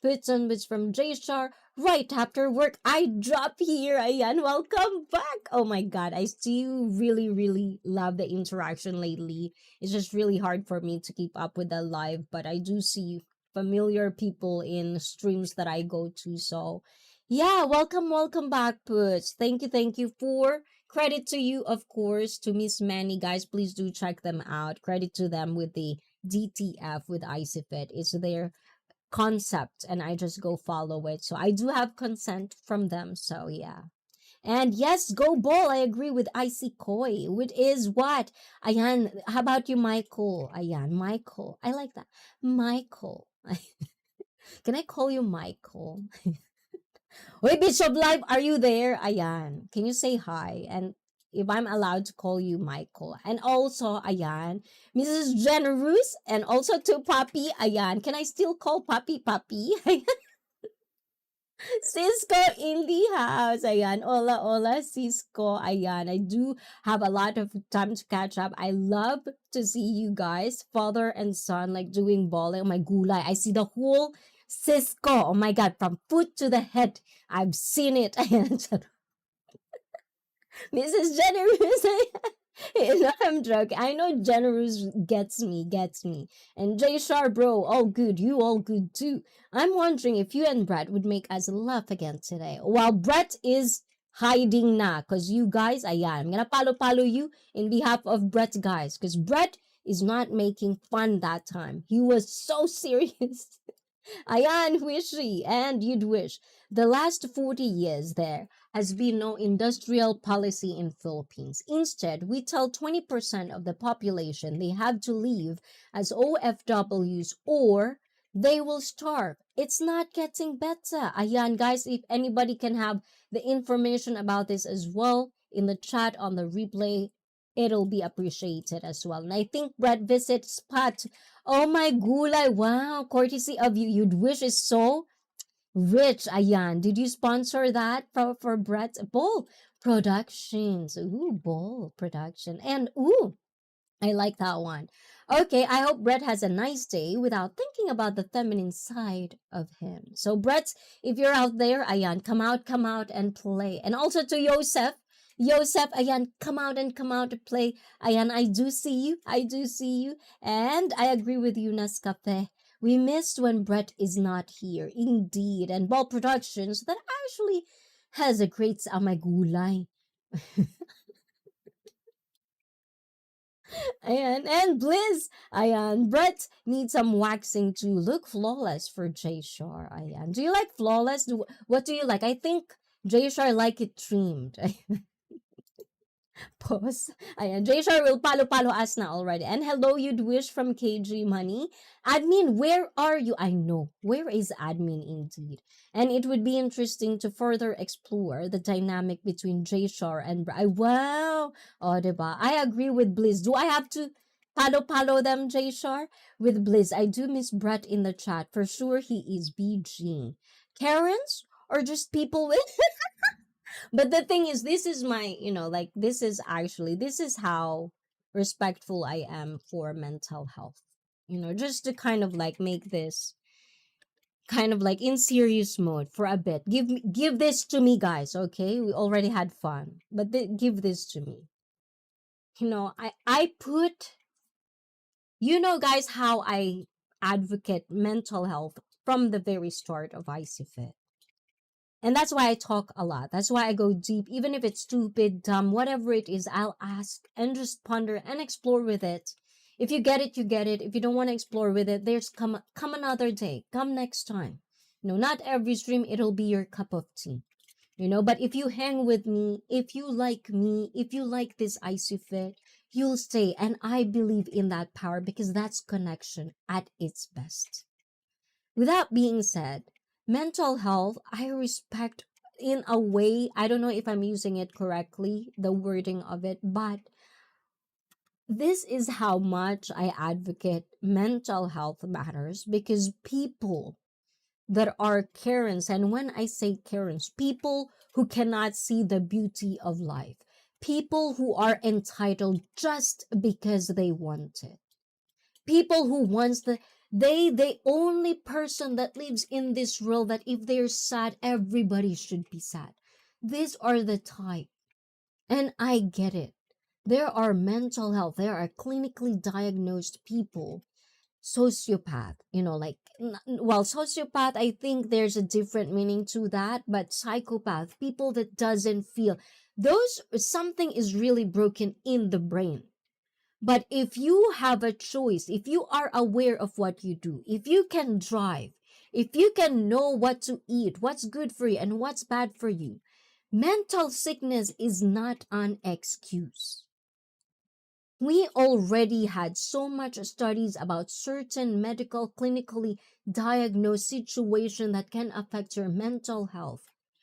Puts on bits from Jay Shar. Right after work, I drop here. Ayan, welcome back. Oh my God, I still really, really love the interaction lately. It's just really hard for me to keep up with the live, but I do see familiar people in streams that I go to. So Yeah, welcome back, Puts. Thank you for credit to you, of course, to Miss Manny. Guys, please do check them out. Credit to them with the DTF with ICEE. It's their concept, and I just go follow it. So I do have consent from them. So yeah. And yes, go ball. I agree with Icy Koi, which is what? Ayan, how about you, Michael? Ayan, Michael. I like that. Michael. Can I call you Michael? Wait, Bishop Live, are you there? Ayan. Can you say hi? And if I'm allowed to call you Michael. And also, ayan, Mrs. Generous, and also to Papi, ayan. Can I still call Papi Papi? Cisco in the house. Ayan. Hola, hola, Cisco. Ayan. I do have a lot of time to catch up. I love to see you guys, father and son, like doing balling. Oh my gulay. I see the whole Cisco. Oh my God. From foot to the head. I've seen it. Ayan. Mrs. Generous. No, I'm joking. I know Generous gets me. And Jay Shar, bro, all good. You all good too. I'm wondering if you and Brett would make us laugh again today. While Brett is hiding na, because you guys, ayan, I'm gonna palo you in behalf of Brett, guys, because Brett is not making fun that time. He was so serious. Ayan, wishy, and you'd wish. The last 40 years there has been no industrial policy in Philippines. Instead, we tell 20% of the population they have to leave as OFWs or they will starve. It's not getting better. Ayan, guys, if anybody can have the information about this as well in the chat on the replay, it'll be appreciated as well. And I think Brett visit spot. Oh my gulay, wow, courtesy of you. You'd wish is so rich. Ayan, did you sponsor that for Brett? Ball Productions. Ooh, Ball Production. And ooh, I like that one. Okay, I hope Brett has a nice day without thinking about the feminine side of him. So, Brett, if you're out there, ayan, come out and play. And also to Yosef, ayan, come out to play. Ayan, I do see you. And I agree with you, Nescafe. We missed when Brett is not here, indeed. And Ball Productions, that actually has a great amagulay. Ayan. And Bliss, ayan. Brett needs some waxing to look flawless for J Shar. Ayan. Do you like flawless? What do you like? I think J Shar like it trimmed. Pause. Ayan, J-Shar will palo us na already. And hello, you'd wish from KG Money. Admin, where are you? I know. Where is admin indeed? And it would be interesting to further explore the dynamic between J-Shar and wow. Oh, diba? I agree with Bliss. Do I have to palo them, J-Shar? With Bliss, I do miss Brett in the chat. For sure, he is BG. Karens? Or just people with but the thing is, this is my, like, this is how respectful I am for mental health. Just to kind of like make this kind of like in serious mode for a bit. Give this to me, guys, okay? We already had fun, but give this to me. I put, guys, how I advocate mental health from the very start of ICFit. And that's why I talk a lot. That's why I go deep. Even if it's stupid, dumb, whatever it is, I'll ask and just ponder and explore with it. If you get it, you get it. If you don't want to explore with it, there's come another day. Come next time. Not every stream it'll be your cup of tea. But if you hang with me, if you like this icy fit, you'll stay. And I believe in that power because that's connection at its best. With that being said, mental health, I respect in a way, I don't know if I'm using it correctly, the wording of it, but this is how much I advocate mental health matters because people that are Karens, and when I say Karens, people who cannot see the beauty of life, people who are entitled just because they want it, people who wants the only person that lives in this world that if they're sad everybody should be sad. These are the type, and I get it. There are mental health, there are clinically diagnosed people, sociopath, like well, sociopath, I think there's a different meaning to that, but psychopath, people that doesn't feel, those, something is really broken in the brain. But if you have a choice, if you are aware of what you do, if you can drive, if you can know what to eat, what's good for you and what's bad for you, mental sickness is not an excuse. We already had so much studies about certain medical, clinically diagnosed situation that can affect your mental health.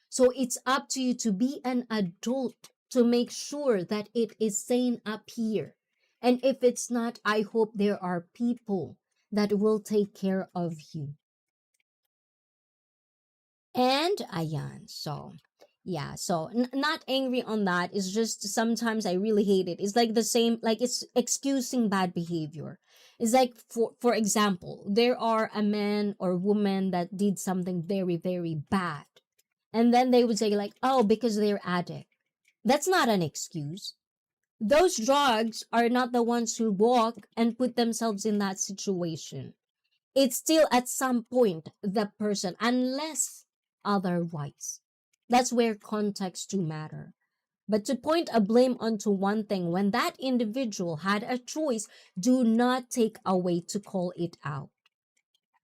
So it's up to you to be an adult to make sure that it is sane up here. And if it's not, I hope there are people that will take care of you. And ayan, so yeah, so not angry on that. It's just sometimes I really hate it. It's like the same, like it's excusing bad behavior. It's like, for example, there are a man or woman that did something very, very bad. And then they would say like, oh, because they're addict. That's not an excuse. Those drugs are not the ones who walk and put themselves in that situation. It's still at some point the person, unless otherwise. That's where context do matter. But to point a blame onto one thing when that individual had a choice, do not take away to call it out.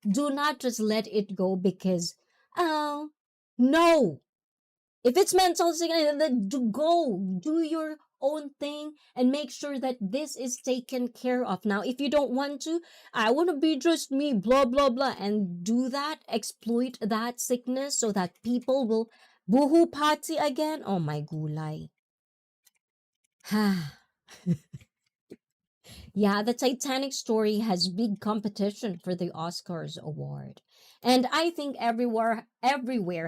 Do not just let it go because, oh, no. If it's mental sickness, then do your own thing and make sure that this is taken care of. Now, if you don't want to, I want to be just me, blah, blah, blah, and do that, exploit that sickness so that people will boohoo party again. Oh my gulay. Yeah, the Titanic story has big competition for the Oscars award. And I think everywhere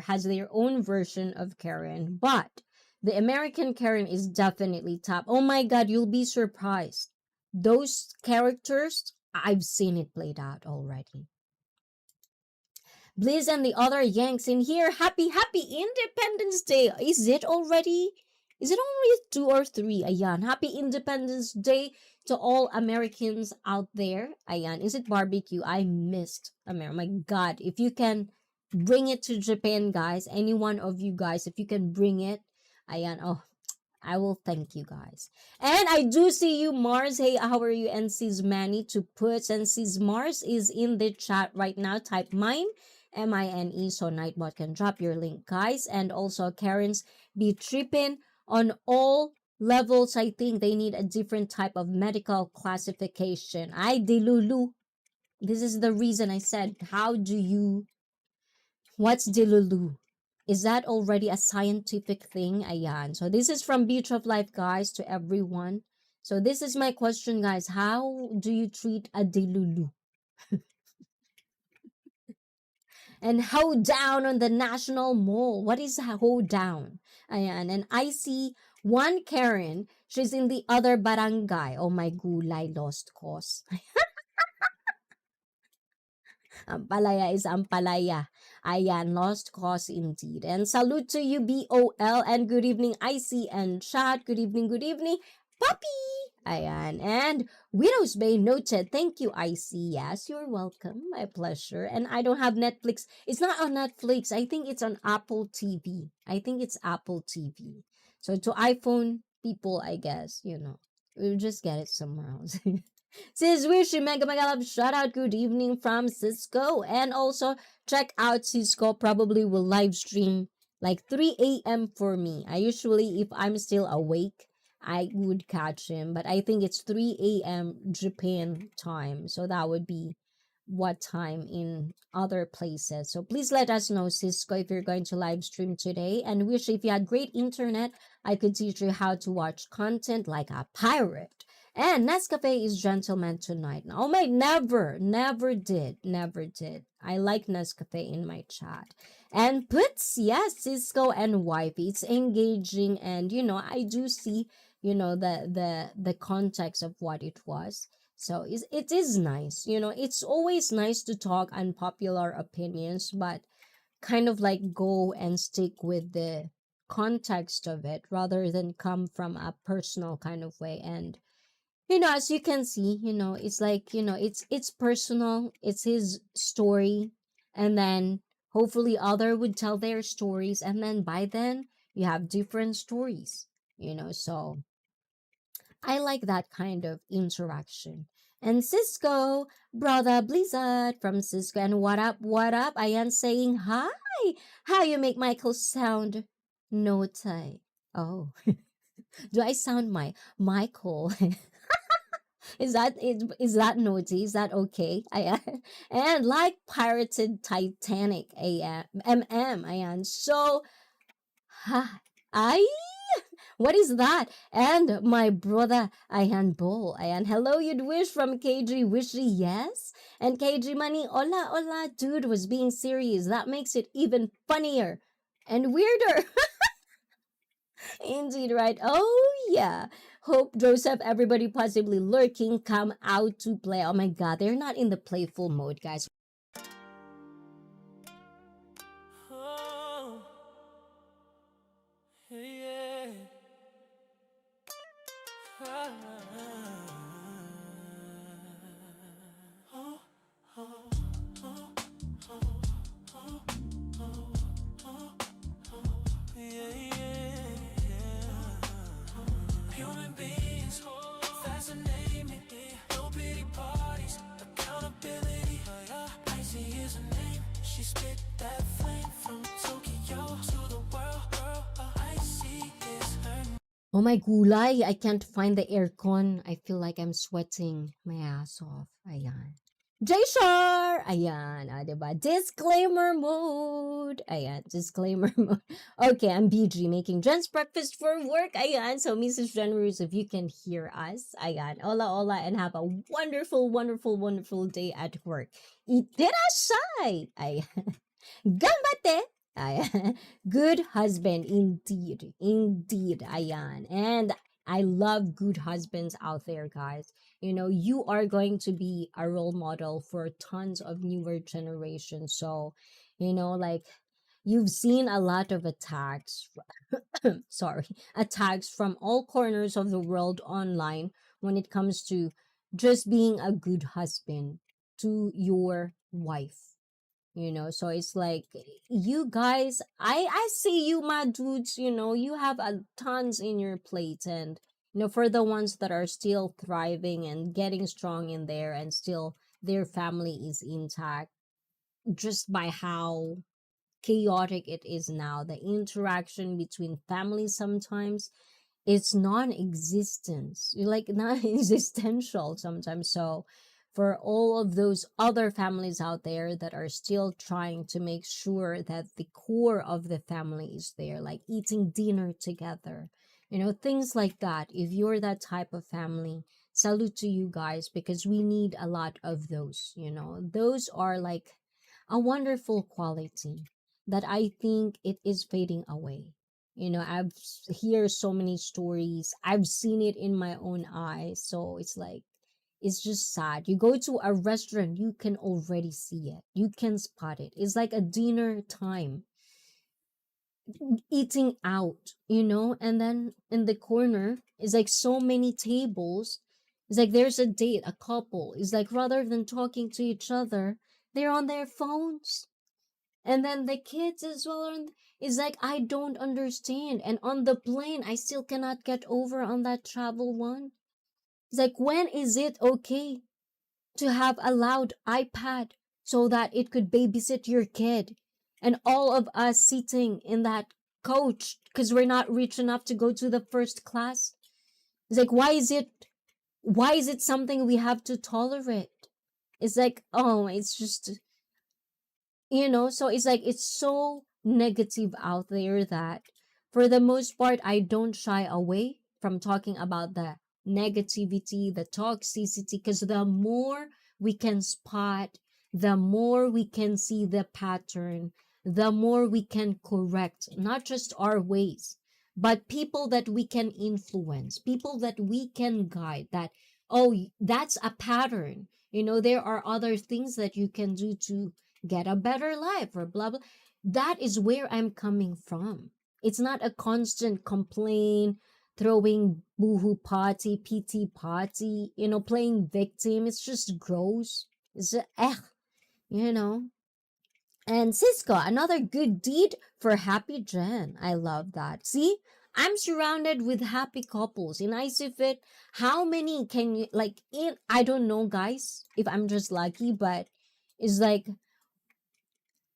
has their own version of Karen, but the American Karen is definitely top. Oh my god, you'll be surprised. Those characters, I've seen it played out already. Blizz and the other Yanks in here. Happy Independence Day. Is it already? Is it only 2 or 3? Ayan. Happy Independence Day to all Americans out there. Ayan. Is it barbecue? I missed America. My God. If you can bring it to Japan, guys. Any one of you guys, if you can bring it. Ayan. Oh, I will thank you guys. And I do see you, Mars. Hey, how are you? And Sis Manny to put. And Sis Mars is in the chat right now. Type mine. MINE, so Nightbot can drop your link, guys. And also, Karen's be tripping on all levels. I think they need a different type of medical classification. I delulu. This is the reason I said, how do you, what's delulu? Is that already a scientific thing? Ayan. So this is from Beach of Life, guys, to everyone. So this is my question, guys. How do you treat a delulu? And hold down on the National Mall. What is hold down? Ayan. And I see one Karen. She's in the other barangay. Oh my gulay, lost cause. Ampalaya is Ampalaya. Ayan, lost cause indeed. And salute to you, BOL. And good evening, ICEE and chat. Good evening, Puppy! Ayan. And Widow's Bay noted. Thank you, ICEE. Yes, you're welcome. My pleasure. And I don't have Netflix. It's not on Netflix. I think it's on Apple TV. I think it's Apple TV. So to iPhone people, I guess, we'll just get it somewhere else. Sis Wishi Mega Mega Love shout out good evening from Cisco. And also check out Cisco probably will live stream like 3 a.m. for me. I usually, if I'm still awake, I would catch him, but I think it's 3 a.m. Japan time. So that would be what time in other places. So please let us know, Cisco, if you're going to live stream today. And wish if you had great internet, I could teach you how to watch content like a pirate. And Nescafe is gentleman tonight. Oh my, never did. I like Nescafe in my chat. And puts, yes, Cisco and wifey. It's engaging, and I do see, the context of what it was. So it is nice. It's always nice to talk unpopular opinions, but kind of like go and stick with the context of it rather than come from a personal kind of way. And As you can see, it's like, it's personal, it's his story, and then hopefully other would tell their stories, and then by then you have different stories, so I like that kind of interaction. And Cisco, brother Blizzard from Cisco, and what up? I am saying hi. How you make Michael sound naughty? Oh, do I sound my Michael? Is that naughty? Is that okay? I and like pirated Titanic, am so hi. I what is that? And my brother Ayan Bol. Ayan, hello, you'd wish from KG Wishy, yes? And KG Money, hola, hola, dude was being serious. That makes it even funnier and weirder. Indeed, right? Oh, yeah. Hope, Joseph, everybody possibly lurking, come out to play. Oh my god, they're not in the playful mode, guys. Oh, yeah. Ah, oh, oh, oh, oh, oh, oh, oh, oh, yeah, yeah, yeah. Human beings fascinate me. No pity parties, accountability. ICEE is her name. She spit that flame from Tokyo to the world. ICEE is her name. Oh my gulay, I can't find the aircon. I feel like I'm sweating my ass off. Ayan. Jshar! Ayan, diba? Disclaimer mode. Ayan, disclaimer mode. Okay, I'm BG making Jen's breakfast for work. Ayan, so Mrs. Generous, if you can hear us, ayan, hola, hola, and have a wonderful, wonderful, wonderful day at work. Iterashai! Ayan. Gambate! Ayan. Good husband, indeed. Indeed, ayan. And I love good husbands out there, guys. You are going to be a role model for tons of newer generations. So, like you've seen a lot of attacks, sorry, attacks from all corners of the world online when it comes to just being a good husband to your wife. So it's like, you guys, I see you, my dudes, you have a tons in your plate. And for the ones that are still thriving and getting strong in there, and still their family is intact, just by how chaotic it is now, the interaction between families sometimes, it's non-existent, like non-existential sometimes. So for all of those other families out there that are still trying to make sure that the core of the family is there, like eating dinner together, things like that, if you're that type of family, salute to you guys, because we need a lot of those. Those are like a wonderful quality that I think it is fading away. I've hear so many stories, I've seen it in my own eyes, so it's like, it's just sad. You go to a restaurant, you can already see it, you can spot it. It's like a dinner time, eating out, and then in the corner is like so many tables. It's like there's a date, a couple, it's like rather than talking to each other, they're on their phones. And then the kids as well is like, I don't understand. And on the plane, I still cannot get over on that travel one. It's like, when is it okay to have a loud iPad so that it could babysit your kid, and all of us sitting in that coach because we're not rich enough to go to the first class? It's like, why is it something we have to tolerate? It's like, oh, it's just, so it's like, it's so negative out there that for the most part, I don't shy away from talking about the negativity, the toxicity, because the more we can spot, the more we can see the pattern, the more we can correct not just our ways, but people that we can influence, people that we can guide, that, oh, that's a pattern. There are other things that you can do to get a better life, or blah blah. That is where I'm coming from. It's not a constant complaint, throwing boohoo party, pity party, playing victim. It's just gross. It's just, you know. And Cisco, another good deed for happy Jen. I love that. See, I'm surrounded with happy couples. In ICEE, how many can you, like, I don't know, guys, if I'm just lucky, but it's like,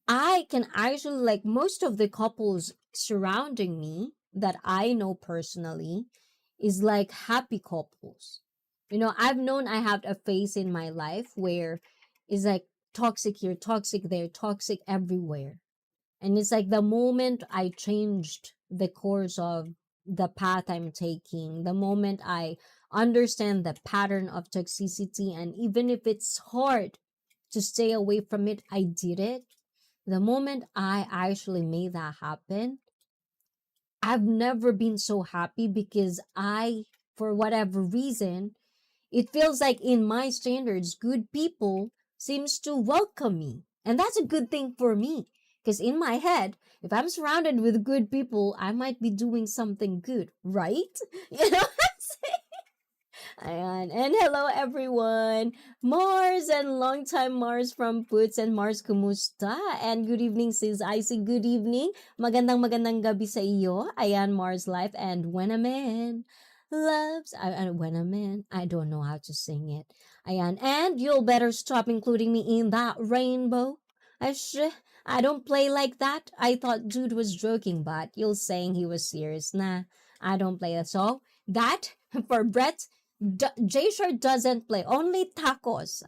I can actually, like, most of the couples surrounding me that I know personally is like happy couples. I have a phase in my life where it's like toxic here, toxic there, toxic everywhere. And it's like the moment I changed the course of the path I'm taking, the moment I understand the pattern of toxicity, and even if it's hard to stay away from it, I did it. The moment I actually made that happen, I've never been so happy because for whatever reason, it feels like in my standards, good people seems to welcome me. And that's a good thing for me. Because in my head, if I'm surrounded with good people, I might be doing something good, right? You know what I'm saying? Ayan. And hello everyone! Mars and longtime Mars from Puts and Mars, kumusta? And good evening sis ICEE, good evening. Magandang gabi sa iyo. Ayan, Mars Life. And when a man loves, when a man, I don't know how to sing it. Ayan. And you'll better stop including me in that rainbow. I don't play like that. I thought dude was joking, but you're saying he was serious. Nah, I don't play that. So, that for Brett, J Short doesn't play, only tacos.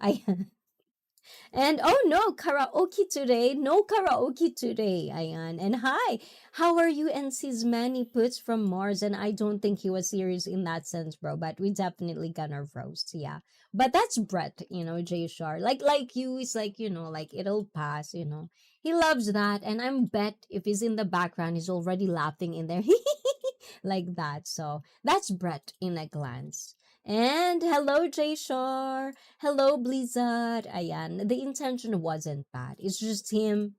And oh no, karaoke today. No karaoke today, Ayan. And hi, how are you? And sis Manny puts from Mars, and I don't think he was serious in that sense, bro. But we definitely gonna roast, yeah. But that's Brett, J Shar. Like you, it's like like it'll pass, He loves that, and I'm bet if he's in the background, he's already laughing in there, like that. So that's Brett in a glance. And hello, J Shar. Hello, Blizzard. Ayan, the intention wasn't bad. It's just him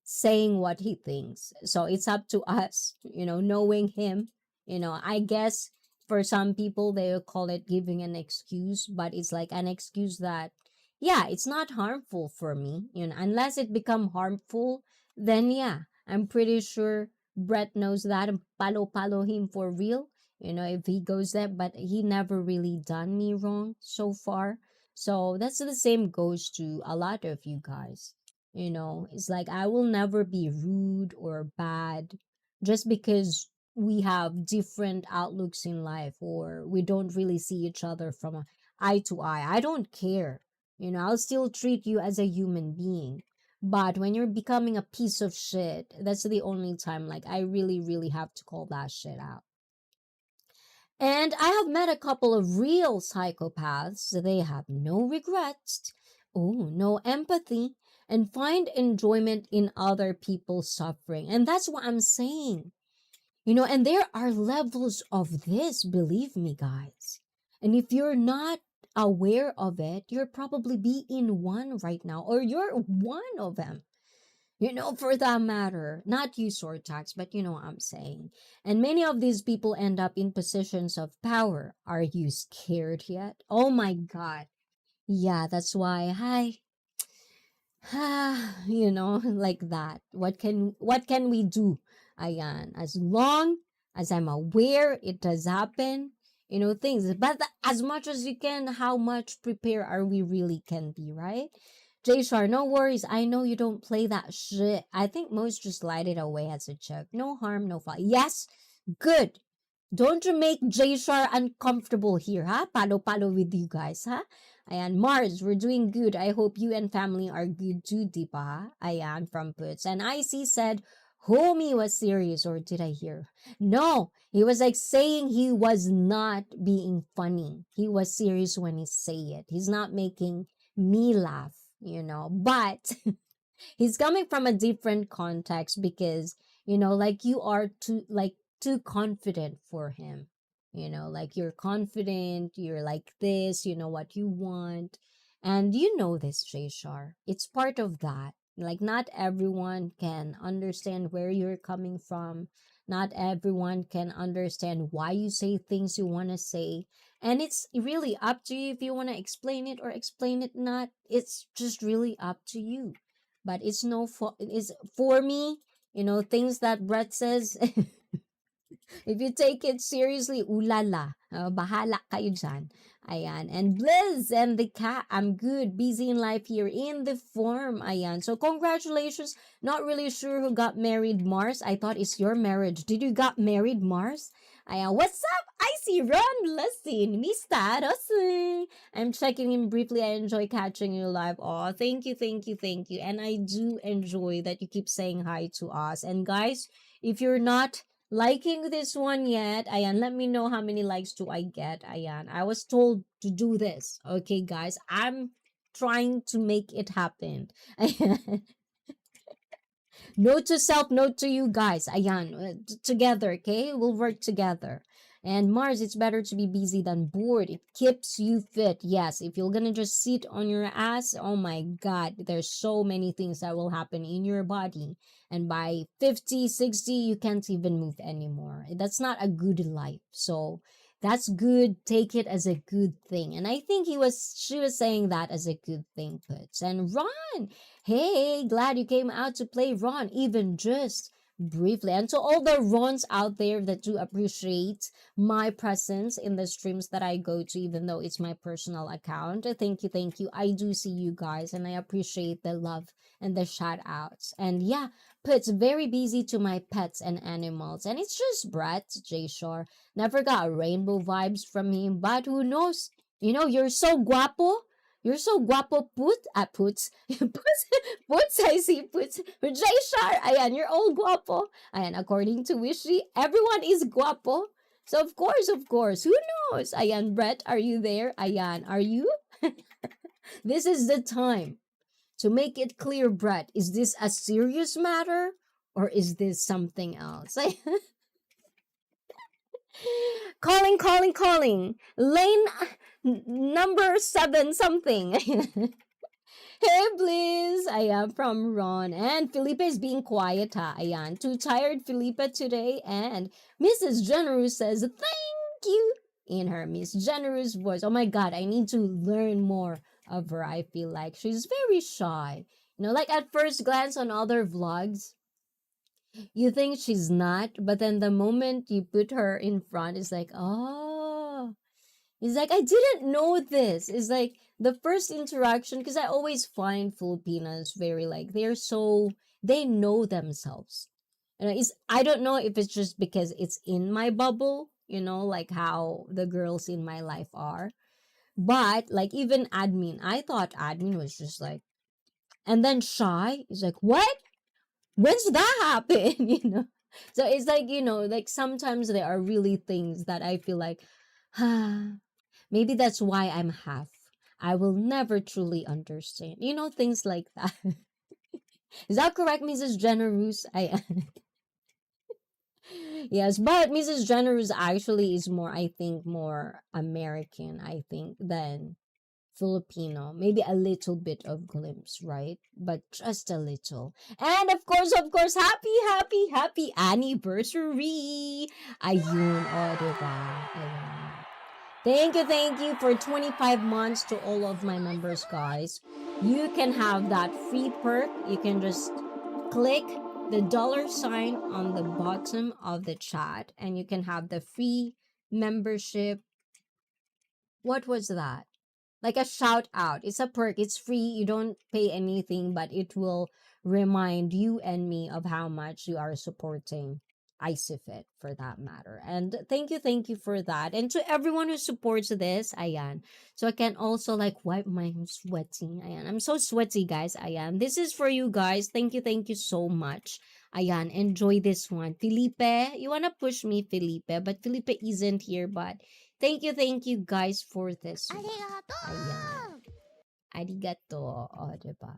saying what he thinks. So it's up to us, knowing him. I guess for some people they'll call it giving an excuse, but it's like an excuse that, yeah, it's not harmful for me. Unless it become harmful, then yeah, I'm pretty sure Brett knows that and palo him for real. If he goes there, but he never really done me wrong so far. So that's the same goes to a lot of you guys. It's like I will never be rude or bad just because we have different outlooks in life or we don't really see each other from eye to eye. I don't care. I'll still treat you as a human being. But when you're becoming a piece of shit, that's the only time like I really, really have to call that shit out. And I have met a couple of real psychopaths. They have no regrets, no empathy, and find enjoyment in other people's suffering. And that's what I'm saying. And there are levels of this, believe me, guys. And if you're not aware of it, you're probably be in one right now, or you're one of them. For that matter, not you, Sortax, but you know what I'm saying. And many of these people end up in positions of power. Are you scared yet? Oh my God. Yeah, that's why. Hi. Like that. What can we do? Ayan. As long as I'm aware it does happen, things. But as much as you can, how much prepare are we really can be, right? J Shar, no worries. I know you don't play that shit. I think most just light it away as a joke. No harm, no foul. Yes, good. Don't you make J Shar uncomfortable here, huh? Palo with you guys, huh? Ayan, Mars, we're doing good. I hope you and family are good too, diba? Ayan, from Puts. And IC said, homie was serious, or did I hear? No, he was like saying he was not being funny. He was serious when he say it. He's not making me laugh, but he's coming from a different context because, like you are too confident for him. Like you're confident, you're like this, you know what you want. And this, Jay Shar. It's part of that. Like not everyone can understand where you're coming from. Not everyone can understand why you say things you want to say. And it's really up to you if you want to explain it or explain it not. It's just really up to you. But it's no for it's for me, things that Brett says. If you take it seriously, ulala. Bahala kayo dyan. Ayan. And Blizz and the cat, I'm good. Busy in life here in the form. Ayan. So congratulations. Not really sure who got married, Mars. I thought it's your marriage. Did you got married, Mars? Ayan. What's up? I see Ron Blessing. Mista Rosin. I'm checking in briefly. I enjoy catching you live. Oh, thank you, thank you, thank you. And I do enjoy that you keep saying hi to us. And guys, if you're not liking this one yet, ayan, let me know how many likes do I get. Ayan, I was told to do this. Okay, guys, I'm trying to make it happen. Ayan. Note to self, note to you guys. Ayan, together, okay? We'll work together. And Mars, it's better to be busy than bored. It keeps you fit. Yes, if you're gonna just sit on your ass, oh my god, there's so many things that will happen in your body. And by 50, 60, you can't even move anymore. That's not a good life. So that's good. Take it as a good thing. And I think she was saying that as a good thing, Puts. And Ron, hey, glad you came out to play Ron, even just briefly. And to all the Rons out there that do appreciate my presence in the streams that I go to, even though it's my personal account. Thank you, thank you. I do see you guys and I appreciate the love and the shout outs. And yeah, Puts very busy to my pets and animals. And it's just Brett, J Shore. Never got rainbow vibes from him, but who knows? You're so guapo. You're so guapo, Puts. Puts, I see Puts. Jay Shar, ayan, you're all guapo. Ayan, according to Wishy, everyone is guapo. So of course, who knows? Ayan, Brett, are you there? Ayan, are you? This is the time to make it clear, Brett. Is this a serious matter or is this something else? Calling. Lane number 7 something. Hey, Bliss! Ayan, from Ron. And Felipe is being quiet, ha? Ayan. Too tired, Felipe, today. And Mrs. Generous says, thank you, in her Miss Generous voice. Oh my God, I need to learn more of her, I feel like. She's very shy. Like at first glance on other vlogs, you think she's not, but then the moment you put her in front, it's like, oh. It's like, I didn't know this. It's like the first interaction, because I always find Filipinas very like, they know themselves. I don't know if it's just because it's in my bubble, like how the girls in my life are. But like even admin, I thought admin was just like, and then shy is like, what? When's that happen? So it's like, like sometimes there are really things that I feel like, maybe that's why I'm half. I will never truly understand. Things like that. Is that correct, Mrs. Generous? Yes, but Mrs. Generous actually is more, I think, more American, I think, than Filipino. Maybe a little bit of glimpse, right? But just a little. And of course, happy anniversary! Ayun, diba? Ayun. Thank you for 25 months to all of my members, guys. You can have that free perk. You can just click the $sign on the bottom of the chat and you can have the free membership. What was that? Like a shout out. It's a perk. It's free. You don't pay anything, but it will remind you and me of how much you are supporting ICEE for that matter. And thank you for that. And to everyone who supports this, ayan. So I can also like wipe my sweating. Ayan. I'm so sweaty, guys. Ayan. This is for you guys. Thank you so much. Ayan. Enjoy this one. Felipe, you wanna push me, Felipe, but Felipe isn't here, but thank you guys for this one. Ayan. Arigato. O, diba?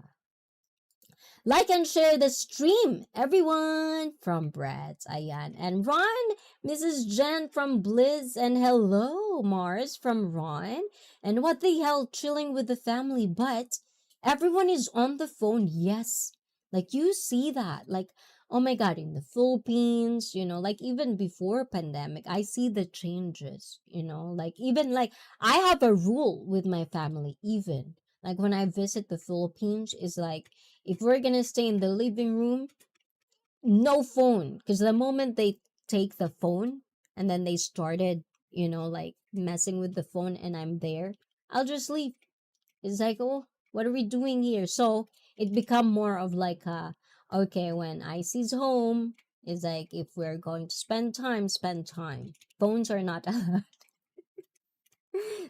Like and share the stream, everyone, from Brett. Ayan. And Ron, Mrs. Jen from Blizz, and hello, Mars from Ron. And what the hell, chilling with the family, but everyone is on the phone. Yes. Like, you see that. Like, oh my god, in the Philippines, like even before pandemic, I see the changes, like even like I have a rule with my family, even like when I visit the Philippines, is like if we're gonna stay in the living room, no phone, because the moment they take the phone and then they started, like messing with the phone and I'm there, I'll just leave. It's like, oh, what are we doing here? So it become more of like okay, when ICEE's home, it's like if we're going to spend time, spend time. Phones are not allowed.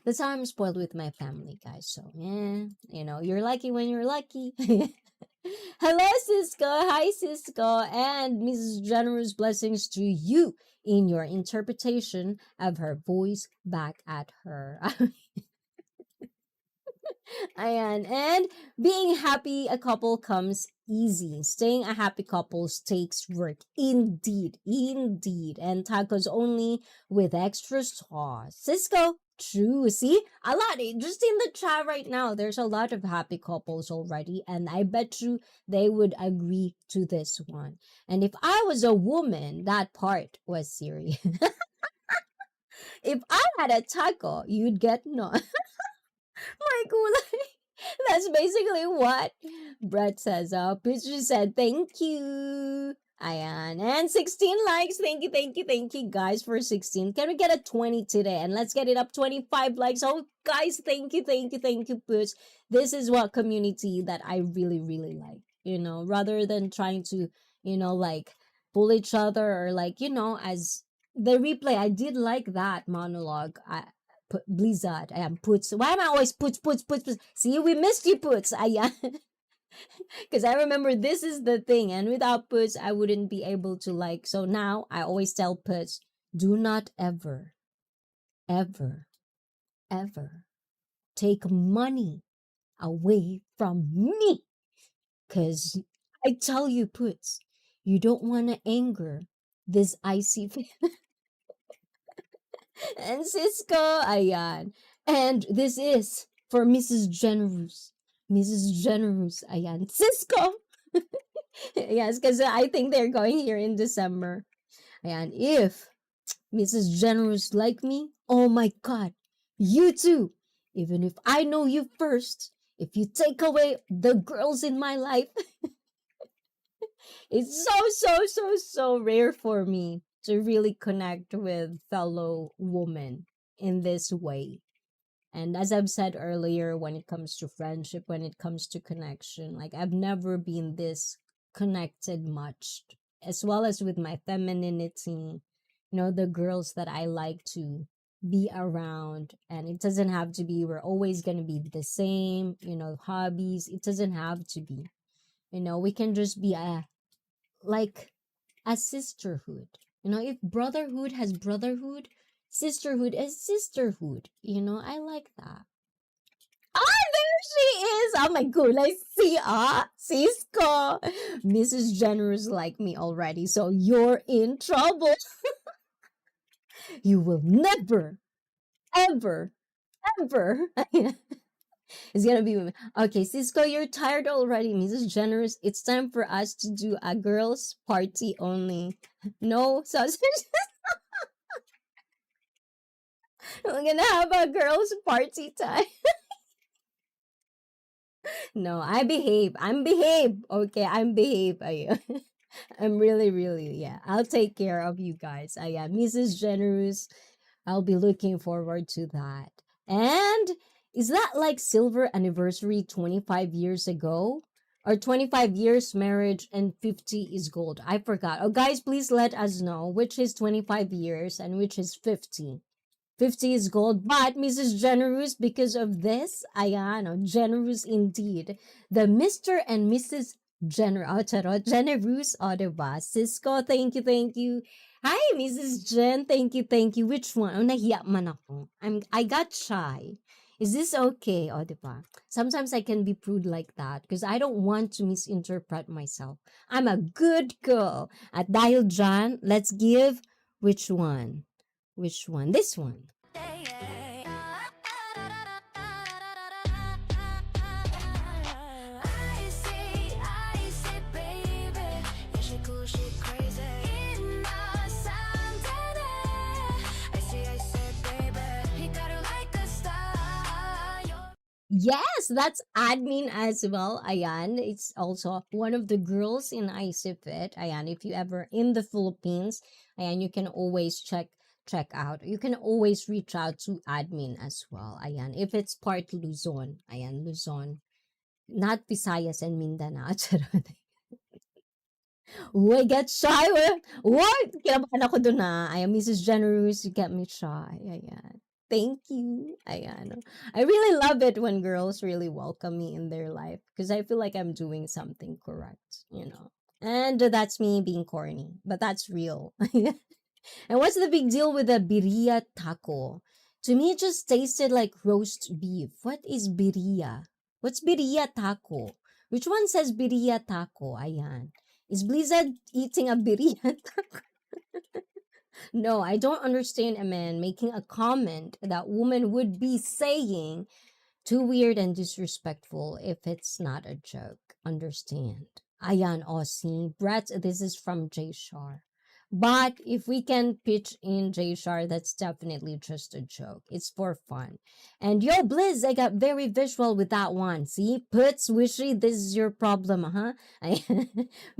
That's how I'm spoiled with my family, guys. So yeah, you're lucky when you're lucky. Hello, Cisco. Hi, Cisco. And Mrs. Generous blessings to you in your interpretation of her voice back at her. Ayan. And being happy a couple comes easy. Staying a happy couple takes work. Indeed. Indeed. And tacos only with extra sauce. Cisco. True. See? A lot. Just in the chat right now, there's a lot of happy couples already. And I bet you they would agree to this one. And if I was a woman, that part was serious. If I had a taco, you'd get no. My kulay. That's basically what Brett says. Pitcher said, thank you. Ayan. And 16 likes. Thank you, guys, for 16. Can we get a 20 today? And let's get it up 25 likes. Oh, guys, thank you, Puts. This is what community that I really, really like. Rather than trying to, like, pull each other or, like, as the replay, I did like that monologue. Blizzard. I am Puts. Why am I always Puts? See, we missed you, Puts. Because I remember this is the thing, and without Puts, I wouldn't be able to like. So now I always tell Puts, do not ever, ever, ever take money away from me. Because I tell you, Puts, you don't want to anger this ICEE and Cisco, ayan. And this is for Mrs. Generous. Mrs. Generous, ayan. Cisco! Yes, because I think they're going here in December. Ayan, if Mrs. Generous like me, oh my God, you too. Even if I know you first, if you take away the girls in my life, it's so rare for me to really connect with fellow women in this way. And as I've said earlier, when it comes to friendship, when it comes to connection, like I've never been this connected much, as well as with my femininity, the girls that I like to be around. And it doesn't have to be, we're always going to be the same, hobbies. It doesn't have to be, we can just be like a sisterhood. If brotherhood has brotherhood, sisterhood is sisterhood. I like that. Ah, there she is. Oh my goodness. See, Cisco. Mrs. Generous like me already, so you're in trouble. You will never, ever, ever. It's gonna be okay. Cisco, you're tired already. Mrs. Generous, it's time for us to do a girls' party only. No sausage. We're gonna have a girls' party time. No, I behave. I'm behave. Okay, I'm behave. I'm really, really, yeah. I'll take care of you guys. Yeah, Mrs. Generous. I'll be looking forward to that. And is that like silver anniversary 25 years ago? Or 25 years marriage and 50 is gold? I forgot. Oh, guys, please let us know which is 25 years and which is 50. 50 is gold, but Mrs. Generous, because of this, ayan, generous indeed. The Mr. and Mrs. Generous, o diba? Cisco, thank you. Hi, Mrs. Jen, thank you. Which one? Oh, nahiya man ako. I got shy. Is this okay? O diba? Sometimes I can be prude like that because I don't want to misinterpret myself. I'm a good girl. At dahil dyan, let's give which one? Which one? This one. Yes, that's admin as well, Ayan. It's also one of the girls in ICEE. Ayan, if you ever in the Philippines, Ayan, you can always check out. You can always reach out to admin as well, Ayan. If it's part Luzon, Ayan, Luzon, not Visayas and Mindanao. Charot. Uy, get shy. What? Kinabahan ako dun Ayan, Mrs. Generous, you get me shy. Ayan. Thank you. Ayan. I really love it when girls really welcome me in their life because I feel like I'm doing something correct. And that's me being corny, but that's real. And what's the big deal with the birria taco? To me, it just tasted like roast beef. What is birria? What's birria taco? Which one says birria taco? Ayan. Is Blizzard eating a birria taco? No, I don't understand a man making a comment that woman would be saying too weird and disrespectful if it's not a joke. Understand? Ayan, Aussie. Brett, this is from J Shar. But if we can pitch in J Shar, that's definitely just a joke. It's for fun. And yo, Blizz, I got very visual with that one. See? Puts, wishy, this is your problem, huh?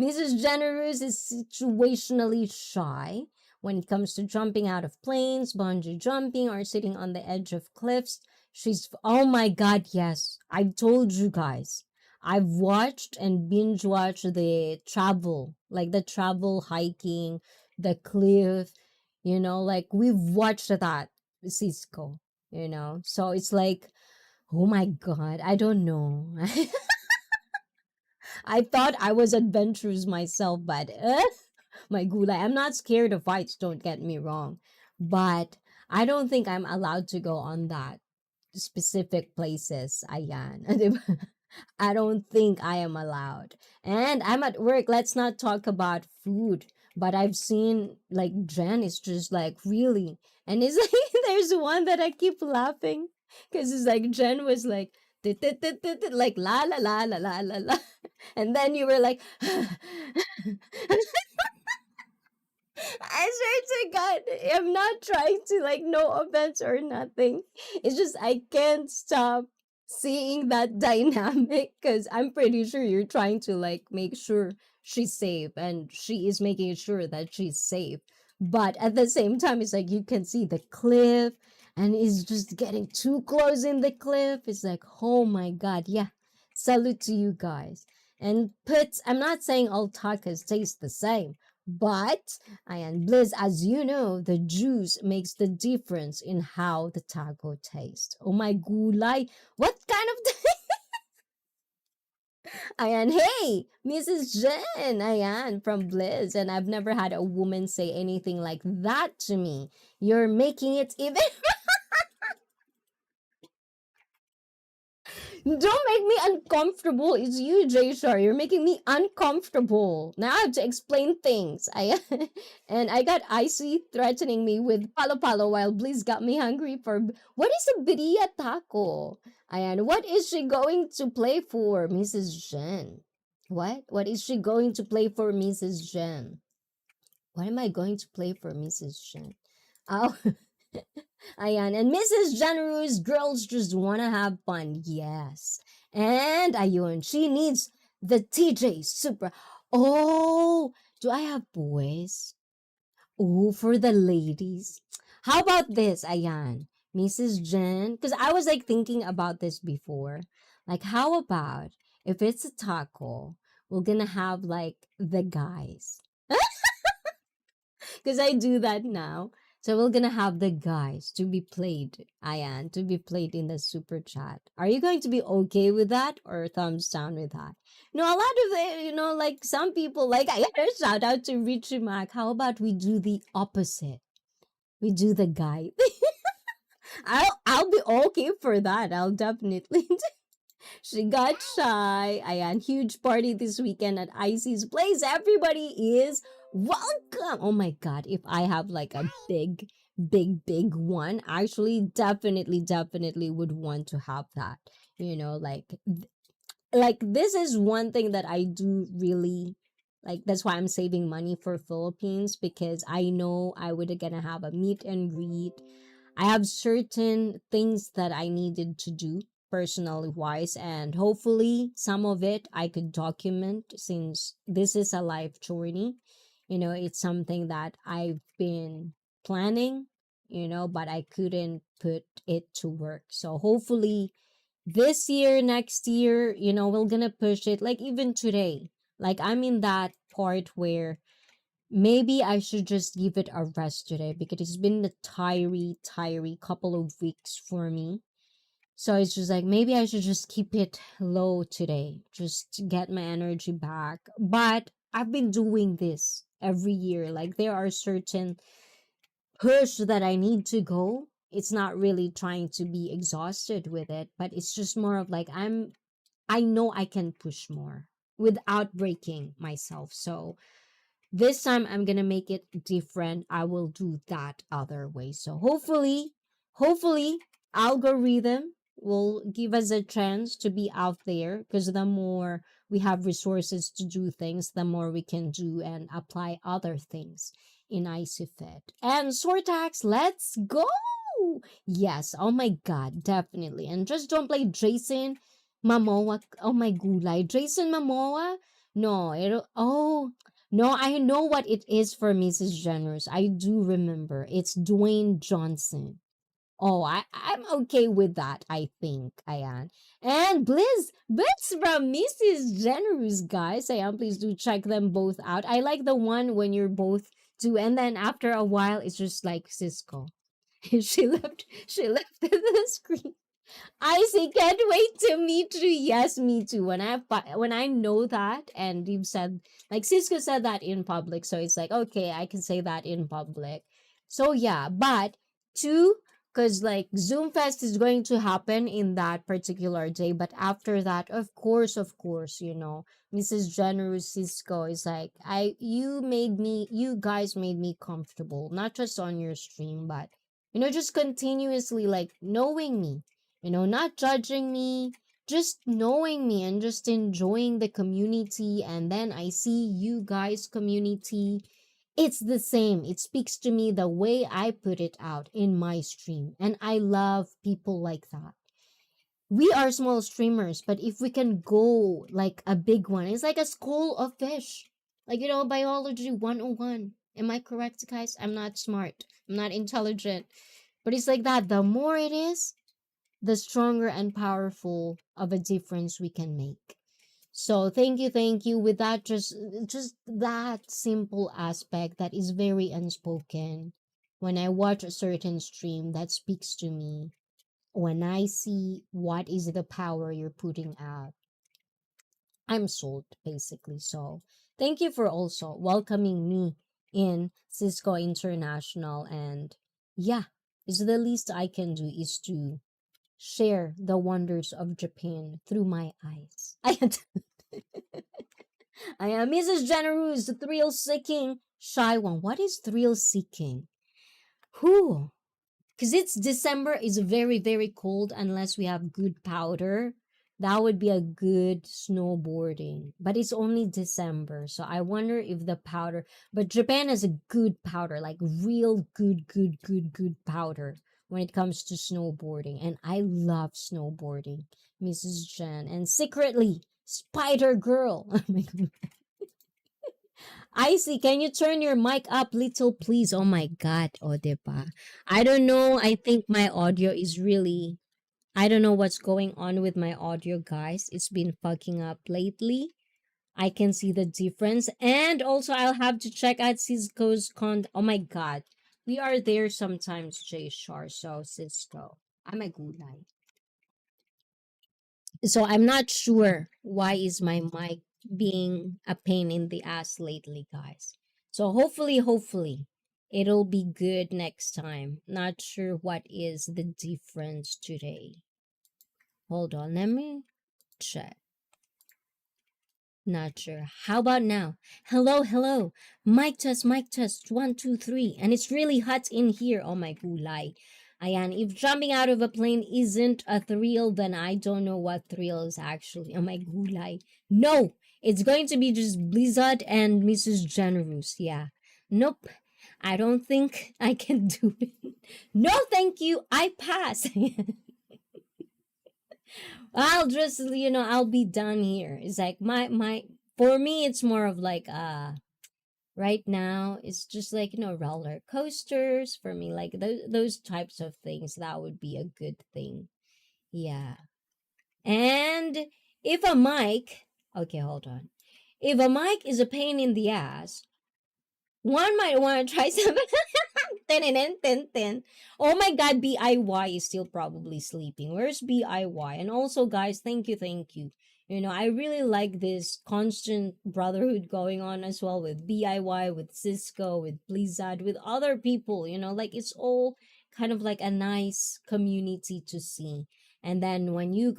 Mrs. Generous is situationally shy when it comes to jumping out of planes, bungee jumping, or sitting on the edge of cliffs. Oh my god, yes. I've told you guys. I've watched and binge watched the travel hiking, the cliff, like we've watched that, Cisco. So it's like, oh my god, I don't know. I thought I was adventurous myself, but my gulay. I'm not scared of heights, don't get me wrong. But I don't think I'm allowed to go on that specific places, ayan. I don't think I am allowed. And I'm at work. Let's not talk about food. But I've seen like Jen is just like really, and it's like there's one that I keep laughing because it's like Jen was like like la la la la la la la, and then you were like I swear to God, I'm not trying to like no offense or nothing. It's just I can't stop seeing that dynamic because I'm pretty sure you're trying to like make sure she's safe and she is making sure that she's safe. But at the same time, it's like you can see the cliff and it's just getting too close in the cliff. It's like, oh my God, yeah. Salute to you guys. And puts, I'm not saying all tacos taste the same, but and Bliss, as you know, the juice makes the difference in how the taco tastes. Oh my gulay, what kind of Ayan, hey, Mrs. Jen, ayan, from Bliss, and I've never had a woman say anything like that to me. You're making it even Don't make me uncomfortable. It's you, Jay Shar. You're making me uncomfortable. Now I have to explain things. And I got ICEE threatening me with palo palo while Bliss got me hungry for what is a birria taco? And what is she going to play for, Mrs. Jen? What? What is she going to play for, Mrs. Jen? What am I going to play for, Mrs. Jen? Oh. Ayan. And Mrs. Generous, girls just want to have fun. Yes. And ayun, she needs the TJ Super. Oh, do I have boys? Oh, for the ladies. How about this, Ayan? Mrs. Jen? Because I was like thinking about this before. Like, how about if it's a taco, we're gonna have like the guys. Because I do that now. So we're gonna have the guys to be played, Ayan, to be played in the super chat. Are you going to be okay with that or thumbs down with that? A lot of like some people, like I gotta shout out to Richie Mac. How about we do the opposite? We do the guy. I'll be okay for that. I'll definitely She got shy. Ayan, huge party this weekend at ICEE's place. Everybody is welcome. Oh my God, if I have like a big one, actually definitely would want to have that. Like this is one thing that I do really like. That's why I'm saving money for Philippines because I know I would gonna have a meet and greet. I have certain things that I needed to do personally wise, and hopefully some of it I could document since this is a life journey. It's something that I've been planning, but I couldn't put it to work. So hopefully this year, next year, we're gonna push it. Like even today, like I'm in that part where maybe I should just give it a rest today because it's been a tiry couple of weeks for me. So it's just like maybe I should just keep it low today, just to get my energy back. But I've been doing this every year. Like there are certain push that I need to go. It's not really trying to be exhausted with it, but it's just more of like I know I can push more without breaking myself. So this time I'm gonna make it different. I will do that other way. So hopefully algorithm will give us a chance to be out there, because the more we have resources to do things, the more we can do and apply other things in ICEE. And Sortax, let's go! Yes, oh my god, definitely. And just don't play Jason Momoa. Oh my gulay. Jason Momoa? No, oh, no, I know what it is for Mrs. Generous. I do remember. It's Dwayne Johnson. Oh, I'm okay with that, I think, Ayan. And Bliss, bits from Mrs. Generous, guys. Ayan, please do check them both out. I like the one when you're both two, and then after a while, it's just like Cisco. She left the screen. ICEE, can't wait to meet you. Yes, me too. When I know that, and you've said, like Cisco said that in public, so it's like okay, I can say that in public. So yeah, but two, because like Zoom Fest is going to happen in that particular day, but after that, of course, Mrs. Generous Cisco is like you guys made me comfortable, not just on your stream, but just continuously like knowing me, not judging me, just knowing me and just enjoying the community. And then I see you guys' community. It's the same. It speaks to me the way I put it out in my stream. And I love people like that. We are small streamers, but if we can go like a big one, it's like a school of fish. Like, biology 101. Am I correct, guys? I'm not smart. I'm not intelligent. But it's like that. The more it is, the stronger and powerful of a difference we can make. So thank you with that, just that simple aspect that is very unspoken. When I watch a certain stream, that speaks to me. When I see what is the power you're putting out, I'm sold basically. So thank you for also welcoming me in Cisco International. And yeah, is the least I can do is to share the wonders of Japan through my eyes. I am Mrs. Generous, thrill seeking shy one. What is thrill seeking? Who? Because it's December, is very, very cold unless we have good powder. That would be a good snowboarding. But it's only December. So I wonder if the powder. But Japan has a good powder, like real good powder when it comes to snowboarding. And I love snowboarding, Mrs. Jen. And secretly, Spider Girl. Oh my god. ICEE, can you turn your mic up little, please? Oh my god, oh diba. I don't know. I think my audio is really. I don't know what's going on with my audio, guys. It's been fucking up lately. I can see the difference. And also, I'll have to check out Cisco's Oh my god. We are there sometimes, Jay Shar. So, Cisco. I'm a gulay. So, I'm not sure why is my mic being a pain in the ass lately, guys. So, hopefully, it'll be good next time. Not sure what is the difference today. Hold on, let me check. Not sure. How about now? Hello. Mic test, 1, 2, 3. And it's really hot in here. Oh my gulay. Ayan, if jumping out of a plane isn't a thrill, then I don't know what thrill is actually. Oh my gulay. No, it's going to be just Blizzard and Mrs. Generous. Yeah. Nope. I don't think I can do it. No, thank you. I pass. I'll just, I'll be done here. It's like for me, it's more of like, right now, it's just like, roller coasters for me, like those types of things. That would be a good thing. Yeah. And if a mic, okay, hold on. If a mic is a pain in the ass, one might want to try some. Ten, ten, ten, ten. Oh my god, BIY is still probably sleeping. Where's BIY? And also, guys, thank you, thank you. I really like this constant brotherhood going on as well with BIY, with Cisco, with Blizzard, with other people. Like it's all kind of like a nice community to see. And then when you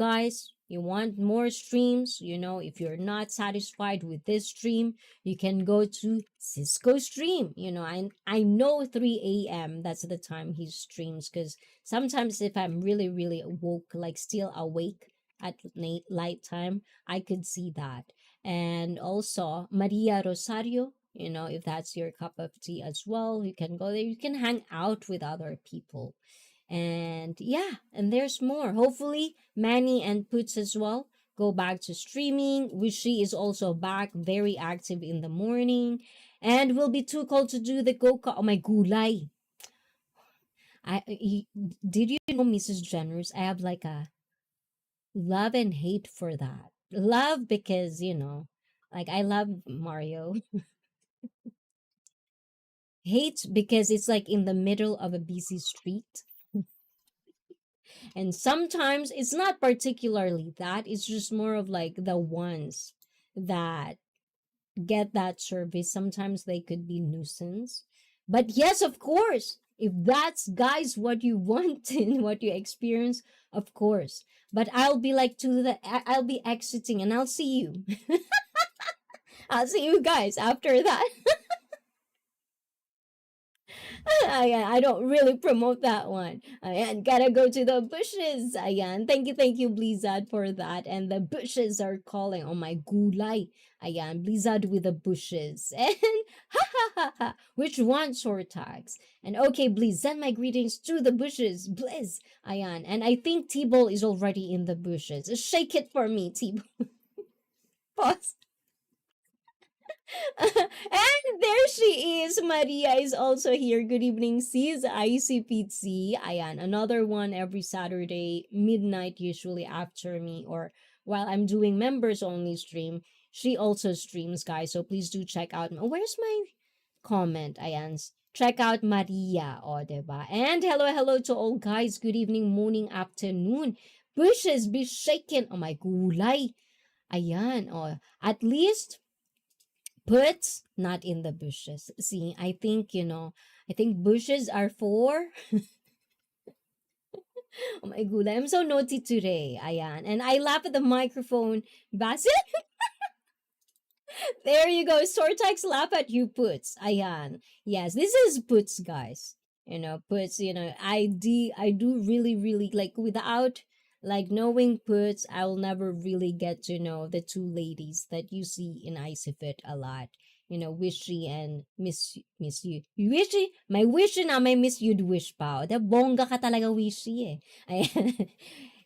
want more streams, if you're not satisfied with this stream, you can go to Cisco stream. I know 3 a.m. that's the time he streams, because sometimes if I'm really really woke, like still awake at night time, I could see that. And also Maria Rosario, if that's your cup of tea as well, you can go there. You can hang out with other people. And yeah, and there's more. Hopefully, Manny and Puts as well go back to streaming. Wishy is also back, very active in the morning. And will be too cold to do the go kart. Oh my gulay. Did you know, Mrs. Generous? I have like a love and hate for that. Love because, like I love Mario. Hate because it's like in the middle of a busy street. And sometimes it's not particularly that, it's just more of like the ones that get that service. Sometimes they could be nuisance. But yes, of course, if that's guys what you want and what you experience, of course. But I'll be like I'll be exiting and I'll see you. I'll see you guys after that. I don't really promote that one. Ayan, gotta go to the bushes. Ayan, thank you, Blizzard, for that. And the bushes are calling. Oh my gulay. Ayan, Blizzard with the bushes. And ha ha ha ha. Which one, Sortax? And okay, Blizz, send my greetings to the bushes. Blizz. Ayan. And I think T-Ball is already in the bushes. Shake it for me, T-Ball. Pause. And there she is. Maria is also here. Good evening, sis. ICPC. Ayan, another one every Saturday, midnight, usually after me or while I'm doing members only stream. She also streams, guys. So please do check out. Oh, where's my comment? Ayan. Check out Maria. O, diba? And hello to all guys. Good evening, morning, afternoon. Bushes be shaken. Oh my gulay. Ayan. Oh, at least Puts not in the bushes. See, I think bushes are for oh my god, I'm so naughty today. Ayan. And I laugh at the microphone. Basit, there you go. Sortex laugh at you, Puts. Ayan. Yes, this is Puts, guys. Puts, I do really, really like without like knowing Puts, I will never really get to know the two ladies that you see in Isifit a lot. Wishy and Miss You. Wishy, may Wishy na may Miss You'd Wish pa. Da bongga ka talaga Wishy eh. Ayan.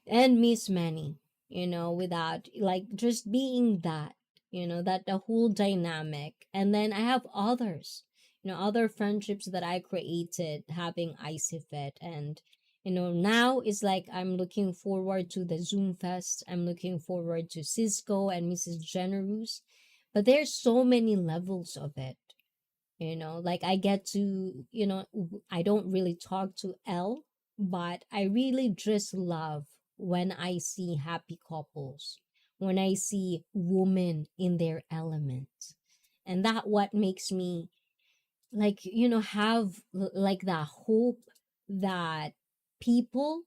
And Miss Manny, without like just being that, that the whole dynamic. And then I have others, other friendships that I created having ICFit. And, now it's like I'm looking forward to the Zoom Fest. I'm looking forward to Cisco and Mrs. Generous. But there's so many levels of it. Like I get to, I don't really talk to L, but I really just love when I see happy couples, when I see women in their element. And that what makes me like, have like that hope that people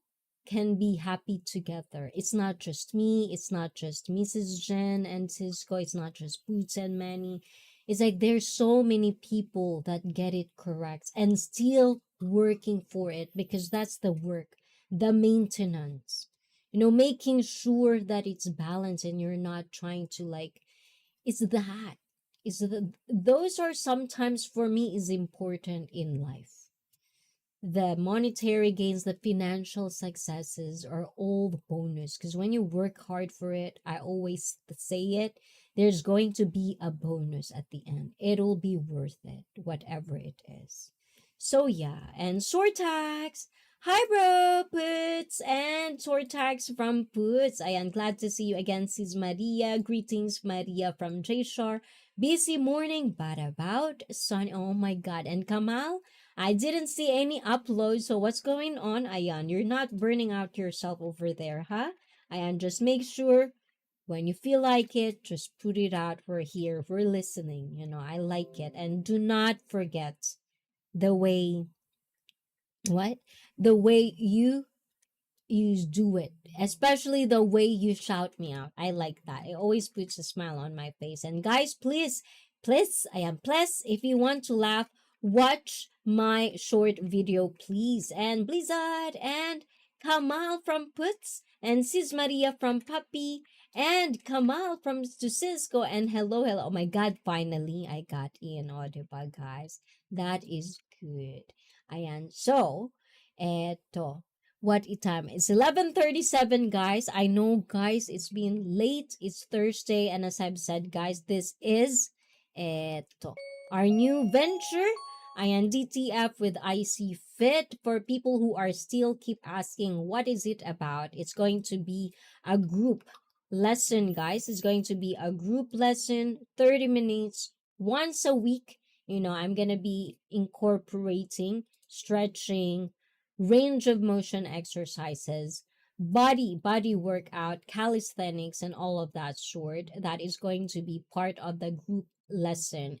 can be happy together. It's not just me, it's not just Mrs. Jen and Cisco, it's not just Boots and Manny. It's like there's so many people that get it correct and still working for it, because that's the work, the maintenance. Making sure that it's balanced and you're not trying to like it's that. Those are sometimes for me is important in life. the monetary gains, the financial successes are all the bonus. Because when you work hard for it, I always say it, there's going to be a bonus at the end. It'll be worth it, whatever it is. So yeah, and Sortax. Hi bro, Puts and Sortax from Puts. I am glad to see you again, Sis Maria. Greetings, Maria from Jshar. Busy morning, but about sun. Oh my god. And Kamal, I didn't see any uploads, so what's going on, Ayan? You're not burning out yourself over there, huh? Ayan, just make sure when you feel like it, just put it out. We're here, we're listening. I like it. And do not forget the way, what? The way you do it, especially the way you shout me out. I like that. It always puts a smile on my face. And guys, please, I am please, if you want to laugh, watch my short video, please. And Blizzard and Kamal from Puts and Sis Maria from Puppy and Kamal from Cisco and hello. Oh my god, finally I got in audible, guys. That is good. Ayan. So, eto, what time? It's 11:37, guys. I know, guys, it's been late. It's Thursday, and as I've said, guys, this is eto, our new venture. Ayan, DTF with IC Fit. For people who are still keep asking, what is it about? It's going to be a group lesson, guys. It's going to be a group lesson, 30 minutes, once a week. I'm going to be incorporating stretching, range of motion exercises, body workout, calisthenics, and all of that sort. That is going to be part of the group lesson.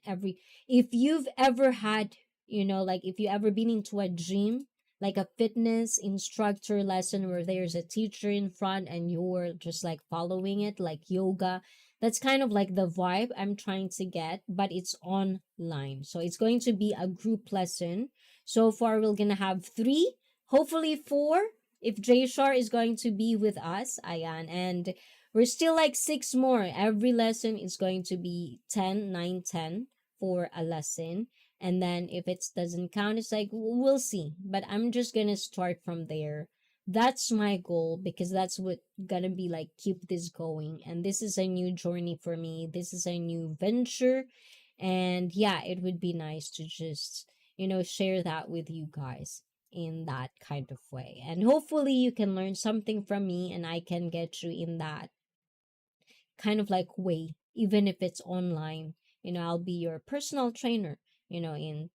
If you've ever had, like if you ever been into a gym, like a fitness instructor lesson where there's a teacher in front and you're just like following it, like yoga. That's kind of like the vibe I'm trying to get, but it's online. So it's going to be a group lesson. So far, we're gonna have 3, hopefully 4, if Jshar is going to be with us, Ayan. And we're still like 6 more. Every lesson is going to be 10, 9, 10 for a lesson. And then if it doesn't count, it's like, we'll see. But I'm just gonna start from there. That's my goal because that's what gonna be like, keep this going. And this is a new journey for me. This is a new venture. And yeah, it would be nice to just share that with you guys in that kind of way. And hopefully you can learn something from me and I can get you in that kind of like way, even if it's online. I'll be your personal trainer, in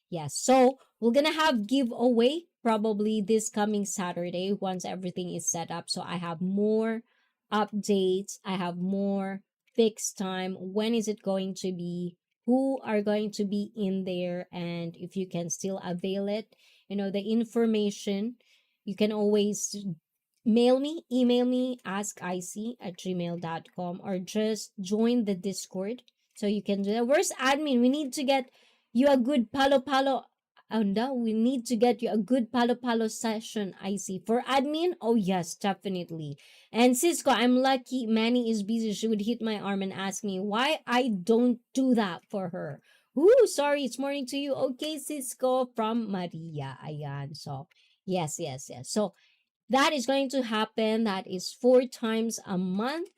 yes. So we're gonna have giveaway probably this coming Saturday once everything is set up. So I have more updates. I have more fixed time. When is it going to be? Who are going to be in there? And if you can still avail it, the information, you can always mail me, email me, askICEE@gmail.com, or just join the Discord. So you can do that. Where's admin? We need to get you a good palo palo. Oh no, we need to get you a good palo palo session, IC. For admin, oh yes, definitely. And Cisco, I'm lucky Manny is busy. She would hit my arm and ask me why I don't do that for her. Ooh, sorry, it's morning to you. Okay, Cisco from Maria. Ayan. So, yes. So, that is going to happen. That is 4 times a month.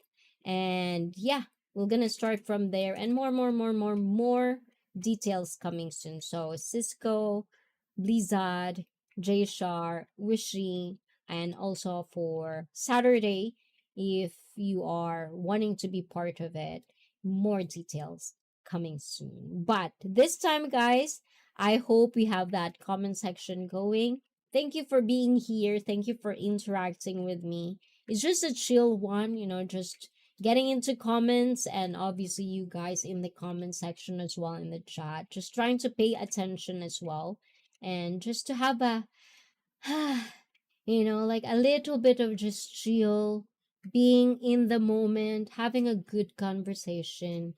And yeah, we're gonna start from there and more details coming soon. So Cisco, Blizzard, Jshar, Wishy, and also for Saturday, if you are wanting to be part of it, more details coming soon. But this time, guys, I hope we have that comment section going. Thank you for being here. Thank you for interacting with me. It's just a chill one, just getting into comments, and obviously you guys in the comment section as well, in the chat, just trying to pay attention as well, and just to have a like a little bit of just chill, being in the moment, having a good conversation,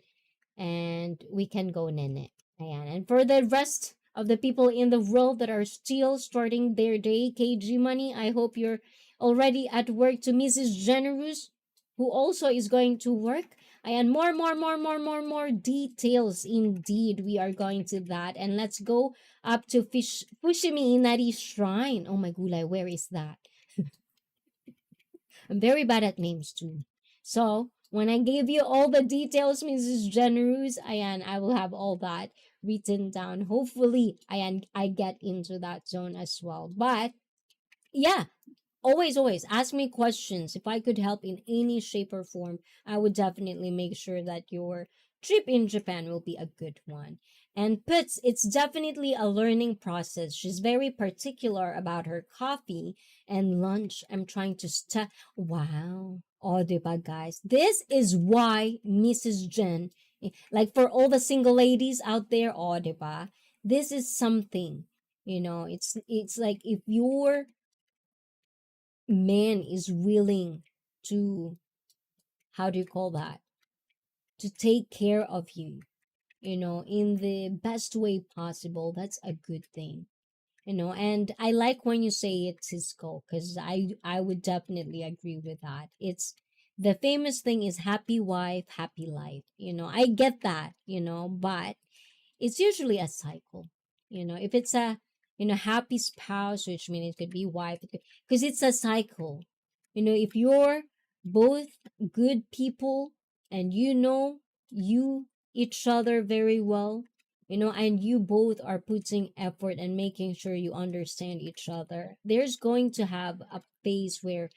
and we can go nene. Ayan. And for the rest of the people in the world that are still starting their day, KG Money, I hope you're already at work. To Mrs. Generous, who also is going to work. And more details indeed. We are going to that. And let's go up to Fushimi Inari Shrine. Oh my gulay, where is that? I'm very bad at names too. So when I give you all the details, Mrs. Generous, ayan, I will have all that written down. Hopefully, ayan, I get into that zone as well. But yeah, always ask me questions. If I could help in any shape or form, I would definitely make sure that your trip in Japan will be a good one. And Puts, it's definitely a learning process. She's very particular about her coffee and lunch. I'm trying to wow. Oh, diba, guys? This is why Mrs. Jen, like for all the single ladies out there, oh, diba? This is something, it's like if you're man is willing to, how do you call that, to take care of you, in the best way possible, that's a good thing. And I like when you say it's his goal, because I would definitely agree with that. It's the famous thing is happy wife, happy life. I get that, but it's usually a cycle. If it's a happy spouse, which means it could be wife, because it's a cycle. If you're both good people and you each other very well, and you both are putting effort and making sure you understand each other, there's going to have a phase where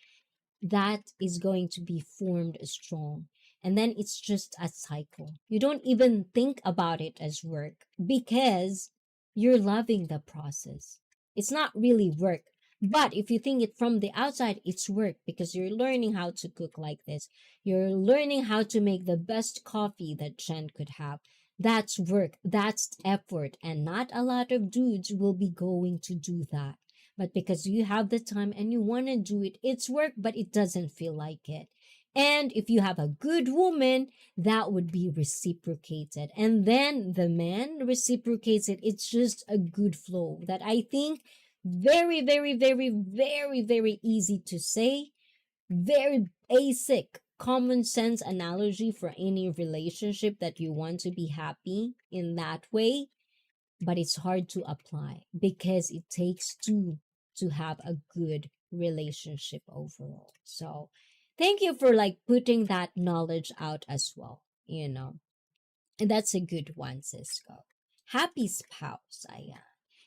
that is going to be formed strong. And then it's just a cycle. You don't even think about it as work because you're loving the process. It's not really work. But if you think it from the outside, it's work because you're learning how to cook like this. You're learning how to make the best coffee that Jen could have. That's work. That's effort. And not a lot of dudes will be going to do that, but because you have the time and you want to do it, it's work, but it doesn't feel like it. And if you have a good woman, that would be reciprocated. And then the man reciprocates it. It's just a good flow that I think very easy to say, very basic common sense analogy for any relationship that you want to be happy in that way, but it's hard to apply because it takes two to have a good relationship overall. So, thank you for like putting that knowledge out as well. And that's a good one, Cisco. Happy spouse, Aya.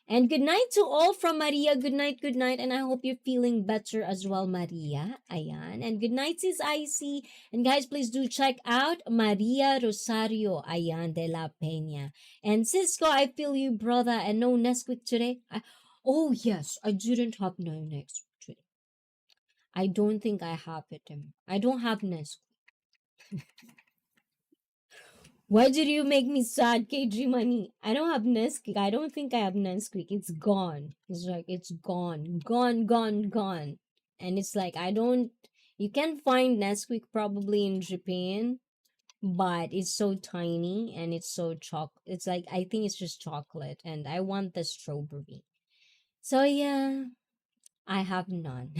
And good night to all from Maria. Good night, good night. And I hope you're feeling better as well, Maria. Ayan. And good night, sis ICEE. And guys, please do check out Maria Rosario Ayan de la Peña. And Cisco, I feel you, brother. And no Nesquik today. Oh, yes. I didn't have no Nesquik today. I don't think I have it. I don't have Nesquik. Why did you make me sad, KG Money? I don't have Nesquik. I don't think I have Nesquik. It's gone. It's like, it's gone. Gone. And it's like, you can find Nesquik probably in Japan, but it's so tiny and it's so it's like, I think it's just chocolate and I want the strawberry. So yeah, I have none.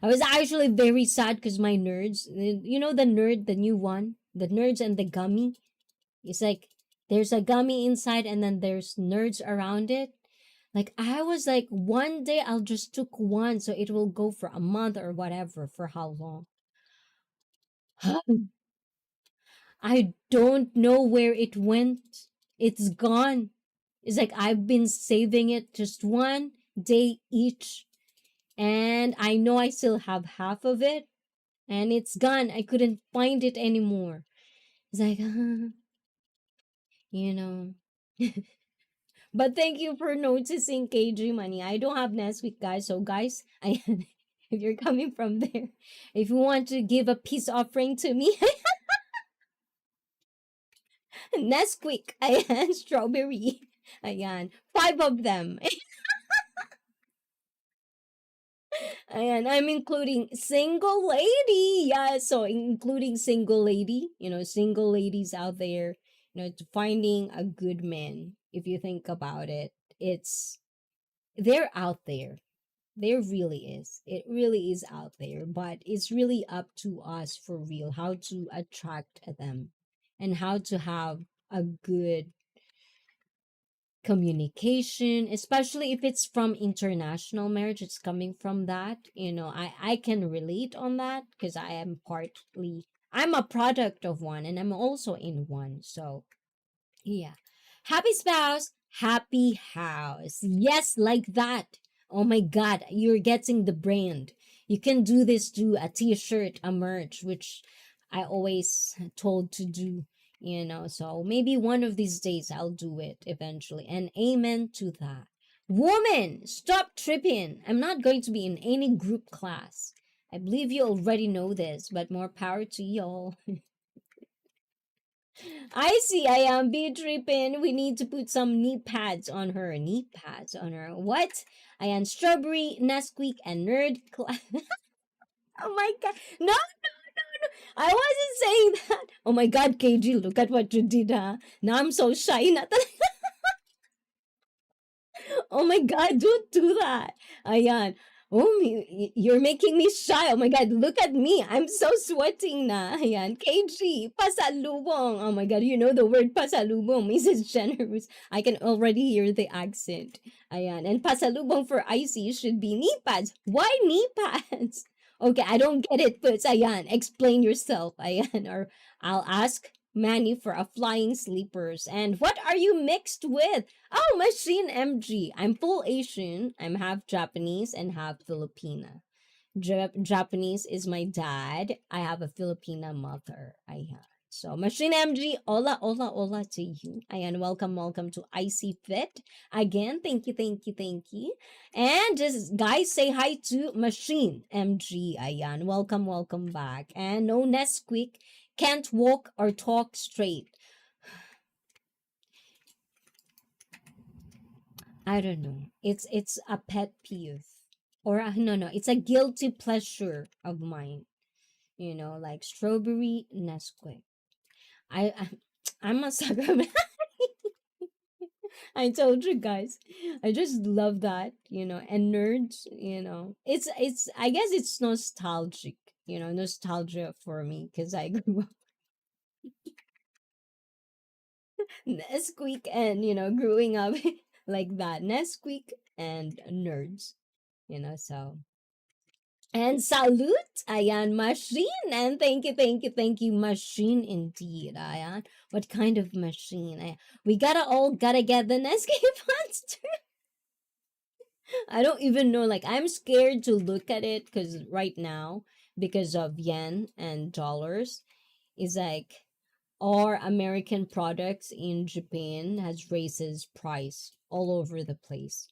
I was actually very sad because my nerds, the nerd, the new one, the nerds and the gummy. It's like there's a gummy inside and then there's nerds around it. Like I was like, one day I'll just took one so it will go for a month or whatever, for how long. I don't know where it went. It's gone. It's like I've been saving it just one day each. And I know I still have half of it. And it's gone. I couldn't find it anymore. It's like, you know. But thank you for noticing, KG Money. I don't have Nesquik, guys. So, guys, if you're coming from there, if you want to give a peace offering to me, Nesquik, ayan, strawberry, ayan, 5 of them. And I'm including single lady. Yeah, so including single lady, single ladies out there, to finding a good man. If you think about it, they're out there. There really is. It really is out there, but it's really up to us for real how to attract them and how to have a good communication, especially if it's from international marriage. It's coming from that. I can relate on that because I'm a product of one and I'm also in one. So yeah. Happy spouse, happy house. Yes, like that. Oh my God, you're getting the brand. You can do this to a t-shirt, a merch, which I always told to do, so maybe one of these days I'll do it eventually. And amen to that. Woman, stop tripping. I'm not going to be in any group class. I believe you already know this, but more power to y'all. I see. I am be tripping. We need to put some knee pads on her. Knee pads on her. What? I am strawberry, Nesquik, and nerd class. Oh my god. No, I wasn't saying that. Oh my god, KG, look at what you did, huh? Now I'm so shy. Oh my God, don't do that. Ayan. Oh, you're making me shy. Oh my God, look at me. I'm so sweating na. Ayan. KG, pasalubong. Oh my God, you know the word pasalubong. Mrs. Generous. I can already hear the accent. Ayan. And pasalubong for ICEE should be knee pads. Why knee pads? Okay, I don't get it, but ayan. Explain yourself. Ayan. Or I'll ask Manny for a flying sleepers. And what are you mixed with? Oh, Machine MG. I'm full Asian. I'm half Japanese and half Filipina. Japanese is my dad. I have a Filipina mother. Ayan. So, Machine MG, hola, hola, hola to you. Ayan, welcome, welcome to IC Fit. Again, thank you, thank you, thank you. And just, guys, say hi to Machine MG. Ayan, welcome, welcome back. And no Nesquik, can't walk or talk straight. I don't know. It's a pet peeve, or no, it's a guilty pleasure of mine. Like strawberry Nesquik. I I'm a sucker. I told you guys, I just love that. And nerds. It's I guess it's nostalgic. Nostalgia for me because I grew up Nesquik and growing up like that Nesquik and nerds. So and salute, ayan, machine. And thank you, machine indeed, ayan. What kind of machine? We gotta get the Nescafe monster. I don't even know. Like, I'm scared to look at it because right now, because of yen and dollars, is like our American products in Japan has raises price all over the place.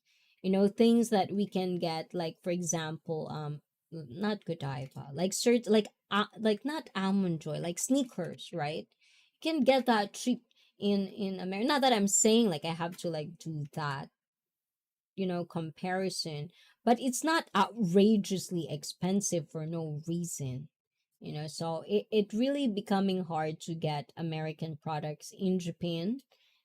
Things that we can get, like for example, not Godiva, like like not almond joy, like sneakers, right? You can get that cheap in America. Not that I'm saying like I have to like do that, comparison, but it's not outrageously expensive for no reason. So it really becoming hard to get American products in Japan,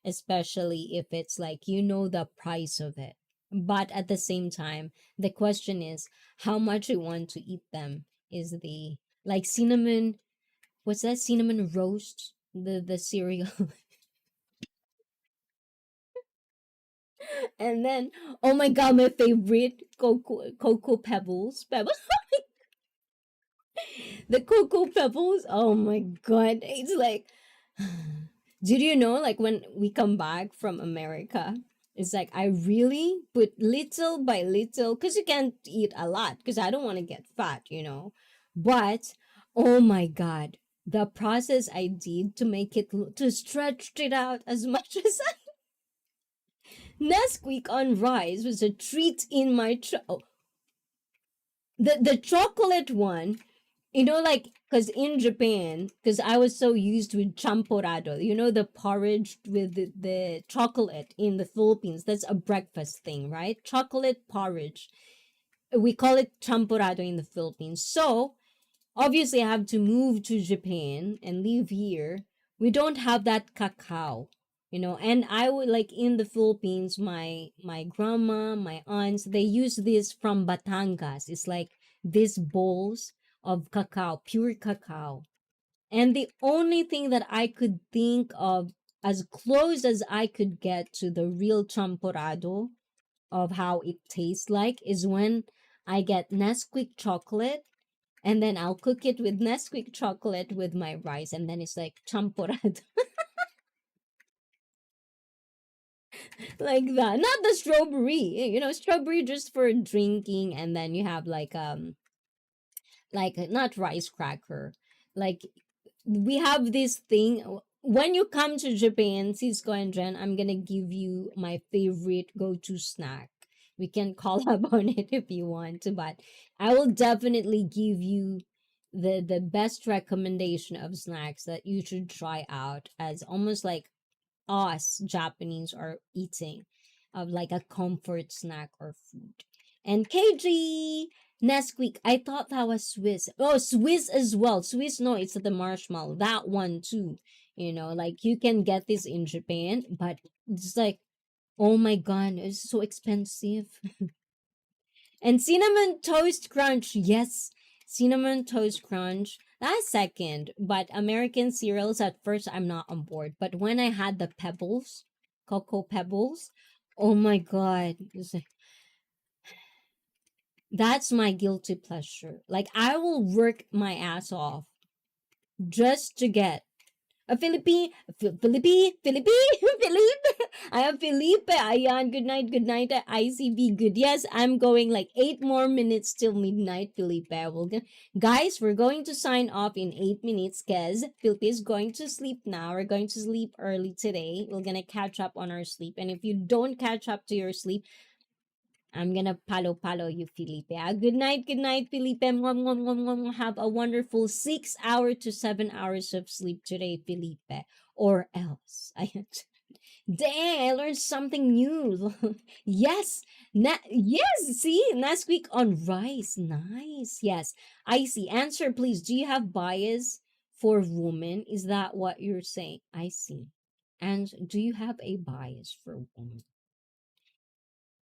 especially if it's like the price of it. But at the same time, the question is how much you want to eat them. Is the like cinnamon, what's that, cinnamon roast, the cereal. And then, oh my god, my favorite, cocoa pebbles. The cocoa pebbles, oh my god, it's like, did you know, like when we come back from America, it's like I really put little by little, because you can't eat a lot because I don't want to get fat. But oh my god, the process I did to make it to stretch it out as much as I Nesquik on rice was a treat in my the chocolate one, like because in Japan, because I was so used with champorado, the porridge with the chocolate in the Philippines. That's a breakfast thing, right? Chocolate porridge. We call it champorado in the Philippines. So obviously, I have to move to Japan and live here. We don't have that cacao. And I would like in the Philippines, my grandma, my aunts, they use this from Batangas. It's like these bowls of cacao, pure cacao. And the only thing that I could think of, as close as I could get to the real champorado of how it tastes like, is when I get Nesquik chocolate, and then I'll cook it with Nesquik chocolate with my rice, and then it's like champorado. Like that. Not the strawberry. Strawberry just for drinking, and then you have like not rice cracker. Like we have this thing when you come to Japan, Cisco and Jen, I'm gonna give you my favorite go-to snack. We can call up on it if you want to, but I will definitely give you the best recommendation of snacks that you should try out, as almost like us Japanese are eating, of like a comfort snack or food. And KG Nesquik, I thought that was Swiss. Oh, Swiss as well. Swiss, no, it's the marshmallow. That one too. Like you can get this in Japan, but it's like, oh my god, it's so expensive. And cinnamon toast crunch, yes, cinnamon toast crunch. That's second, but American cereals at first I'm not on board. But when I had the pebbles, cocoa pebbles, oh my god, it's like, that's my guilty pleasure. Like I will work my ass off just to get a Philippine, Philippe. I have Felipe. Ayan, good night, ICB, good. Yes, I'm going like 8 more minutes till midnight, Felipe. Guys, we're going to sign off in 8 minutes because Felipe is going to sleep now. We're going to sleep early today. We're gonna catch up on our sleep. And if you don't catch up to your sleep, I'm gonna palo you, Felipe. Good night, Felipe. Mwah, mwah, mwah, mwah, mwah. Have a wonderful 6 hour to 7 hours of sleep today, Felipe. Or else. Dang, I learned something new. Yes. Yes, see? Nesquik on rice. Nice. Yes. I see. Answer, please. Do you have bias for women? Is that what you're saying? I see. And do you have a bias for women?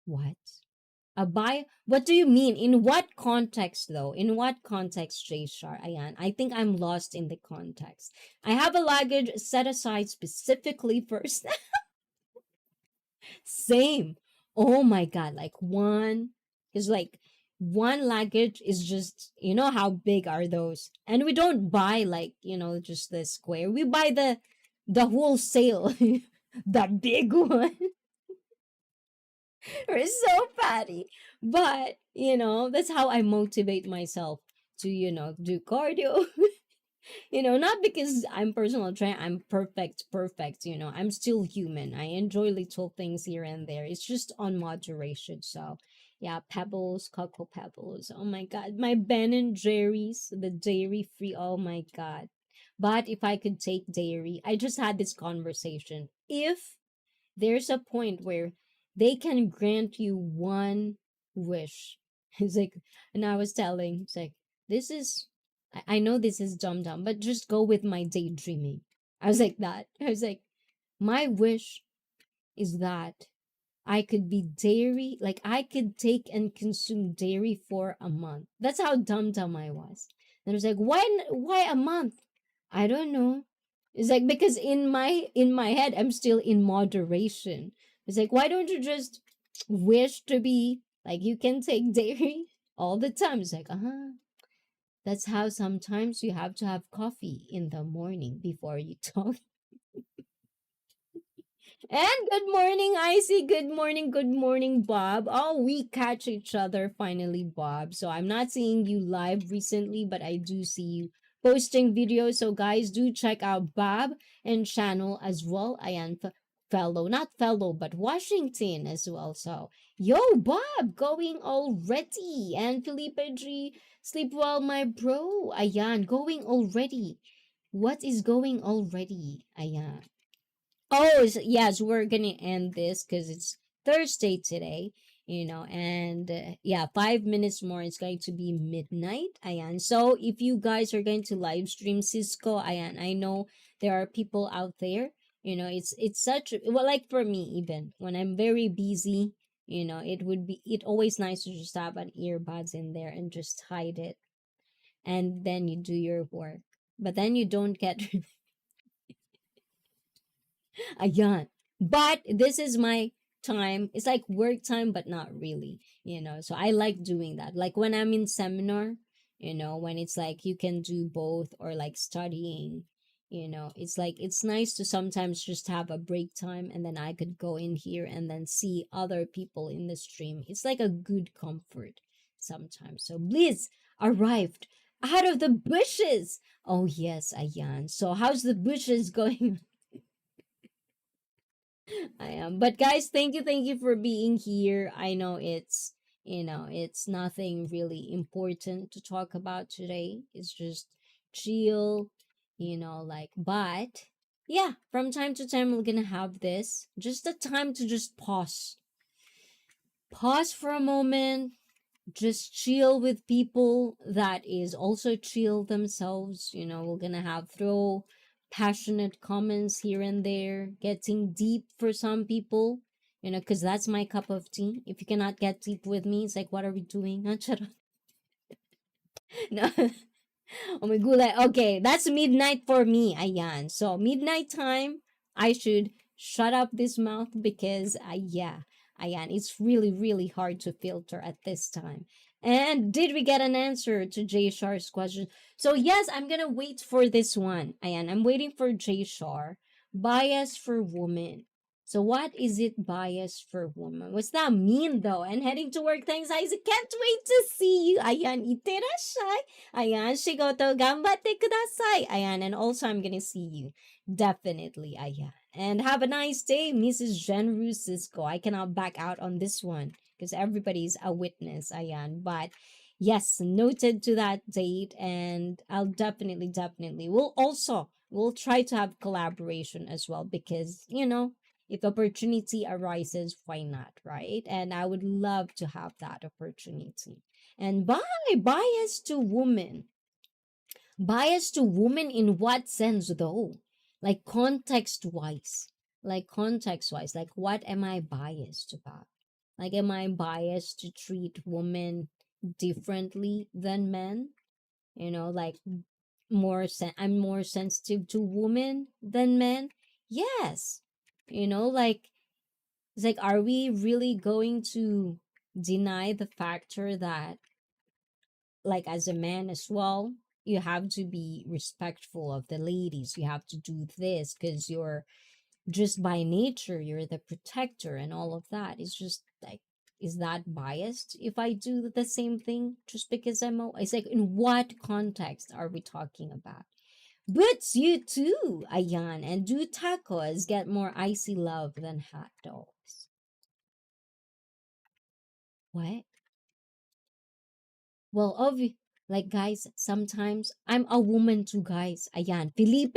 What? A buy? What do you mean? In what context, though? In what context, J Star? Ayan. I think I'm lost in the context. I have a luggage set aside specifically for same. Oh my god, like one is like one luggage is just, how big are those? And we don't buy like, just the square. We buy the wholesale, the big one. We're so fatty. But, that's how I motivate myself to, do cardio. Not because I'm personal trainer, I'm perfect. I'm still human. I enjoy little things here and there. It's just on moderation. So, yeah, pebbles, cocoa pebbles. Oh my God. My Ben and Jerry's, the dairy free. Oh my God. But if I could take dairy, I just had this conversation. If there's a point where they can grant you one wish. It's like, and I was telling, it's like, this is, I know this is dumb, but just go with my daydreaming. I was like that. I was like, my wish is that I could be dairy, like I could take and consume dairy for a month. That's how dumb I was. And I was like, why a month? I don't know. It's like because in my head I'm still in moderation. It's like why don't you just wish to be like you can take dairy all the time? It's like, that's how sometimes you have to have coffee in the morning before you talk. And good morning, Icy. Good morning, Bob. Oh, we catch each other finally, Bob. So I'm not seeing you live recently, but I do see you posting videos. So guys, do check out Bob and channel as well. I am fellow, not fellow, but Washington as well. So yo, Bob, going already. And Felipe G, sleep well, my bro. Ayan, going already. What is going already? Ayan. Oh, yes, we're gonna end this because it's Thursday today, and yeah, 5 minutes more, it's going to be midnight. Ayan. So if you guys are going to live stream Cisco, ayan, I know there are people out there, it's such well, like for me, even when I'm very busy, it always nice to just have an earbuds in there and just hide it, and then you do your work, but then you don't get Ayan. But this is my time. It's like work time, but not really. So I like doing that. Like when I'm in seminar, when it's like you can do both or like studying, it's like it's nice to sometimes just have a break time and then I could go in here and then see other people in the stream. It's like a good comfort sometimes. So Blizz arrived out of the bushes. Oh yes, Ayan. So how's the bushes going? I am. But guys, thank you for being here. I know it's nothing really important to talk about today. It's just chill, like, but yeah, from time to time we're gonna have this. Just a time to just pause. Pause for a moment, just chill with people that is also chill themselves. We're gonna have throw passionate comments here and there, getting deep for some people, because that's my cup of tea. If you cannot get deep with me, it's like, what are we doing? No. Oh my god. Okay, that's midnight for me. Ayan. So midnight time, I should shut up this mouth because yeah. Ayan, it's really, really hard to filter at this time. And did we get an answer to Jay Shar's question? So yes, I'm gonna wait for this one. Ayan, I'm waiting for Jay Shar. Bias for women. So what is it bias for women? What's that mean though? And heading to work, thanks, Isaac. Can't wait to see you. Ayan, iterashai. Ayan, shigoto gambatte kudasai. Ayan, and also I'm gonna see you. Definitely, ayan. And have a nice day, Mrs. Jenru Cisco. I cannot back out on this one because everybody's a witness, ayan. But yes, noted to that date, and I'll definitely. We'll try to have collaboration as well because if opportunity arises, why not, right? And I would love to have that opportunity. And bias to women. Bias to women in what sense though? Like context wise. Like what am I biased about? Like am I biased to treat women differently than men? Like I'm more sensitive to women than men? Yes. Like it's like, are we really going to deny the factor that, like, as a man as well, you have to be respectful of the ladies? You have to do this because you're just by nature, you're the protector and all of that. It's just like, is that biased if I do the same thing just because it's like, in what context are we talking about? But you too, Ayan, and do tacos get more icy love than hot dogs? What? Well, like guys, sometimes I'm a woman too, guys. Ayan, Felipe,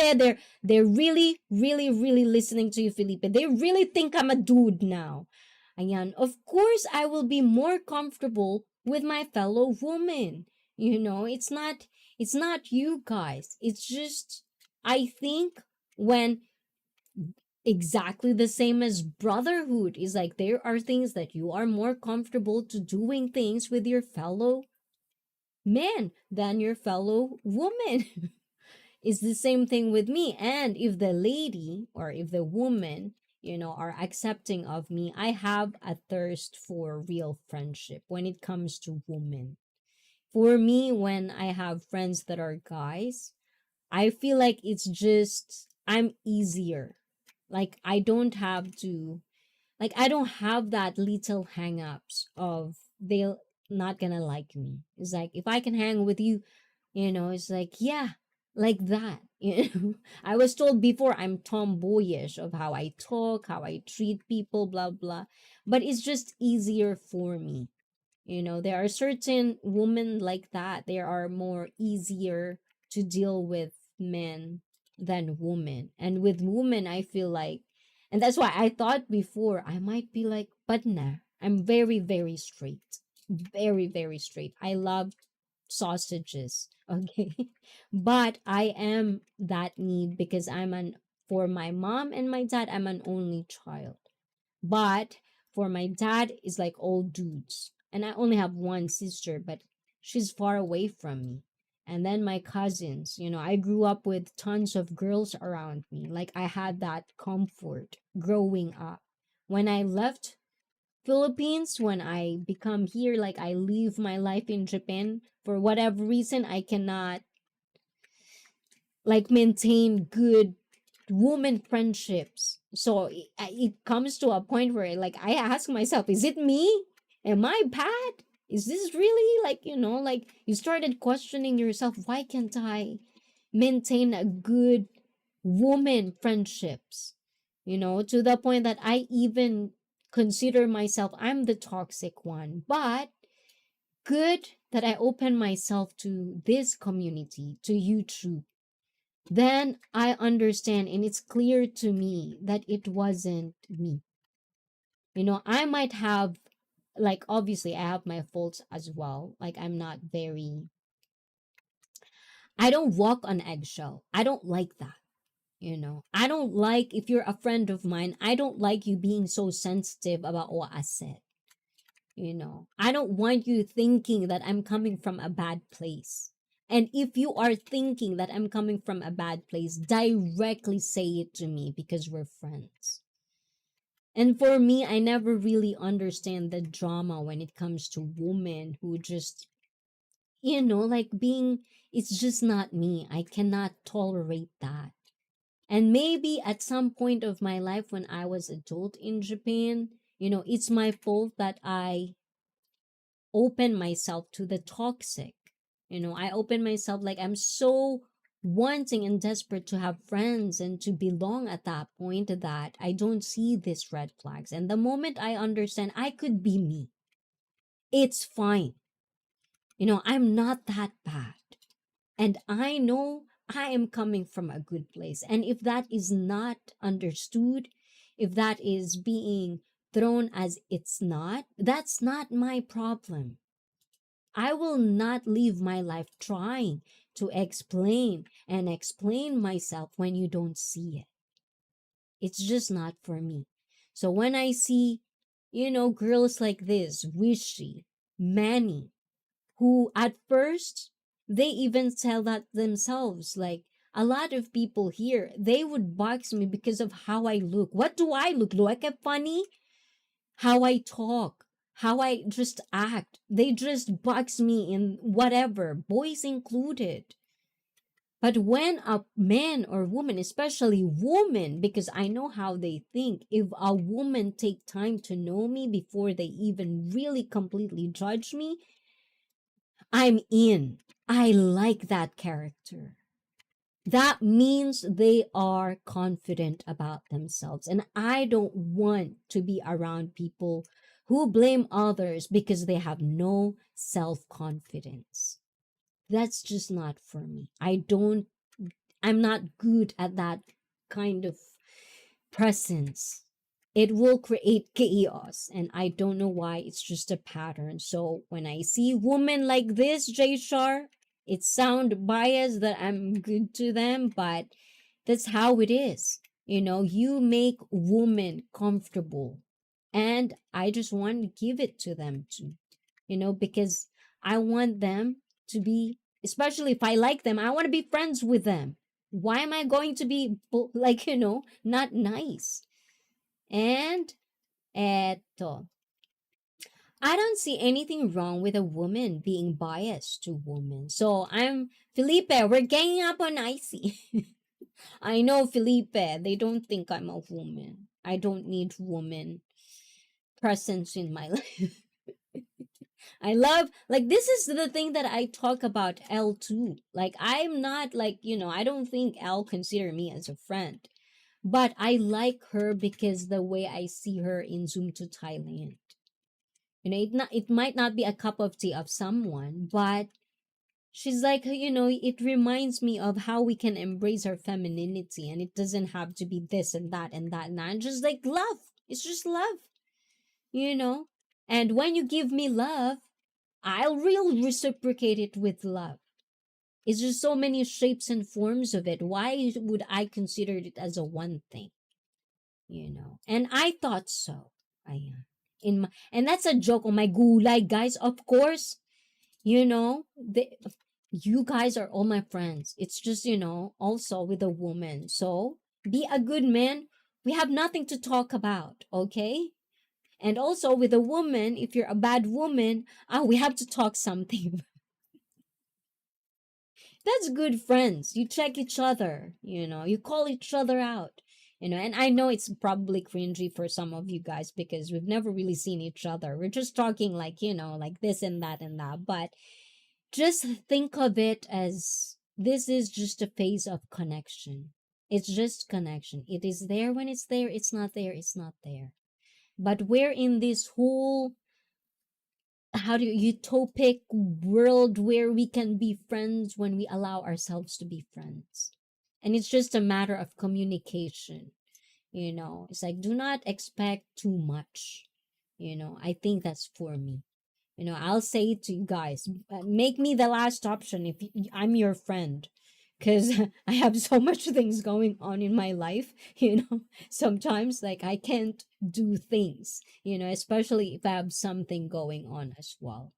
they're really, really, really listening to you, Felipe. They really think I'm a dude now. Ayan, of course I will be more comfortable with my fellow woman. It's not you guys. It's just I think when exactly the same as brotherhood is like there are things that you are more comfortable to doing things with your fellow man than your fellow woman. It's the same thing with me. And if the lady or if the woman are accepting of me, I have a thirst for real friendship when it comes to women. For me, when I have friends that are guys, I feel like it's just I'm easier. Like I don't have that little hang-ups of they'll not gonna like me. It's like if I can hang with you, it's like, yeah, like that. I was told before I'm tomboyish of how I talk, how I treat people, blah blah. But it's just easier for me. There are certain women like that. They are more easier to deal with men than women. And with women, I feel like, and that's why I thought before I might be like, but nah, I'm very, very straight. Very, very straight. I love sausages. Okay. But I am that need because I'm an For my mom and my dad, I'm an only child. But for my dad, is like all dudes. And I only have one sister, but she's far away from me. And then my cousins, I grew up with tons of girls around me. Like I had that comfort growing up. When I left Philippines, when I become here, like I live my life in Japan, for whatever reason, I cannot like maintain good woman friendships. So it comes to a point where like I ask myself, is it me? Am I bad? Is this really like, like you started questioning yourself, why can't I maintain a good woman friendships? To the point that I even consider myself I'm the toxic one. But good that I open myself to this community, to YouTube. Then I understand and it's clear to me that it wasn't me. I might have, like, obviously, I have my faults as well. Like, I don't walk on eggshell. I don't like that. I don't like, if you're a friend of mine, I don't like you being so sensitive about what I said. I don't want you thinking that I'm coming from a bad place. And if you are thinking that I'm coming from a bad place, directly say it to me because we're friends. And for me, I never really understand the drama when it comes to women who just, like being, it's just not me. I cannot tolerate that. And maybe at some point of my life when I was adult in Japan, it's my fault that I open myself to the toxic. I open myself like I'm so wanting and desperate to have friends and to belong at that point that I don't see these red flags. And the moment I understand I could be me, it's fine. I'm not that bad. And I know I am coming from a good place. And if that is not understood, if that is being thrown as it's not, that's not my problem. I will not live my life trying to explain and explain myself when you don't see it. It's just not for me. So when I see, girls like this, Wishy, Manny, who at first, they even tell that themselves, like, a lot of people here, they would box me because of how I look. What do I look? Do I get funny? How I talk, how I just act. They just box me in whatever, boys included. But when a man or woman, especially woman, because I know how they think, if a woman take time to know me before they even really completely judge me, I'm in. I like that character. That means they are confident about themselves. And I don't want to be around people who blame others because they have no self confidence. That's just not for me. I'm not good at that kind of presence. It will create chaos, and I don't know why. It's just a pattern. So when I see women like this, J Shar, it sound biased that I'm good to them, but that's how it is. You make women comfortable, and I just want to give it to them too. Because I want them to be, especially if I like them, I want to be friends with them. Why am I going to be like, not nice? And eto, I don't see anything wrong with a woman being biased to women. So I'm Felipe. We're ganging up on ICEE. I know Felipe. They don't think I'm a woman. I don't need woman presence in my life. I love, like, this is the thing that I talk about L too. Like, I'm not like, I don't think L consider me as a friend. But I like her because the way I see her in Zoom to Thailand. It might not be a cup of tea of someone, but she's like, it reminds me of how we can embrace our femininity, and it doesn't have to be this and that and that and that. And just like love. It's just love, you know? And when you give me love, I'll real reciprocate it with love. It's just so many shapes and forms of it. Why would I consider it as a one thing? And I thought so. Ayan. And that's a joke. Oh my gulay, guys. Of course, you know, the, you guys are all my friends. It's just, also with a woman. So be a good man. We have nothing to talk about, okay? And also with a woman, if you're a bad woman, we have to talk something. That's good friends. You check each other, you call each other out. And I know it's probably cringy for some of you guys because we've never really seen each other. We're just talking like, like this and that and that. But just think of it as this is just a phase of connection. It's just connection. It is there when it's there, it's not there, it's not there. But we're in this whole utopic world where we can be friends when we allow ourselves to be friends. And it's just a matter of communication. It's like do not expect too much. I think that's for me. I'll say it to you guys, make me the last option if I'm your friend, because I have so much things going on in my life. Sometimes like I can't do things, especially if I have something going on as well.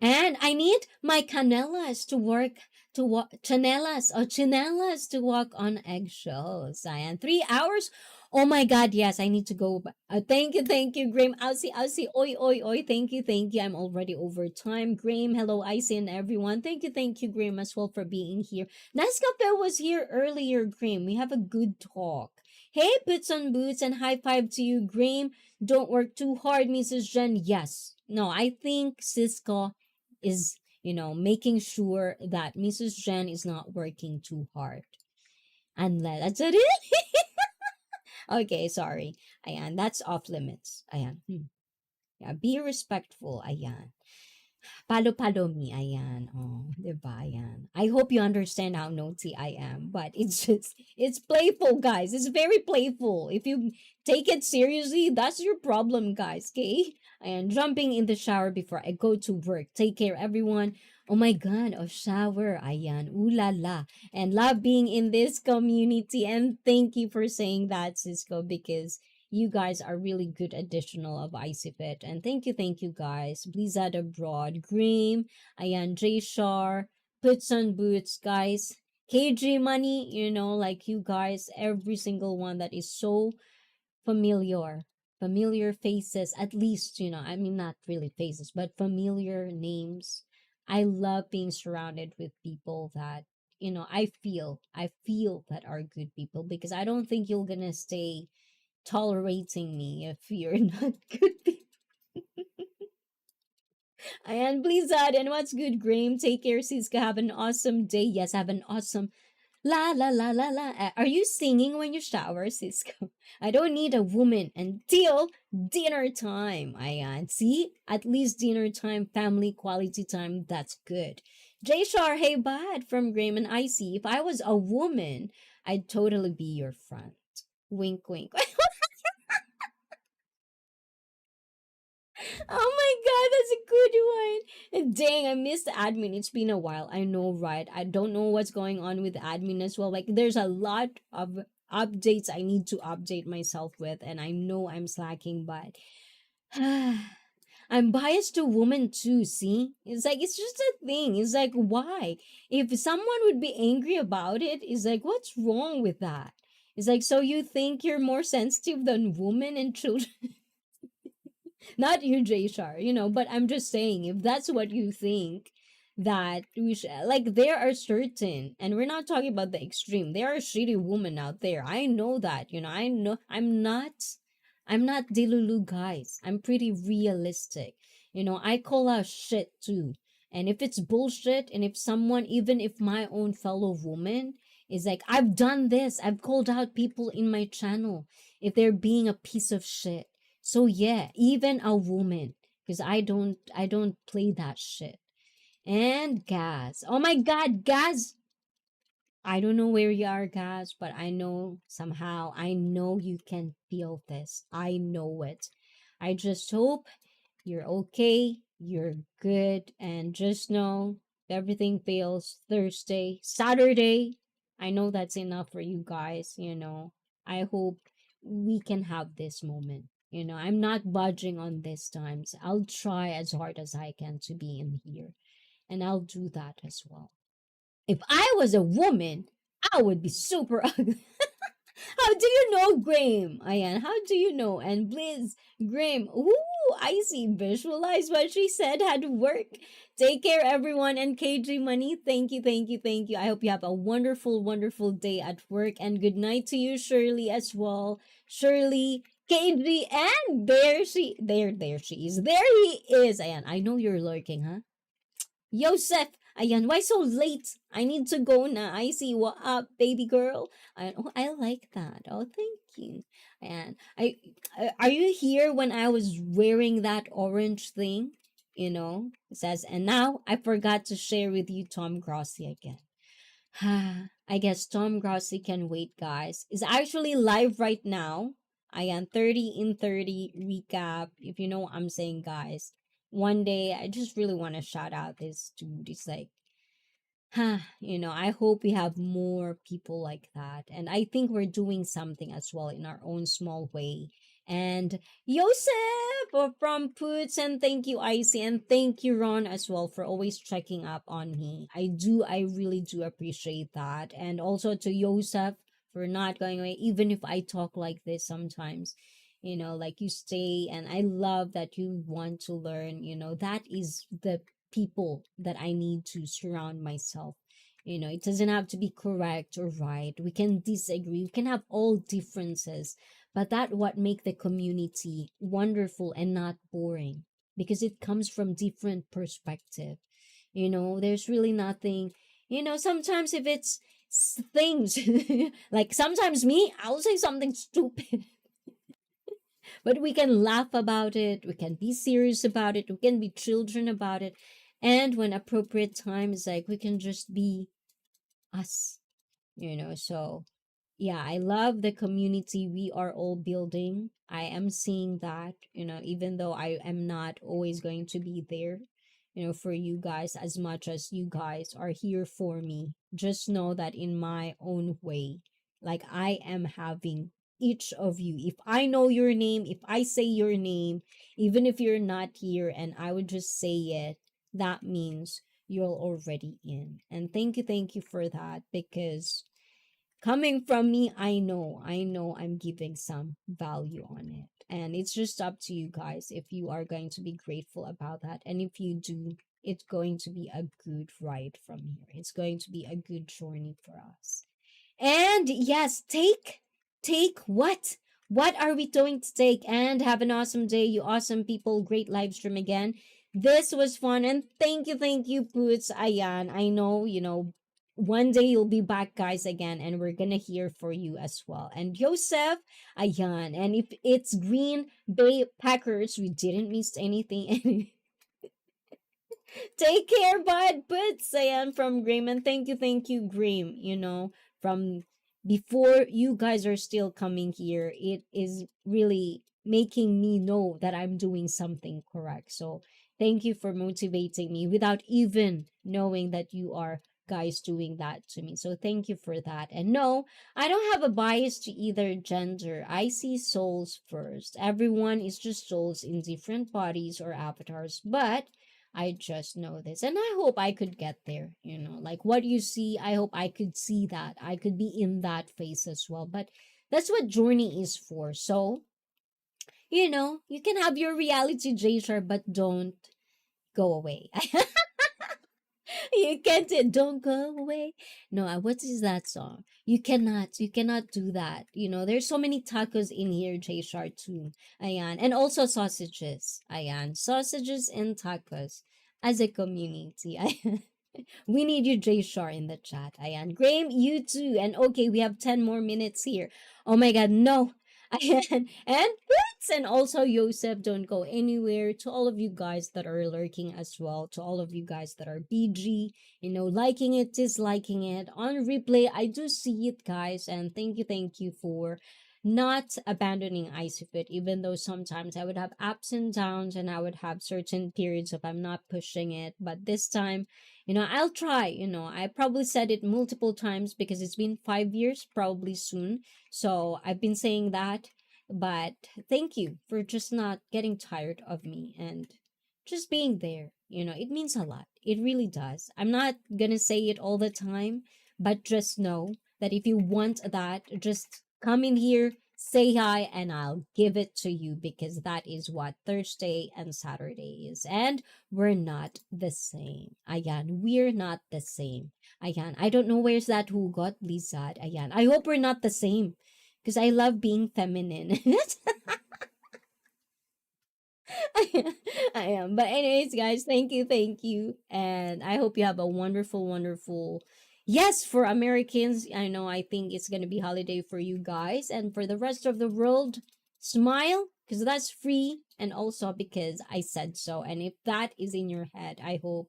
And I need my canelas to work to walk chanelas to walk on eggshells. And 3 hours. Oh my God! Yes, I need to go. Thank you, Graham. I'll see. Oi, oi, oi. Thank you, thank you. I'm already over time. Graham, hello, ICEE, and everyone. Thank you, Graham, as well for being here. Nice Cafe was here earlier, Graham. We have a good talk. Hey, Boots on Boots, and high five to you, Graham. Don't work too hard, Mrs. Jen. Yes. No, I think Cisco is making sure that Mrs. Jen is not working too hard. Unless that's it. Okay, sorry. Ayan, that's off limits. Ayan. Yeah, be respectful. Ayan. Palo-palo me, ayan. Oh, diba, ayan. I hope you understand how naughty I am, but it's playful, guys. It's very playful. If you take it seriously, that's your problem, guys, okay? And jumping in the shower before I go to work. Take care, everyone. Oh my God, a shower, ayan. Ooh la la. And love being in this community. And thank you for saying that, Cisco, because you guys are really good additional of ICFit. And thank you guys. Blizzard Abroad, Grim, Ayan, J Shar, Puts on Boots, guys. KG Money, like you guys, every single one that is so familiar. Familiar faces, at least, I mean, not really faces, but familiar names. I love being surrounded with people that, I feel that are good people because I don't think you're gonna stay tolerating me if you're not good. And please add, and what's good, Graham? Take care, Siska. Have an awesome day. Yes, have an awesome la la la la la. Are you singing when you shower, Cisco? I don't need a woman until dinner time. Ayan. See? At least dinner time, family quality time, that's good. J Shar, hey bad from Graham and ICEE. If I was a woman, I'd totally be your friend. Wink wink. Oh my god, that's a good one. And dang, I missed the admin. It's been a while. I know, right? I don't know what's going on with the admin as well. Like, there's a lot of updates I need to update myself with, and I know I'm slacking, but I'm biased to women too, see? It's like, it's just a thing. It's like, why? If someone would be angry about it, it's like, what's wrong with that? It's like, so you think you're more sensitive than women and children? Not you, Jay Shar, but I'm just saying, if that's what you think, that we should, like, there are certain, and we're not talking about the extreme, there are shitty women out there. I know that, I know I'm not Delulu, guys. I'm pretty realistic. I call out shit too. And if it's bullshit, and if someone, even if my own fellow woman is like, I've done this, I've called out people in my channel if they're being a piece of shit. So yeah, even a woman, because I don't play that shit. And Gaz. Oh my god, Gaz. I don't know where you are, Gaz, but I know somehow, I know you can feel this. I know it. I just hope you're okay, you're good, and just know If everything fails, Thursday, Saturday, I know that's enough for you guys, you know. I hope we can have this moment. You know, I'm not budging on these times. I'll try as hard as I can to be in here, and I'll do that as well. If I was a woman, I would be super ugly. How do you know, Graham? Ayan, how do you know? And Blizz, Graham, ooh, I see. Visualize what she said had to work. Take care, everyone. And KG Money, thank you, thank you, thank you. I hope you have a wonderful, wonderful day at work. And good night to you, Shirley, as well. Shirley, KG, and there she is. There he is. Ayan, I know you're lurking, huh? Yosef, ayan, why so late? I need to go na. I see what up, baby girl. Oh, I like that. Oh, thank you. And are you here when I was wearing that orange thing? You know, it says, and now I forgot to share with you Tom Grossi again. I guess Tom Grossi can wait, guys. It's actually live right now. I am 30 in 30 recap. If you know what I'm saying, guys. One day, I just really want to shout out this dude. It's like, you know, I hope we have more people like that. And I think we're doing something as well in our own small way. And Yosef from Puts, and thank you, Icy, and thank you, Ron, as well, for always checking up on me. I really do appreciate that. And also to Yosef for not going away, even if I talk like this sometimes. You know, like you stay, and I love that you want to learn. You know, that is the people that I need to surround myself. You know, it doesn't have to be correct or right. We can disagree. We can have all differences, but that what make the community wonderful and not boring because it comes from different perspective. You know, there's really nothing. You know, sometimes if it's things like sometimes me, I'll say something stupid but we can laugh about it, we can be serious about it, we can be children about it, and when appropriate times, like we can just be us, you know. So yeah, I love the community we are all building. I am seeing that, you know, even though I am not always going to be there, you know, for you guys as much as you guys are here for me. Just know that in my own way, like I am having each of you. If I know your name, if I say your name, even if you're not here and I would just say it, that means you're already in. And thank you for that because coming from me, I know I'm giving some value on it. And it's just up to you guys if you are going to be grateful about that. And if you do, it's going to be a good ride from here. It's going to be a good journey for us. And yes, take what? What are we going to take? And have an awesome day, you awesome people. Great live stream again. This was fun. And thank you, Poots. Ayan. I know, you know, one day you'll be back, guys, again, and we're gonna hear for you as well. And Joseph, ayan. And if it's Green Bay Packers, we didn't miss anything. Take care, bud. But Sayan from Grim, and thank you, Grim. You know, from before you guys are still coming here, it is really making me know that I'm doing something correct. So thank you for motivating me without even knowing that you are guys doing that to me. So thank you for that. And no, I don't have a bias to either gender. I see souls first. Everyone is just souls in different bodies or avatars, but I just know this. And I hope I could get there, you know, like what you see, I hope I could see that. I could be in that phase as well. But that's what journey is for. So, you know, you can have your reality J-Star, but don't go away. You can't say, don't go away. No, what is that song? You cannot do that. You know, there's so many tacos in here, J Shark too. Ayan. And also sausages. Ayan. Sausages and tacos as a community. Ayan. We need you, J Shar, in the chat. Ayan. Graham, you too. And okay, we have 10 more minutes here. Oh my god, no. Ayan. And Prince and also Yosef, don't go anywhere. To all of you guys that are lurking as well, to all of you guys that are BG, you know, liking it, disliking it on replay. I do see it, guys, and thank you for not abandoning ICFit, even though sometimes I would have ups and downs and I would have certain periods of I'm not pushing it. But this time, I'll try. I probably said it multiple times because it's been 5 years, probably soon. So I've been saying that. But thank you for just not getting tired of me and just being there. It means a lot. It really does. I'm not going to say it all the time, but just know that if you want that, just come in here, say hi, and I'll give it to you because that is what Thursday and Saturday is. And we're not the same. Ayan, we're not the same. Ayan, I don't know where's that hugot, Lizad. Ayan, I hope we're not the same because I love being feminine. I am. But anyways, guys, thank you, thank you. And I hope you have a wonderful, wonderful. Yes, for Americans, I think it's gonna be holiday for you guys. And for the rest of the world, smile, because that's free, and also because I said so. And if that is in your head, I hope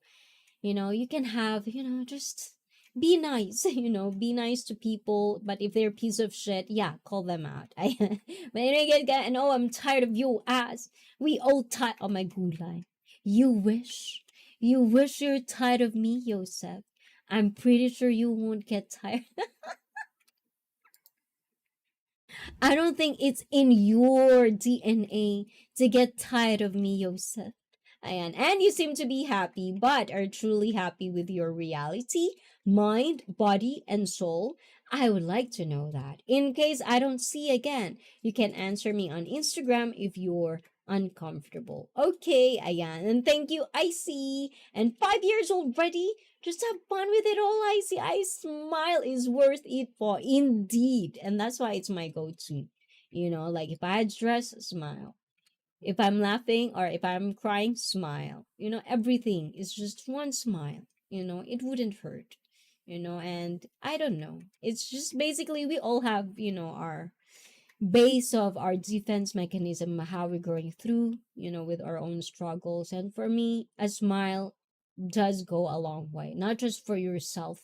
you can have, just be nice, be nice to people. But if they're a piece of shit, yeah, call them out. But anyway, guys, and oh, I'm tired of your ass. We all tired. Oh my gulay. You wish you're tired of me, Yosef. I'm pretty sure you won't get tired. I don't think it's in your DNA to get tired of me, Yosef. And you seem to be happy, but are truly happy with your reality, mind, body, and soul. I would like to know that. In case I don't see again, you can answer me on Instagram if you're uncomfortable. Okay, ayan. And thank you, ICEE. And 5 years already? Just have fun with it all, ICEE. I smile is worth it for indeed. And that's why it's my go-to. Like if I had stress, smile. If I'm laughing or if I'm crying, smile. Everything is just one smile. It wouldn't hurt. And I don't know. It's just basically we all have, our base of our defense mechanism, how we're going through, with our own struggles. And for me, a smile does go a long way, not just for yourself,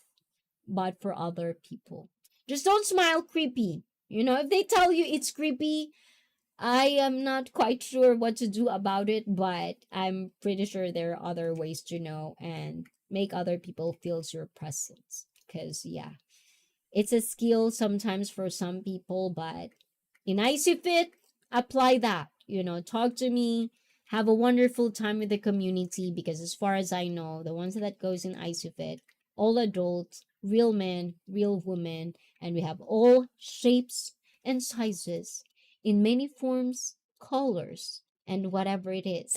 but for other people. Just don't smile creepy. If they tell you it's creepy, I am not quite sure what to do about it, but I'm pretty sure there are other ways to know and make other people feel your presence. Because, yeah, it's a skill sometimes for some people, but in ICFit, apply that. Talk to me, have a wonderful time with the community, because as far as I know, the ones that goes in ICFit, all adults, real men, real women, and we have all shapes and sizes in many forms, colors, and whatever it is.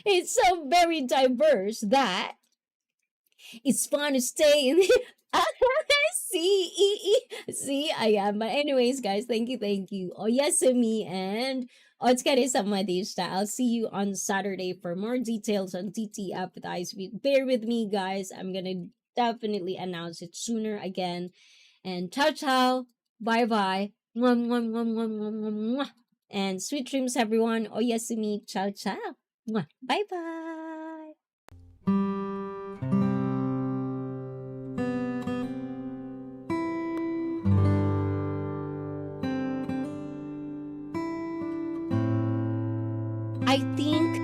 It's so very diverse that it's fun to stay in. See, I am. But anyways, guys, thank you, thank you. Oyasumi and Otskare Samadishta. I'll see you on Saturday for more details on TTF with ICEE. Bear with me, guys. I'm gonna definitely announce it sooner again. And ciao, ciao. Bye, bye. Mwah, mwah, mwah, mwah, mwah, mwah, mwah. And sweet dreams, everyone. Oyasumi. Ciao, ciao. Mwah. Bye, bye. I think,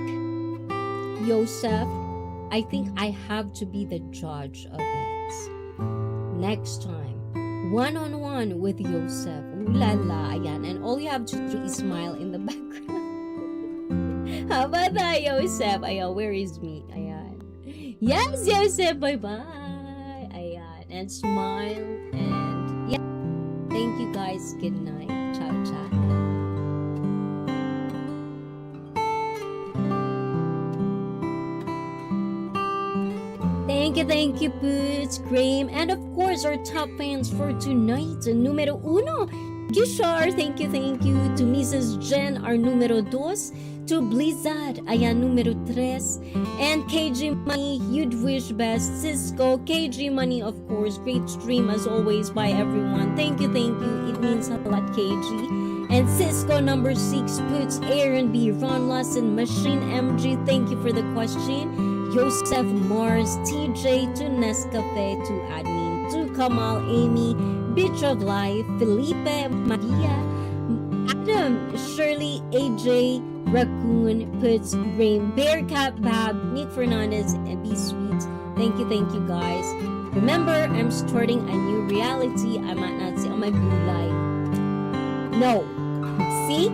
Yosef, I think I have to be the judge of it. Next time, one-on-one with Yosef. Ooh la la, ayan. And all you have to do is smile in the background. How about that, Yosef? Ayan, where is me? Ayan. Yes, Yosef, bye-bye. Ayan. And smile. And yeah. Thank you, guys. Good night. Ciao, ciao. Thank you, Boots, Graham, and of course our top fans for tonight, numero uno, Kishore, thank you, to Mrs. Jen, our numero dos, to Blizzard, ayan, numero tres, and KG Money, you'd wish best, Cisco, KG Money, of course, great stream as always by everyone, thank you, it means a lot, KG, and Cisco number 6, Boots, Aaron B, Ron Lawson, Machine MG, thank you for the question, Yosef Mars, TJ, to Nescafe, to Admin, to Kamal, Amy, Bitch of Life, Felipe, Maria, Adam, Shirley, AJ, Raccoon, Puts, Rain, Bearcat, Bab, Nick Fernandez, and Be Sweet. Thank you guys. Remember, I'm starting a new reality. I might not see on my blue light. No. See?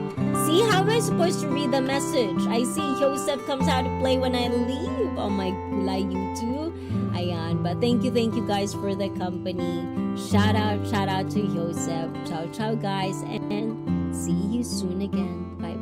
See, how am I supposed to read the message? I see Usap comes out to play when I leave. Oh my gulay, you too. Ayan. But thank you guys for the company. Shout out to Usap. Ciao, ciao guys. And see you soon again. Bye.